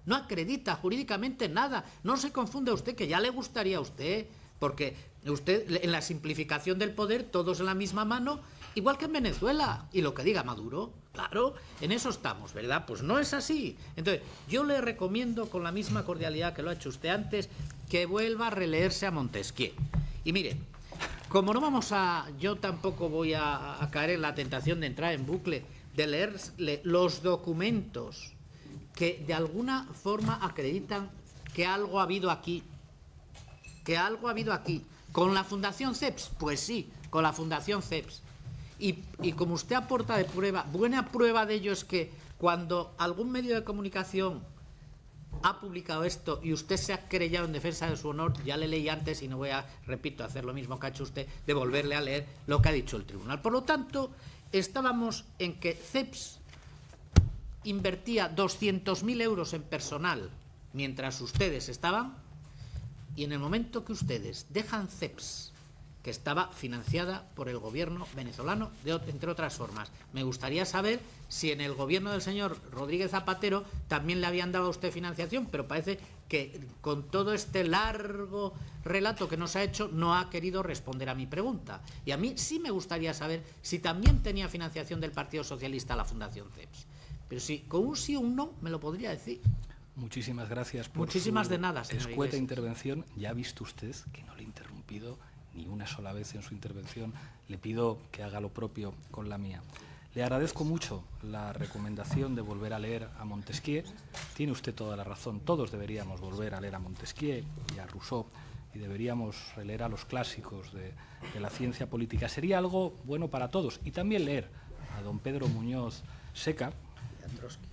No acredita jurídicamente nada. No se confunda usted, que ya le gustaría a usted, porque usted, en la simplificación del poder, todos en la misma mano, igual que en Venezuela. Y lo que diga Maduro, claro, en eso estamos, ¿verdad? Pues no es así. Entonces, yo le recomiendo, con la misma cordialidad que lo ha hecho usted antes, que vuelva a releerse a Montesquieu. Y mire, como no vamos a... Yo tampoco voy a caer en la tentación de entrar en bucle, de leerle los documentos que de alguna forma acreditan que algo ha habido aquí. Que algo ha habido aquí. ¿Con la Fundación CEPS? Pues sí, con la Fundación CEPS. Y como usted aporta de prueba, buena prueba de ello es que cuando algún medio de comunicación ha publicado esto y usted se ha querellado en defensa de su honor, ya le leí antes y no voy a, repito, hacer lo mismo que ha hecho usted, de volverle a leer lo que ha dicho el tribunal. Por lo tanto, estábamos en que CEPS invertía 200.000 euros en personal mientras ustedes estaban, y en el momento que ustedes dejan CEPS, que estaba financiada por el gobierno venezolano, entre otras formas. Me gustaría saber si en el gobierno del señor Rodríguez Zapatero también le habían dado a usted financiación, pero parece que con todo este largo relato que nos ha hecho no ha querido responder a mi pregunta. Y a mí sí me gustaría saber si también tenía financiación del Partido Socialista la Fundación CEPS. Pero si con un sí o un no me lo podría decir. Muchísimas gracias por Muchísimas su de nada, señor escueta Iglesias. intervención. Ya ha visto usted que no le he interrumpido ni una sola vez en su intervención. Le pido que haga lo propio con la mía. Le agradezco mucho la recomendación de volver a leer a Montesquieu. Tiene usted toda la razón. Todos deberíamos volver a leer a Montesquieu y a Rousseau, y deberíamos releer a los clásicos de la ciencia política. Sería algo bueno para todos. Y también leer a don Pedro Muñoz Seca,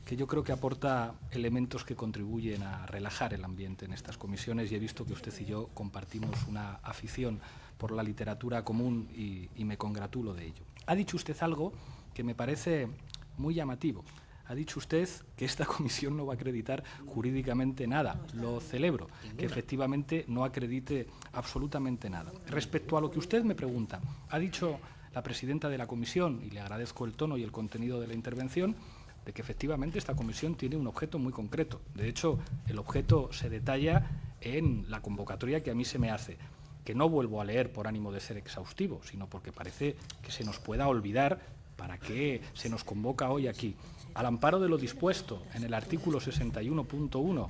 que yo creo que aporta elementos que contribuyen a relajar el ambiente en estas comisiones, y he visto que usted y yo compartimos una afición por la literatura común y me congratulo de ello. Ha dicho usted algo que me parece muy llamativo. Ha dicho usted que esta comisión no va a acreditar jurídicamente nada. Lo celebro, que efectivamente no acredite absolutamente nada. Respecto a lo que usted me pregunta, ha dicho la presidenta de la comisión, y le agradezco el tono y el contenido de la intervención, de que efectivamente esta comisión tiene un objeto muy concreto. De hecho, el objeto se detalla en la convocatoria que a mí se me hace, que no vuelvo a leer por ánimo de ser exhaustivo, sino porque parece que se nos pueda olvidar para qué se nos convoca hoy aquí. Al amparo de lo dispuesto en el artículo 61.1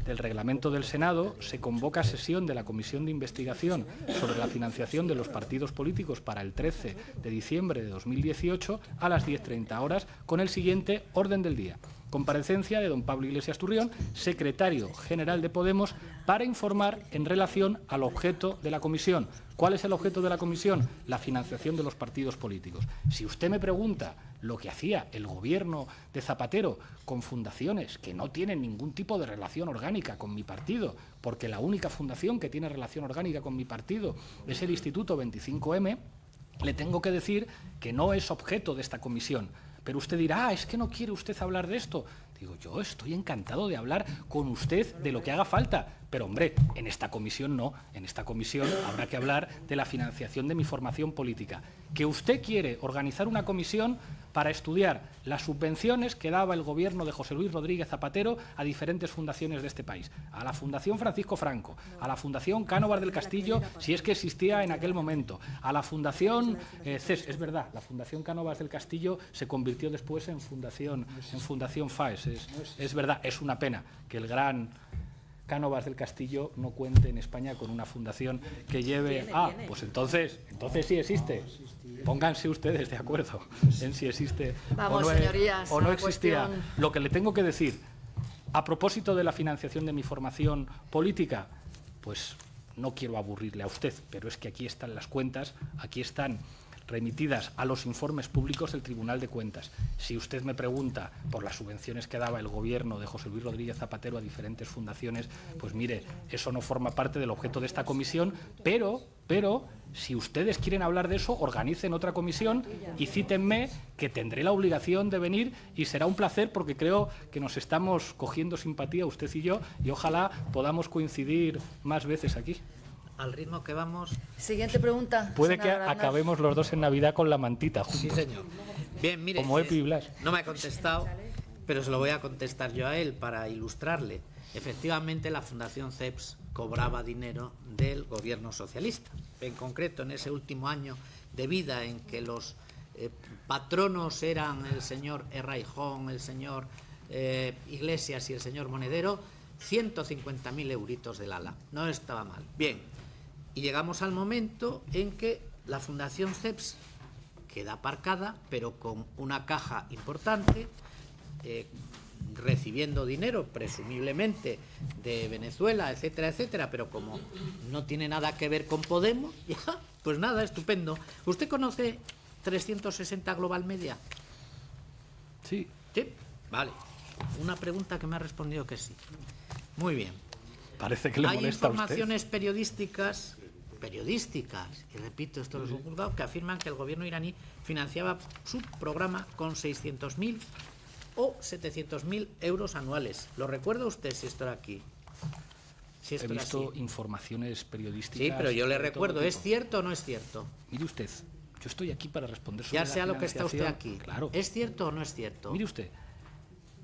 del Reglamento del Senado, se convoca sesión de la Comisión de Investigación sobre la financiación de los partidos políticos para el 13 de diciembre de 2018 a las 10:30 horas, con el siguiente orden del día. Comparecencia de don Pablo Iglesias Turrión, secretario general de Podemos, para informar en relación al objeto de la comisión. ¿Cuál es el objeto de la comisión? La financiación de los partidos políticos. Si usted me pregunta lo que hacía el gobierno de Zapatero con fundaciones que no tienen ningún tipo de relación orgánica con mi partido, porque la única fundación que tiene relación orgánica con mi partido es el Instituto 25M, le tengo que decir que no es objeto de esta comisión. Pero usted dirá, es que no quiere usted hablar de esto. Digo, yo estoy encantado de hablar con usted de lo que haga falta. Pero, hombre, en esta comisión no. En esta comisión habrá que hablar de la financiación de mi formación política. Que usted quiere organizar una comisión para estudiar las subvenciones que daba el gobierno de José Luis Rodríguez Zapatero a diferentes fundaciones de este país. A la Fundación Francisco Franco, a la Fundación Cánovas del Castillo, si es que existía en aquel momento, a la Fundación CES. Es verdad, la Fundación Cánovas del Castillo se convirtió después en Fundación FAES. Es verdad, es una pena que el gran Cánovas del Castillo no cuente en España con una fundación que lleve... Pues entonces sí existe. Pónganse ustedes de acuerdo en si existe. Vamos, señorías, o no existía. cuestión... Lo que le tengo que decir, a propósito de la financiación de mi formación política, pues no quiero aburrirle a usted, pero es que aquí están las cuentas, aquí están remitidas a los informes públicos del Tribunal de Cuentas. Si usted me pregunta por las subvenciones que daba el gobierno de José Luis Rodríguez Zapatero a diferentes fundaciones, pues mire, eso no forma parte del objeto de esta comisión, pero si ustedes quieren hablar de eso, organicen otra comisión y cítenme, que tendré la obligación de venir y será un placer, porque creo que nos estamos cogiendo simpatía usted y yo, y ojalá podamos coincidir más veces aquí. Al ritmo que vamos... Siguiente pregunta. Puede que senadora acabemos los dos en Navidad con la mantita juntos. Sí, señor. Bien, mire, Como Epi y Blas. no me ha contestado, pero se lo voy a contestar yo a él para ilustrarle. Efectivamente, la Fundación CEPS cobraba dinero del gobierno socialista. En concreto, en ese último año de vida en que los patronos eran el señor Errejón, el señor Iglesias y el señor Monedero, 150.000 euritos del ala. No estaba mal. Bien. Y llegamos al momento en que la Fundación CEPS queda aparcada, pero con una caja importante, recibiendo dinero, presumiblemente, de Venezuela, etcétera, etcétera, pero como no tiene nada que ver con Podemos, ya, pues nada, estupendo. ¿Usted conoce 360 Global Media? Sí. Sí, vale. Una pregunta que me ha respondido que sí. Muy bien. Parece que le Hay molesta a usted. informaciones periodísticas, y repito, esto lo he juzgado, que afirman que el gobierno iraní financiaba su programa con 600.000 o 700.000 euros anuales. ¿Lo recuerda usted si esto era aquí? Si esto He era visto así. informaciones periodísticas. Sí, pero yo le de todo recuerdo, tipo. ¿es cierto o no es cierto? Mire usted, yo estoy aquí para responder sobre Ya la sea lo que está usted financiación. aquí. Claro. ¿Es cierto o no es cierto? Mire usted,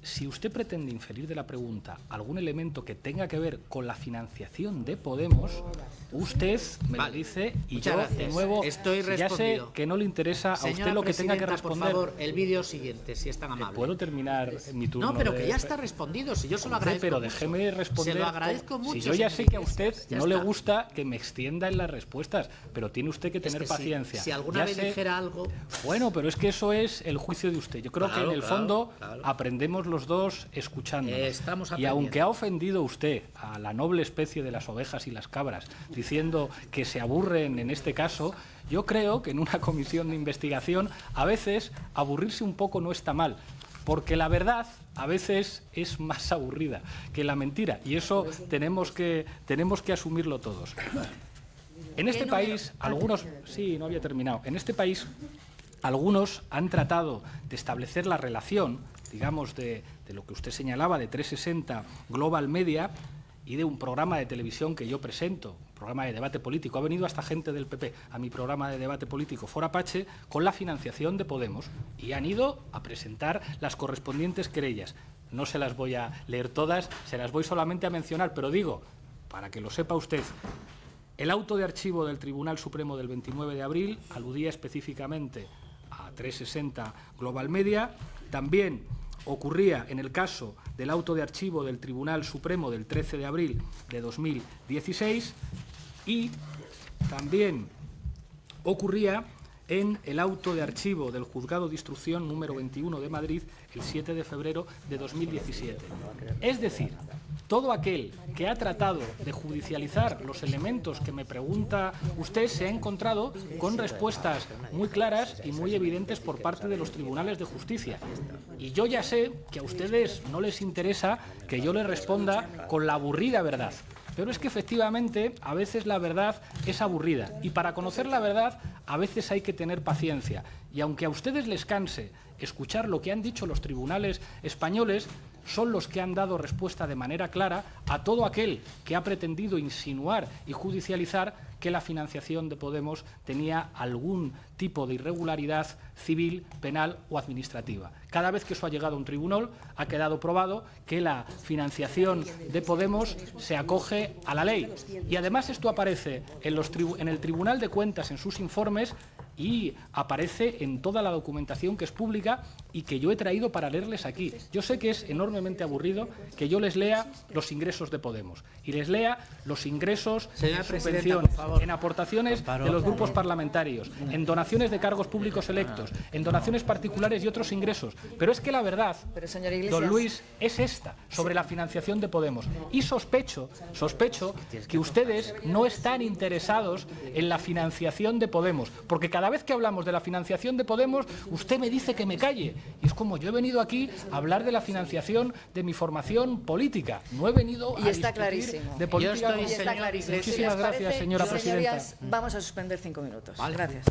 si usted pretende inferir de la pregunta algún elemento que tenga que ver con la financiación de Podemos, usted me Vale. lo dice y Muchas yo, gracias. de nuevo, Estoy ya sé respondido. que no le interesa a Señora usted lo que tenga que presidenta, responder. por favor, el vídeo siguiente, si es tan amable. ¿Puedo terminar mi turno? No, pero de- que ya está respondido, si yo se lo Hombre, agradezco pero mucho. déjeme responder. Se lo agradezco mucho. Si yo ya señor sé que a Iglesias, usted ya no le está. gusta que me extienda en las respuestas, pero tiene usted que tener Es que paciencia. Si alguna Ya vez sé- dijera algo... Bueno, pero es que eso es el juicio de usted. Yo creo Claro, que en el claro, fondo claro. aprendemos los dos escuchando. Estamos y aprendiendo. aunque ha ofendido usted a la noble especie de las ovejas y las cabras, diciendo que se aburren en este caso, yo creo que en una comisión de investigación a veces aburrirse un poco no está mal. Porque la verdad a veces es más aburrida que la mentira. Y eso tenemos que asumirlo todos. En este país, algunos... Sí, no había terminado. En este país, algunos han tratado de establecer la relación, digamos, de lo que usted señalaba, de 360 Global Media y de un programa de televisión que yo presento, un programa de debate político. Ha venido hasta gente del PP a mi programa de debate político Fora Apache con la financiación de Podemos y han ido a presentar las correspondientes querellas. No se las voy a leer todas, se las voy solamente a mencionar, pero digo, para que lo sepa usted, el auto de archivo del Tribunal Supremo del 29 de abril aludía específicamente a 360 Global Media. También ocurría en el caso del auto de archivo del Tribunal Supremo del 13 de abril de 2016 y también ocurría en el auto de archivo del Juzgado de Instrucción número 21 de Madrid el 7 de febrero de 2017. Es decir, todo aquel que ha tratado de judicializar los elementos que me pregunta usted se ha encontrado con respuestas muy claras y muy evidentes por parte de los tribunales de justicia. Y yo ya sé que a ustedes no les interesa que yo les responda con la aburrida verdad. Pero es que efectivamente a veces la verdad es aburrida y para conocer la verdad a veces hay que tener paciencia. Y aunque a ustedes les canse escuchar lo que han dicho los tribunales españoles, son los que han dado respuesta de manera clara a todo aquel que ha pretendido insinuar y judicializar que la financiación de Podemos tenía algún tipo de irregularidad civil, penal o administrativa. Cada vez que eso ha llegado a un tribunal, ha quedado probado que la financiación de Podemos se acoge a la ley. Y además esto aparece en el Tribunal de Cuentas, en sus informes, y aparece en toda la documentación que es pública y que yo he traído para leerles aquí. Yo sé que es enormemente aburrido que yo les lea los ingresos de Podemos y les lea los ingresos Señora en presidenta, subvenciones, por favor. en aportaciones de los grupos parlamentarios, en donaciones de cargos públicos electos, en donaciones particulares y otros ingresos. Pero es que la verdad, Pero, señor Iglesias, don Luis, es esta, sobre la financiación de Podemos. Y sospecho que ustedes no están interesados en la financiación de Podemos, porque cada cada vez que hablamos de la financiación de Podemos, usted me dice que me calle. Y es como yo he venido aquí a hablar de la financiación de mi formación política. No he venido a discutir clarísimo. de política. Yo estoy, señor Muchísimas Muchísimas gracias, señora presidenta. Vamos a suspender 5 minutos. Vale. Gracias.